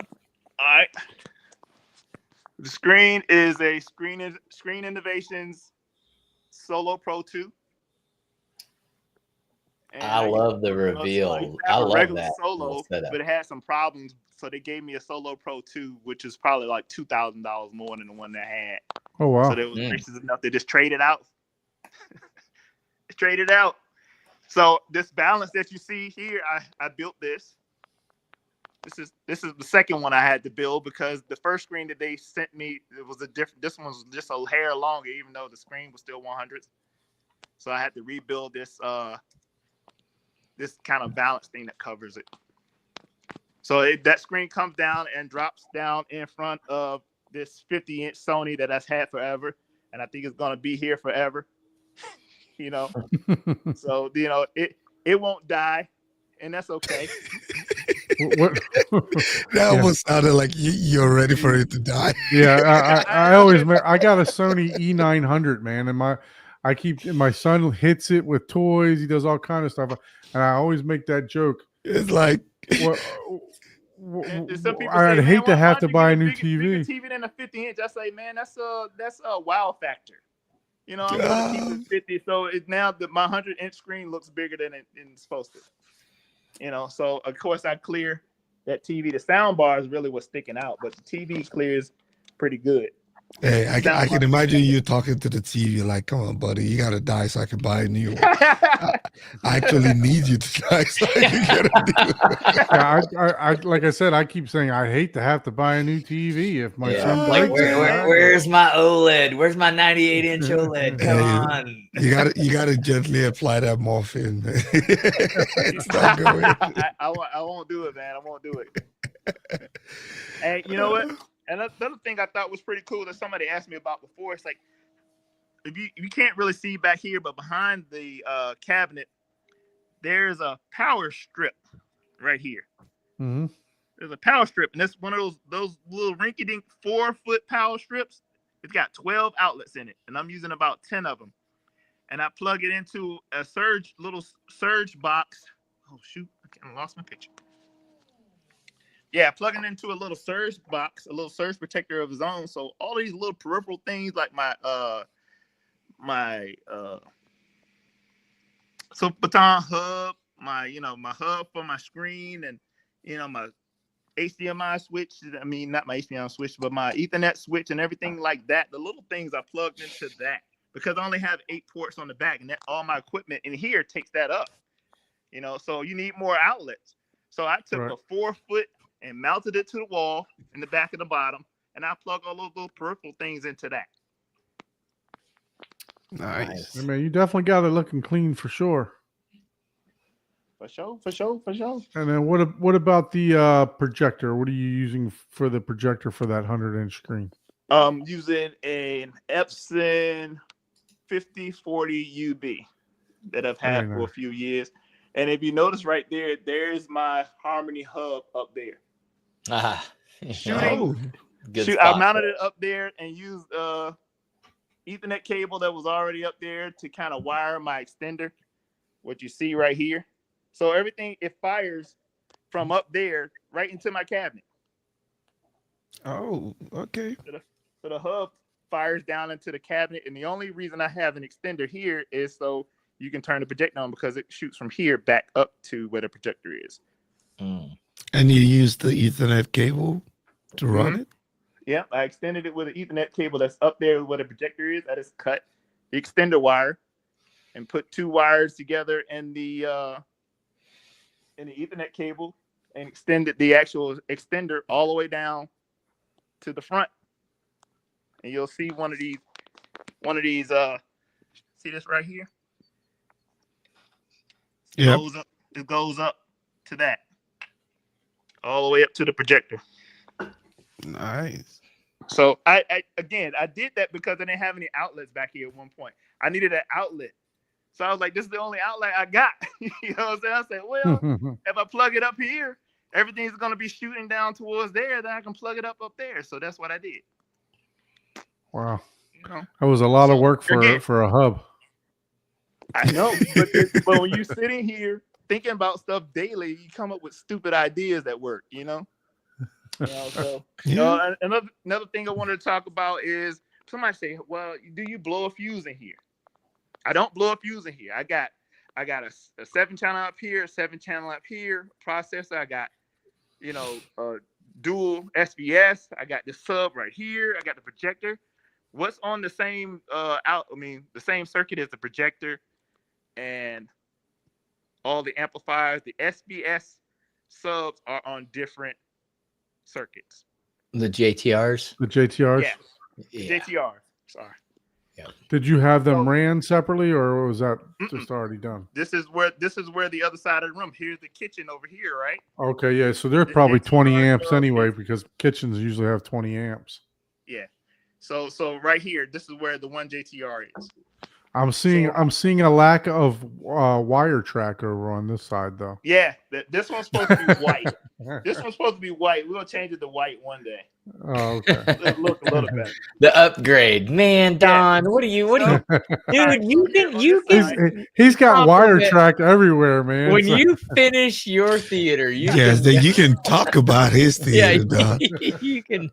All right. The screen is a Screen Innovations Solo Pro 2. And I love the reveal. I love that Solo, but it had some problems, so they gave me a Solo Pro 2, which is probably like $2,000 more than the one that I had. Oh wow! So they was gracious enough to just trade it out. Trade it out. So this balance that you see here, I built this. This is the second one I had to build because the first screen that they sent me, it was a different. This one was just a hair longer, even though the screen was still 100s. So I had to rebuild this this kind of balance thing that covers it. So that screen comes down and drops down in front of this 50-inch Sony that I've had forever, and I think it's gonna be here forever. So it won't die, and that's okay. That almost sounded like you're ready for it to die. Yeah, I always I got a Sony E900, man, and my son hits it with toys. He does all kind of stuff, and I always make that joke. It's like, I'd hate to have to buy a new TV. Bigger TV than a 50-inch. I say, man, that's a wow factor. I'm gonna keep it 50. So it's now that my 100-inch screen looks bigger than it's supposed to. So of course I clear that TV. The sound bar is really what's sticking out, but the TV clears pretty good. Hey, I can imagine you talking to the TV like, come on, buddy, you gotta die so I can buy a new one. I actually need you to die so I can get a new one. I like I said, I keep saying I hate to have to buy a new TV if my son like, breaks where's my OLED? Where's my 98-inch OLED? Come on. You gotta gently apply that morphine. It's not going. I won't do it, man. I won't do it. And you know what? And another thing I thought was pretty cool that somebody asked me about before, it's like, if you can't really see back here, but behind the cabinet, there's a power strip right here. Mm-hmm. There's a power strip, and that's one of those little rinky-dink 4-foot power strips. It's got 12 outlets in it, and I'm using about 10 of them. and I plug it into a little surge box. Oh shoot, I lost my picture. Yeah, plugging into a little surge box, a little surge protector of his own. So all these little peripheral things like my so baton hub, my hub for my screen, and my HDMI switch. I mean, not my HDMI switch, but my Ethernet switch and everything like that. The little things I plugged into that because I only have 8 ports on the back, and that all my equipment in here takes that up. So you need more outlets. So I took a 4-foot and mounted it to the wall in the back and the bottom, and I plug all those little peripheral things into that. Nice. I mean, you definitely got it looking clean for sure. For sure. And then what about the projector? What are you using for the projector for that 100-inch screen? Using an Epson 5040 UB that I've had for a few years. And if you notice right there, there's my Harmony hub up there. Good I mounted it up there and used Ethernet cable that was already up there to kind of wire my extender, what you see right here. So everything, it fires from up there right into my cabinet. Oh, okay. So the hub fires down into the cabinet, and the only reason I have an extender here is so you can turn the projector on because it shoots from here back up to where the projector is. And you use the Ethernet cable to run it? Yeah, I extended it with an Ethernet cable that's up there where the projector is. I just cut the extender wire and put 2 wires together in the Ethernet cable and extended the actual extender all the way down to the front. And you'll see one of these see this right here? It goes up to that. All the way up to the projector. Nice. So I did that because I didn't have any outlets back here at one point. I needed an outlet. So I was like, this is the only outlet I got. You know what I'm saying? I said, well, if I plug it up here, everything's going to be shooting down towards there. Then I can plug it up there. So that's what I did. Wow. That was a lot of work for a hub. I know. But when you're sitting here thinking about stuff daily, you come up with stupid ideas that work, So, another thing I wanted to talk about is somebody say, well, do you blow a fuse in here? I don't blow a fuse in here. I got a 7-channel up here, a 7-channel up here, processor. I got, a dual SBS. I got the sub right here. I got the projector. What's on the same the same circuit as the projector and all the amplifiers. The SBS subs are on different circuits. The JTRs? The JTRs? Yeah. JTR. Sorry. Yeah. Did you have them ran separately, or was that just already done? This is where the other side of the room. Here's the kitchen over here, right? Okay, yeah. So they're probably 20 amps anyway, because kitchens usually have 20 amps. Yeah. So right here, this is where the one JTR is. I'm seeing a lack of wire track over on this side, though. Yeah, this one's supposed to be white. This one's supposed to be white. We're gonna change it to white one day. Oh, okay. It'll look a little better. The upgrade, man. Don, what are you, dude? You can. He's got wire track everywhere, man. When you finish your theater, you can talk about his theater, Don. You can.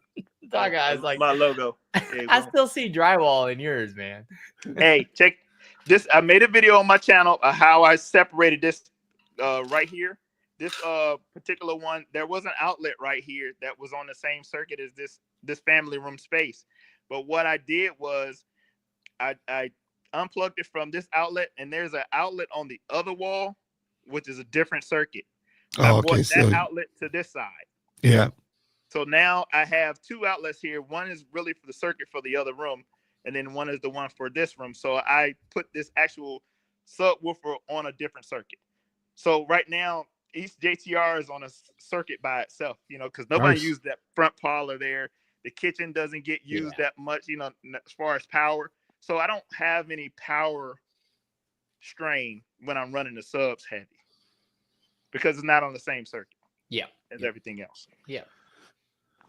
Guys, like my logo. I still see drywall in yours, man. Hey, check this. I made a video on my channel of how I separated this right here. This particular one, there was an outlet right here that was on the same circuit as this family room space. But what I did was I unplugged it from this outlet, and there's an outlet on the other wall, which is a different circuit. I brought that outlet to this side. Yeah. So now I have 2 outlets here. One is really for the circuit for the other room, and then one is the one for this room. So I put this actual subwoofer on a different circuit. So right now, each JTR is on a circuit by itself, because nobody used that front parlor there. The kitchen doesn't get used that much, as far as power. So I don't have any power strain when I'm running the subs heavy because it's not on the same circuit. Yeah. As everything else. Yeah.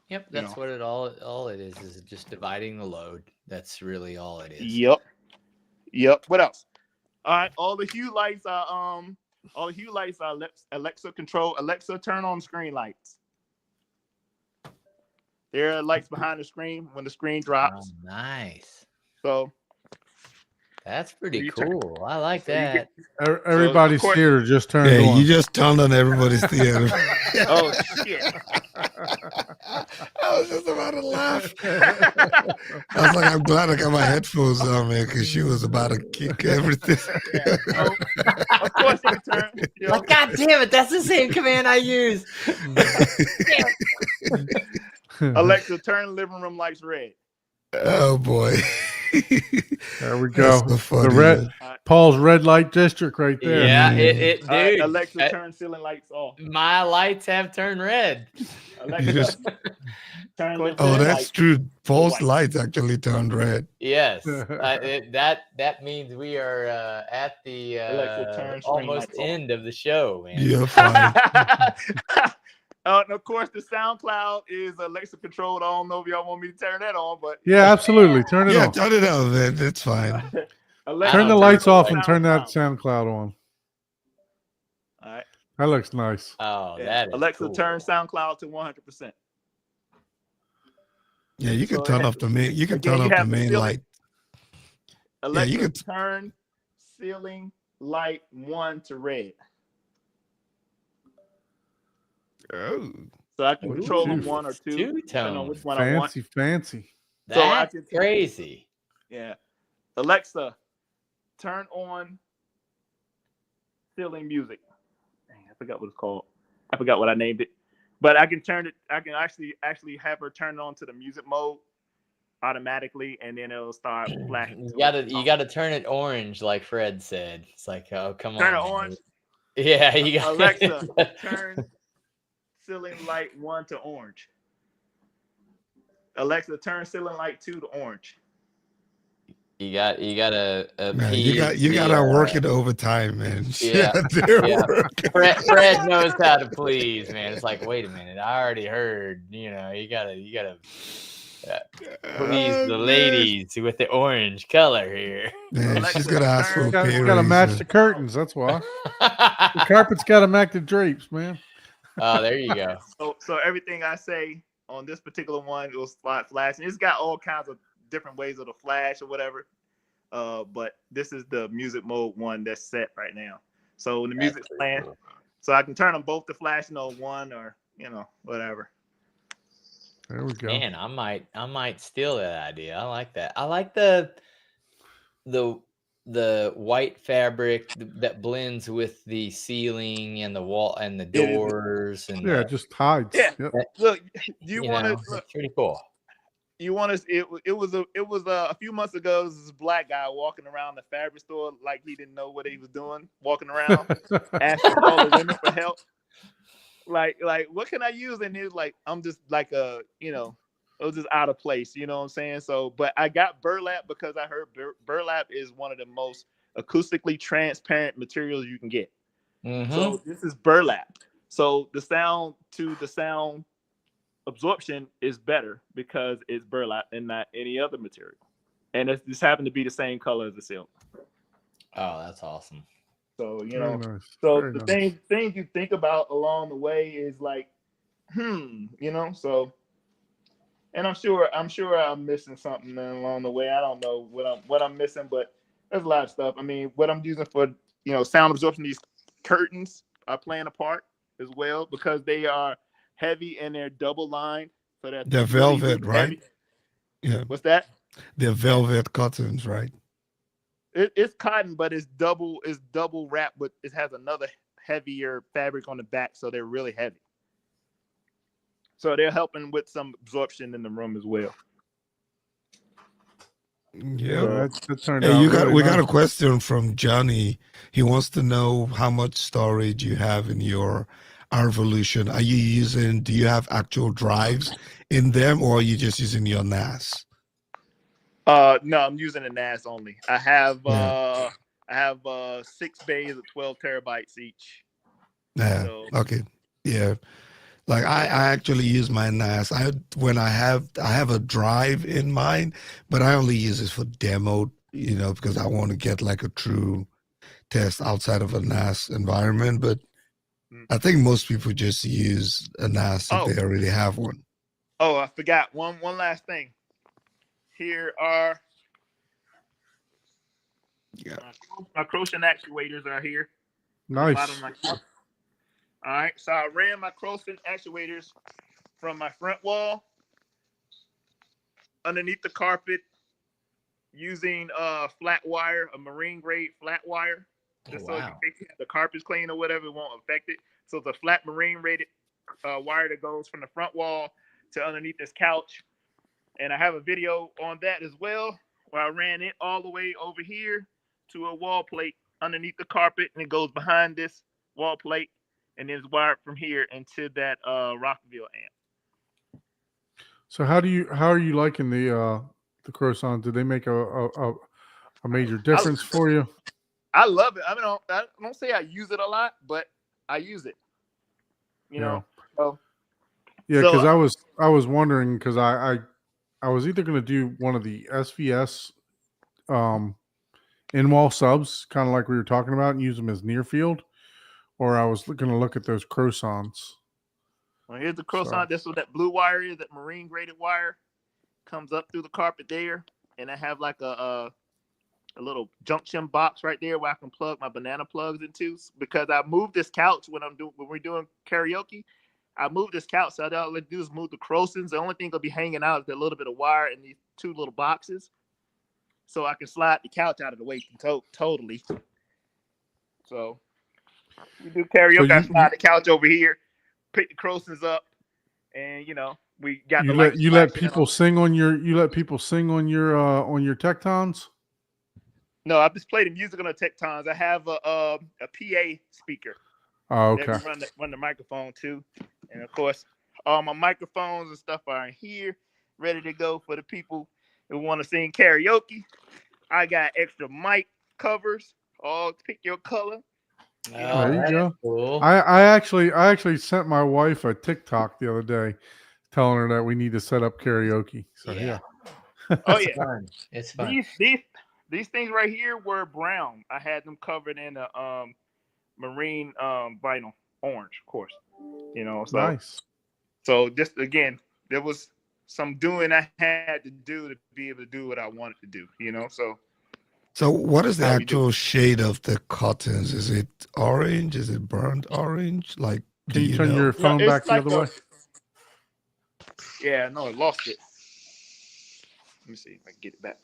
Yep, that's what it all it is just dividing the load. That's really all it is. Yep. What else? All right, all the hue lights are Alexa control. Alexa, turn on screen lights. There are lights behind the screen when the screen drops. Oh, nice. So That's pretty You turn- cool. I like so you that. get- Everybody's course- theater just turned Yeah, on. you just turned on everybody's theater. oh shit. I was just about to laugh. I was like, I'm glad I got my headphones on, man, because she was about to kick everything. Yeah. So, of course you can turn. You know, Like, God damn it, that's the same command I use. Alexa, turn living room lights red. Oh boy. There we go. That's so funny, The red man. Paul's red light district right there. Yeah, All right, dude. Alexa, turn ceiling lights off. My lights have turned red. Alexa, just- turn living Oh, room that's lights. true. Paul's White. lights actually turned red. Yes, that means we are at the Alexa, turn screen almost lights off. end of the show, man. You're fine. And of course, the SoundCloud is Alexa controlled. I don't know if y'all want me to turn that on, but Yeah, absolutely. Turn it Yeah, on. turn it on, man. It's fine. Alexa, Turn the turn lights on off and turn that SoundCloud. SoundCloud on. All right. That looks nice. Oh, Yeah. that is Alexa, cool. turn SoundCloud to 100%. Yeah, you can So turn that- off the main. You can again, turn you off the have to main feel it. light. Alexa, you could- turn ceiling light 1 to red. Oh. So I can Ooh, control them two- 1 or 2, depending on two-tone. which one I want. Fancy. So I That's can- crazy. Yeah. Alexa, turn on ceiling music. Dang, I forgot what it's called. I forgot what I named it. But I can turn it. I can actually have her turn it on to the music mode automatically, and then it'll start flashing. You gotta turn it orange, like Fred said. It's like, oh, come Turn on. it orange. Yeah, you got Alexa, turn ceiling light 1 to orange. Alexa, turn ceiling light 2 to orange. You gotta Man, you gotta work it overtime, man. Yeah. they're Yeah. working. Fred knows how to please, man. It's like, wait a minute, I already heard. You gotta please Oh, the man. ladies with the orange color here. Man, Alexa, she's gonna ask for a turn- pay Got to raise, match man. the curtains. That's why. The carpet's got to match the drapes, man. Oh, there you go. So everything I say on this particular one, it will start flashing. It's got all kinds of different ways of the flash or whatever. But this is the music mode one that's set right now. So when the That's music's pretty playing, cool. so I can turn them both to flashing on one or whatever. There we go. Man, I might steal that idea. I like that. I like the white fabric that blends with the ceiling and the wall and the Yeah. doors and Yeah, it just hides. Yeah. Yep. Look, you you want know, to it's pretty cool. you want to it was a few months ago, there was this black guy walking around the fabric store like he didn't know what he was doing, walking around asking all the women for help. Like what can I use? And he was like, I'm just like it was just out of place, you know what I'm saying? So, but I got burlap because I heard burlap is one of the most acoustically transparent materials you can get. Mhm. So this is burlap. So the sound absorption is better because it's burlap and not any other material. And it just happened to be the same color as the silk. Oh, that's awesome. So, Very nice. so Very the nice. thing you think about along the way is like, so, and I'm sure I'm missing something along the way. I don't know what I'm missing, but there's a lot of stuff. I mean, what I'm using for, sound absorption, these curtains are playing a part as well because they are heavy and they're double lined. So that They're velvet, right? Yeah, What's that? they're velvet cottons, right? It's cotton, but it's double wrapped, but it has another heavier fabric on the back, so they're really heavy. So they're helping with some absorption in the room as well. Yeah. That turned Hey, out we really got a nice. question from Johnny. He wants to know how much storage you have in your Arvolution. Do you have actual drives in them, or are you just using your NAS? No, I'm using a NAS only. I have Yeah. 6 bays of 12 terabytes each. Yeah. So- Okay. Yeah. Like I actually use my NAS. I have a drive in mine, but I only use it for demo, because I want to get like a true test outside of a NAS environment, but I think most people just use a NAS if they already have one. Oh, I forgot one last thing. Here are my Crocin actuators are here. Nice. All right, so I ran my Crocin actuators from my front wall underneath the carpet using flat wire, a marine grade flat wire. Just so if the carpet's clean or whatever, it won't affect it. So the flat marine rated wire that goes from the front wall to underneath this couch. And I have a video on that as well, where I ran it all the way over here to a wall plate underneath the carpet, and it goes behind this wall plate, and then it's wired from here into that Rockville amp. So how are you liking the Crocin? Did they make a major difference for you? I love it. I mean, I don't say I use it a lot, but I use it. You know. So, yeah, because I was wondering, because I was either going to do one of the SVS in-wall subs, kind of like we were talking about, and use them as near field, or I was going to look at those Crocins. Well, here's the Crocin. This is what that blue wire is, that marine graded wire. Comes up through the carpet there, and I have like a little junction box right there where I can plug my banana plugs into, because I moved this couch when we're doing karaoke. I moved this couch, so all I do is move the Crocins. The only thing that'll be hanging out is that little bit of wire in these two little boxes, so I can slide the couch out of the way totally. So we do karaoke. I slide the couch over here, pick the Crocins up, and we got you let people sing on your Tectons. No, I just play the music on the Tectons. I have a PA speaker. Oh, okay. That run the microphone too, and of course, all my microphones and stuff are in here, ready to go for the people who want to sing karaoke. I got extra mic covers. All pick your color. There you go. Cool. I actually sent my wife a TikTok the other day, telling her that we need to set up karaoke. So yeah. Oh yeah, it's fun. These things right here were brown. I had them covered in a marine vinyl orange, of course. So nice. So just again, there was some doing I had to do to be able to do what I wanted to do. So what is the actual shade of the cottons? Is it orange? Is it burnt orange? Like, can you turn your phone back the other way? Yeah, no, I lost it. Let me see if I can get it back.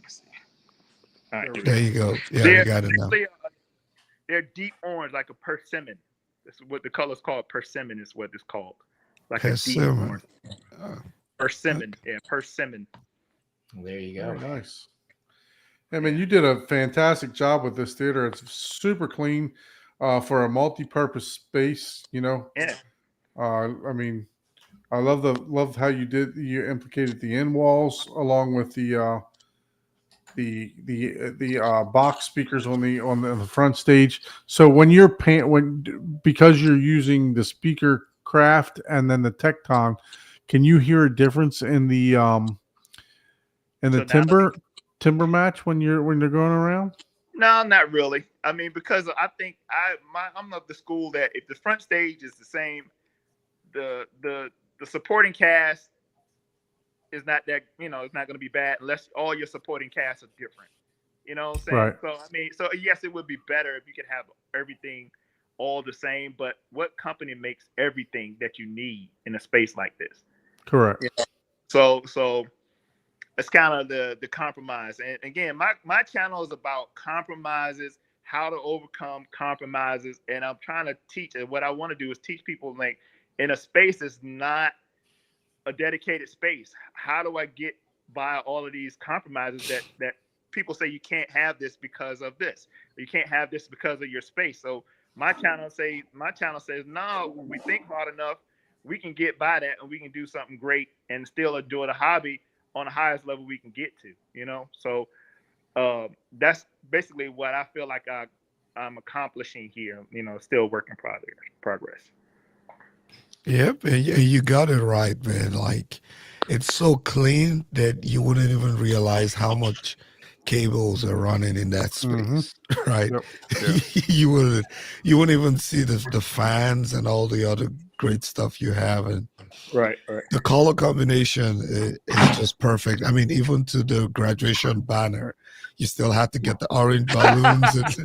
Let's see. All right, there you go. Yeah, we got it now. They're deep orange, like a persimmon. This is what the color's called. Persimmon is what it's called. Like persimmon. A deep orange. Persimmon. Okay. Yeah, persimmon. There you go. Very nice. I mean, you did a fantastic job with this theater. It's super clean for a multi-purpose space. Yeah. I mean, I love how you implicated the end walls along with the box speakers on the front stage. So when because you're using the speaker craft and then the Tecton, can you hear a difference in the timber match when they're going around? No, not really. I mean, because I think I'm of the school that if the front stage is the same, the supporting cast is not that, it's not going to be bad unless all your supporting casts are different. You know what I'm saying? Right. So, I mean, yes, it would be better if you could have everything all the same, but what company makes everything that you need in a space like this? Correct. So it's kind of the compromise. And again, my channel is about compromises, how to overcome compromises. And I'm trying to teach, and what I want to do is teach people, like, in a space that's not a dedicated space, how do I get by all of these compromises that people say you can't have this because of this, or you can't have this because of your space. So my channel says, no, when we think hard enough, we can get by that, and we can do something great and still enjoy the hobby on the highest level we can get to, So that's basically what I feel like I'm accomplishing here, still work in progress. Yep, and you got it right, man. Like, it's so clean that you wouldn't even realize how much cables are running in that Mhm. space, right? Yep. you wouldn't even see the fans and all the other great stuff you have, and Right. the color combination is just perfect. I mean, even to the graduation banner, you still have to get the orange balloons. It just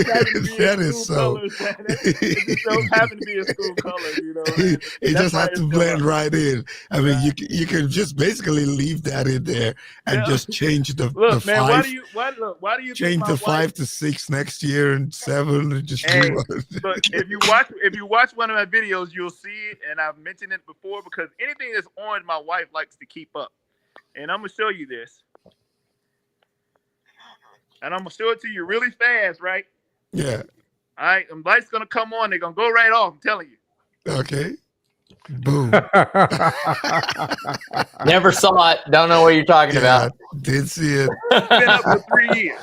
happened to be That in is school so. colors, man. It just so happened to be in school colors, you know. It That's just why had it's to still blend up. right in. I mean, Right. you can just basically leave that in there and Yeah. just change the Look, man. Why five, do you think change my the wife? 5 to 6 next year and 7 and just Hey, move on. look, if you watch one of my videos, you'll see it, and I've mentioned it before because anything that's orange, my wife likes to keep up. And I'm gonna show you this, and I'm gonna show it to you really fast, right? Yeah. All right, the light's gonna come on, they're gonna go right off. I'm telling you. Okay. Boom. Never saw it. Don't know what you're talking Yeah, about. did see it. It's been up for 3 years.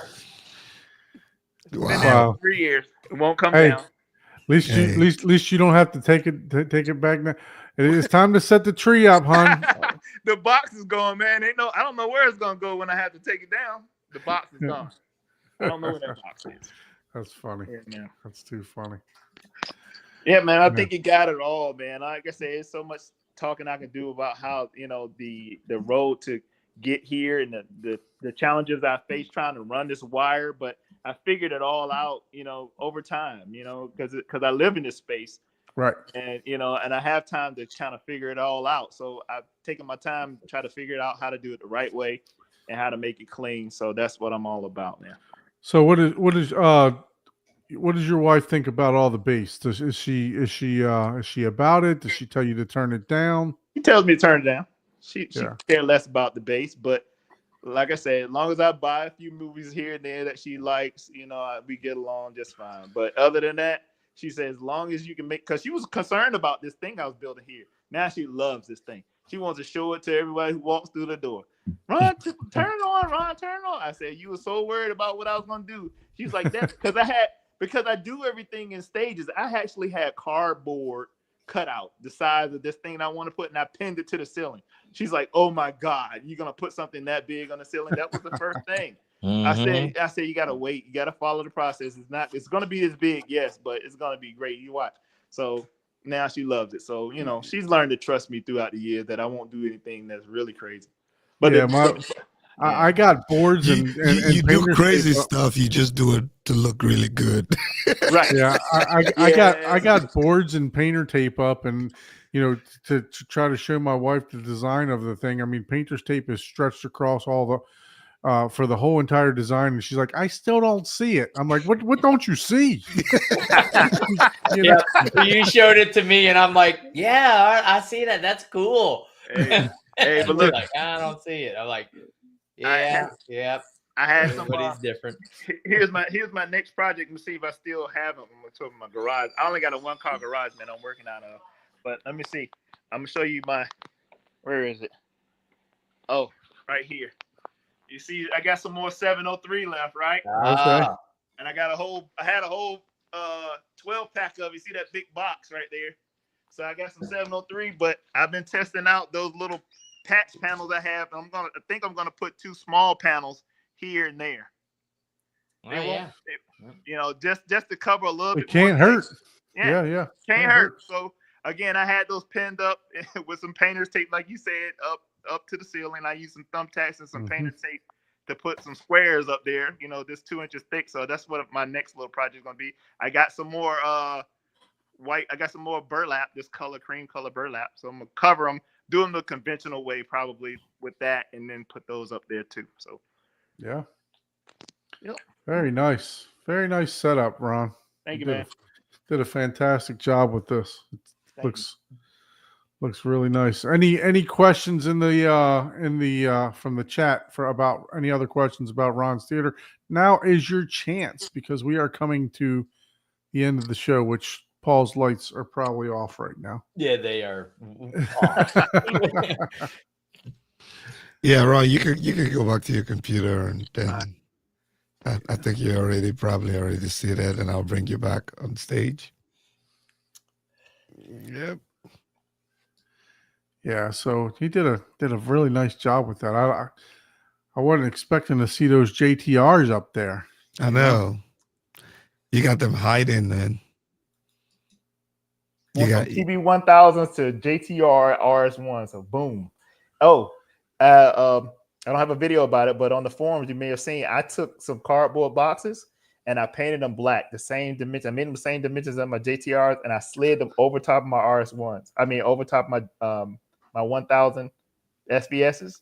It's been there Wow. for 3 years. It won't come Hey. down. At least you don't have to take it back now. It's time to set the tree up, hon. The box is gone, man. I don't know where it's gonna go when I have to take it down. The box is gone. I don't know where that box is. That's funny. Yeah, man. That's too funny. Yeah, man. I think you got it all, man. Like I said, it's so much talking I can do about how the road to get here and the challenges I face trying to run this wire, but I figured it all out, over time, because I live in this space. Right. And and I have time to kind of figure it all out. So I've taken my time to try to figure it out how to do it the right way and how to make it clean. So that's what I'm all about, man. So what does your wife think about all the bass? Is she about it? Does she tell you to turn it down? She tells me to turn it down. She Yeah. cares less about the bass, but like I said, as long as I buy a few movies here and there that she likes, we get along just fine. But other than that, she says, as long as you can make, because she was concerned about this thing I was building here. Now she loves this thing. She wants to show it to everybody who walks through the door. Ron, turn it on, Ron, turn it on. I said, you were so worried about what I was going to do. She's like, that's because I do everything in stages. I actually had cardboard cut out the size of this thing I want to put, and I pinned it to the ceiling. She's like, oh my God, you're going to put something that big on the ceiling? That was the first thing. Mhm. I said, you got to wait. You got to follow the process. It's going to be this big, yes, but it's going to be great. You watch. So now she loves it. So, she's learned to trust me throughout the years that I won't do anything that's really crazy. But Yeah, I got boards and You do painters crazy tape up. stuff. You just do it to look really good. right. Yeah, I Yeah. got boards and painter tape up, and to try to show my wife the design of the thing. I mean, painter's tape is stretched across all the for the whole entire design, and she's like, I still don't see it. I'm like, what don't you see? Yeah, you showed it to me, and I'm like, yeah, I see that. That's cool. Hey, but She's look, like, I don't see it. I'm like, I yeah. had some. Everybody's different. Here's my next project. Let me see if I still have them. I'm gonna my garage. I only got a 1-car garage, man. I'm working out of, but let me see. I'm gonna show you where is it? Oh, right here. You see, I got some more 703 left, right? Okay. And I had a whole 12 pack of. You see that big box right there? So I got some 703, but I've been testing out those little patch panels I have. I think I'm gonna put 2 small panels here and there. Oh, yeah. Just to cover a little bit. It can't hurt. Space. Yeah. Can't hurt. So again, I had those pinned up with some painter's tape, like you said, up to the ceiling. I used some thumbtacks and some painter's tape to put some squares up there. This 2 inches thick. So that's what my next little project is gonna be. I got some more white. I got some more burlap, this cream color burlap. So I'm gonna cover them, do them the conventional way, probably with that, and then put those up there too. So Yeah. Yep. Very nice setup, Ron. Thank you, man. Did a fantastic job with this. Thank Looks really nice. Any questions in the from the chat about any other questions about Ron's theater? Now is your chance, because we are coming to the end of the show, which Paul's lights are probably off right now. Yeah, they are. Yeah, Ron, you could go back to your computer, and then I think you probably already see that, and I'll bring you back on stage. Yep. Yeah, so he did a really nice job with that. I wasn't expecting to see those JTRs up there. I know. You got them hiding, man. Went from TB1000s to JTR RS1. So boom. Oh, I don't have a video about it, but on the forums you may have seen, I took some cardboard boxes and I painted them black, the same dimension. I made them the same dimensions as my JTRs, and I slid them over top of my RS1s. I mean, over top of my my 1000 SVSs.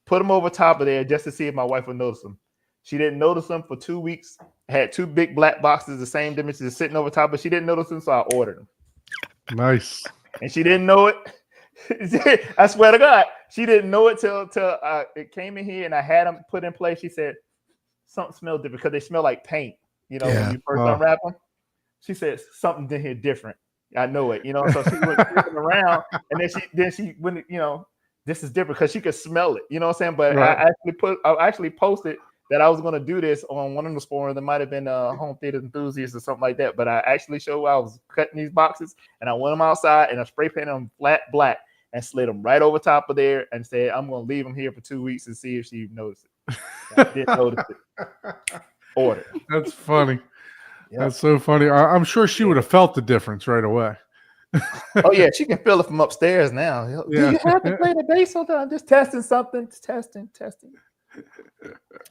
Put them over top of there just to see if my wife would notice them. She didn't notice them for 2 weeks. I had 2 big black boxes, the same dimensions, sitting over top, but she didn't notice them, so I ordered them. Nice. And she didn't know it. I swear to God, she didn't know it till it came in here and I had them put in place. She said something smelled different because they smell like paint. You know, when you first unwrap them. She said something in here different. I know it. You know, so she went looking around, and then she went. You know, this is different because she could smell it. You know what I'm saying? But right. I actually posted that I was going to do this on one of the forums. That might have been Home Theater Enthusiast or something like that. But I actually showed I was cutting these boxes, and I went them outside and I spray painted them flat black and slid them right over top of there and said, I'm going to leave them here for 2 weeks and see if she noticed it. I didn't notice it. Order. That's funny. Yep. That's so funny. I'm sure she would have felt the difference right away. Oh yeah, she can feel it from upstairs now. Do you have to play the bass all the time? Just testing something. Just testing.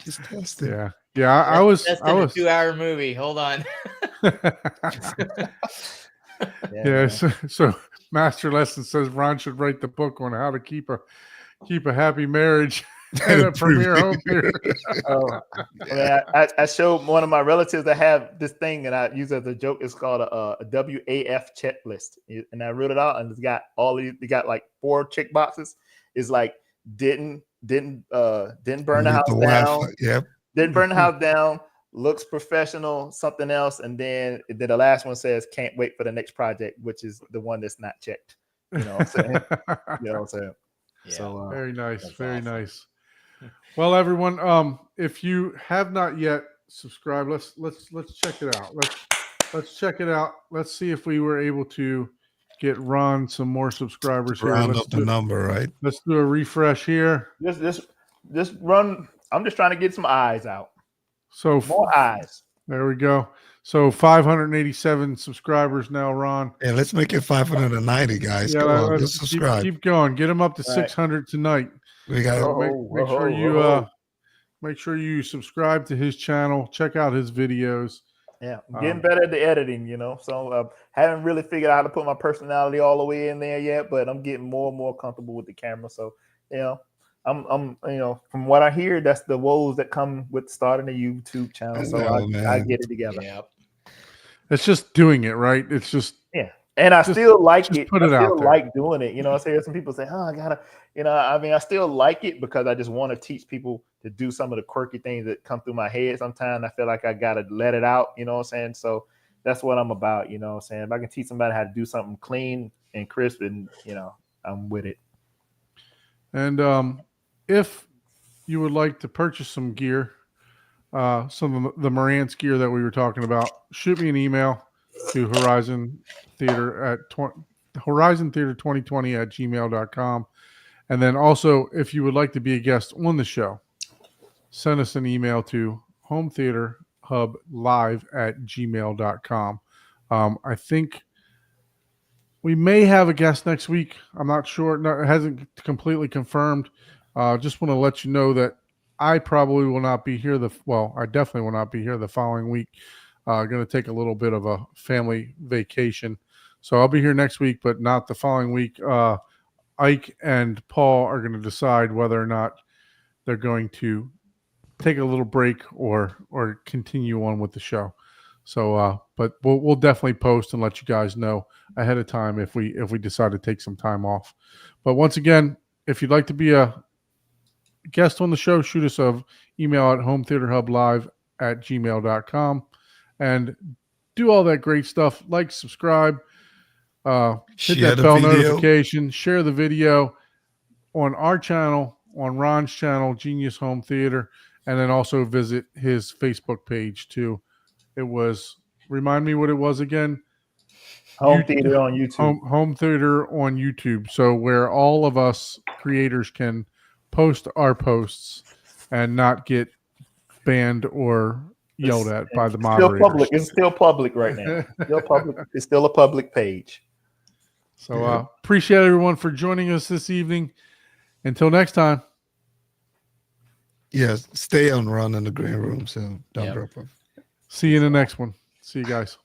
Just testing. Yeah. I was a 2-hour movie. Hold on. Yeah. So Master Lesson says Ron should write the book on how to keep a happy marriage. And a premier home theater. I showed one of my relatives that have this thing, and I use it as a joke. It's called a WAF checklist, and I wrote it out, and it's got like 4 check boxes. It's like didn't burn the house down. Yep. Didn't burn the house down. Looks professional. Something else, and then the last one says can't wait for the next project, which is the one that's not checked. You know what I'm saying? You know what I'm saying? Yeah. So very nice, very awesome. Nice. Well, everyone, if you have not yet subscribed, let's check it out. Let's check it out. Let's see if we were able to get Ron some more subscribers here. Round up the number, right? Let's do a refresh here. This run. I'm just trying to get some eyes out. So more eyes. There we go. So 587 subscribers now, Ron. Yeah, let's make it 590, guys. Yeah, come on, let's subscribe. Keep going. Get them up to 600 tonight. We got to make sure you subscribe to his channel. Check out his videos. Yeah, I'm getting better at the editing, you know. So haven't really figured out how to put my personality all the way in there yet, but I'm getting more and more comfortable with the camera. So, you know, I'm you know, from what I hear, that's the woes that come with starting a YouTube channel. So I get it together. Yeah. It's just doing it, right? It's just and I still like it. Put it I still out there. like doing it. You know, I say some people say, "Oh, I gotta," you know. I mean, I still like it because I just want to teach people to do some of the quirky things that come through my head. Sometimes I feel like I gotta let it out. You know what I'm saying? So that's what I'm about. You know what I'm saying? If I can teach somebody how to do something clean and crisp, and you know, I'm with it. And if you would like to purchase some gear, some of the Marantz gear that we were talking about, shoot me an email to Horizon Theater 2020 And then also, if you would like to be a guest on the show, send us an email to hometheaterhublive@gmail.com. I think we may have a guest next week. I'm not sure. No, it hasn't completely confirmed. Just want to let you know that I probably will not be here. I definitely will not be here the following week. Going to take a little bit of a family vacation. So I'll be here next week, but not the following week. Ike and Paul are going to decide whether or not they're going to take a little break or continue on with the show. So, but we'll definitely post and let you guys know ahead of time if we decide to take some time off. But once again, if you'd like to be a guest on the show, shoot us an email at hometheaterhublive@gmail.com and do all that great stuff. Like, subscribe, hit that bell notification, share the video on our channel, on Ron's channel, Genius Home Theater, and then also visit his Facebook page too. It was, remind me what it was again? Home Theater on YouTube. Home Theater on YouTube. So where all of us creators can post our posts and not get banned or yelled at by the Still moderators. public. It's still public right now. Still public. It's still a public page. So appreciate everyone for joining us this evening. Until next time. Yes, stay on run in the green room, so don't Yep. drop off. See you in the next one. See you guys.